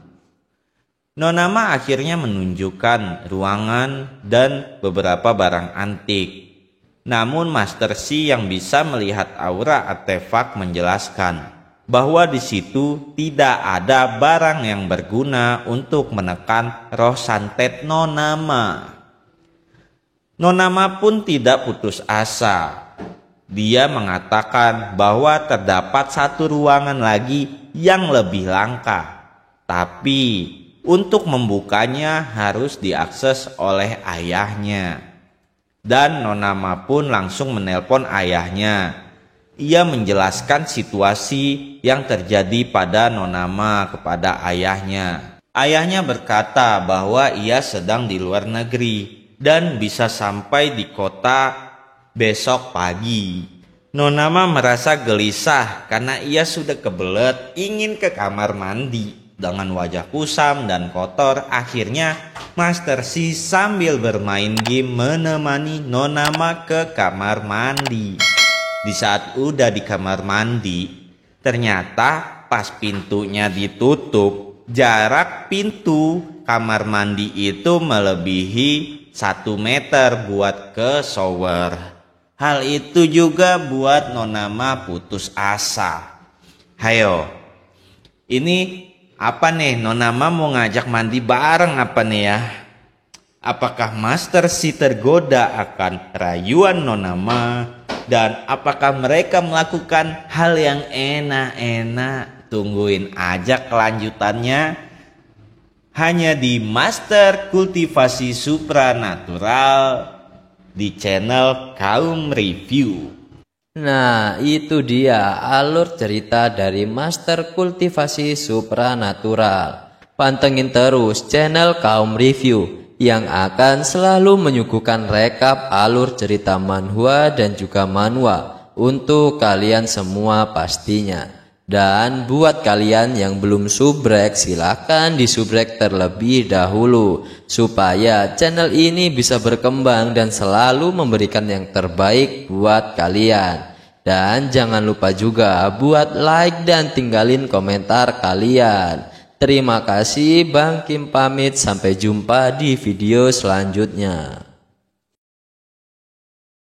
Nona Ma akhirnya menunjukkan ruangan dan beberapa barang antik. Namun Master Si yang bisa melihat aura artefak menjelaskan bahwa di situ tidak ada barang yang berguna untuk menekan roh santet Nona Ma. Nona Ma pun tidak putus asa. Dia mengatakan bahwa terdapat satu ruangan lagi yang lebih langka. Tapi untuk membukanya harus diakses oleh ayahnya. Dan Nona Ma pun langsung menelpon ayahnya. Ia menjelaskan situasi yang terjadi pada Nona Ma kepada ayahnya. Ayahnya berkata bahwa ia sedang di luar negeri dan bisa sampai di kota besok pagi. Nona Ma merasa gelisah karena ia sudah kebelet ingin ke kamar mandi. Dengan wajah kusam dan kotor, akhirnya Master Si sambil bermain game menemani Nona Ma ke kamar mandi. Di saat udah di kamar mandi, ternyata pas pintunya ditutup, jarak pintu kamar mandi itu melebihi 1 meter buat ke shower. Hal itu juga buat Nona Ma putus asa. Hayo, ini apa nih, Nona Ma mau ngajak mandi bareng apa nih ya? Apakah Master Si tergoda akan rayuan Nona Ma? Dan apakah mereka melakukan hal yang enak-enak? Tungguin aja kelanjutannya hanya di Master Kultivasi Supranatural di channel Kaum Review. Nah, itu dia alur cerita dari Master Kultivasi Supranatural. Pantengin terus channel Kaum Review yang akan selalu menyuguhkan rekap alur cerita manhwa dan juga manhwa untuk kalian semua pastinya. Dan buat kalian yang belum subrek, silahkan disubrek terlebih dahulu supaya channel ini bisa berkembang dan selalu memberikan yang terbaik buat kalian. Dan jangan lupa juga buat like dan tinggalin komentar kalian. Terima kasih, Bang Kim pamit, sampai jumpa di video selanjutnya.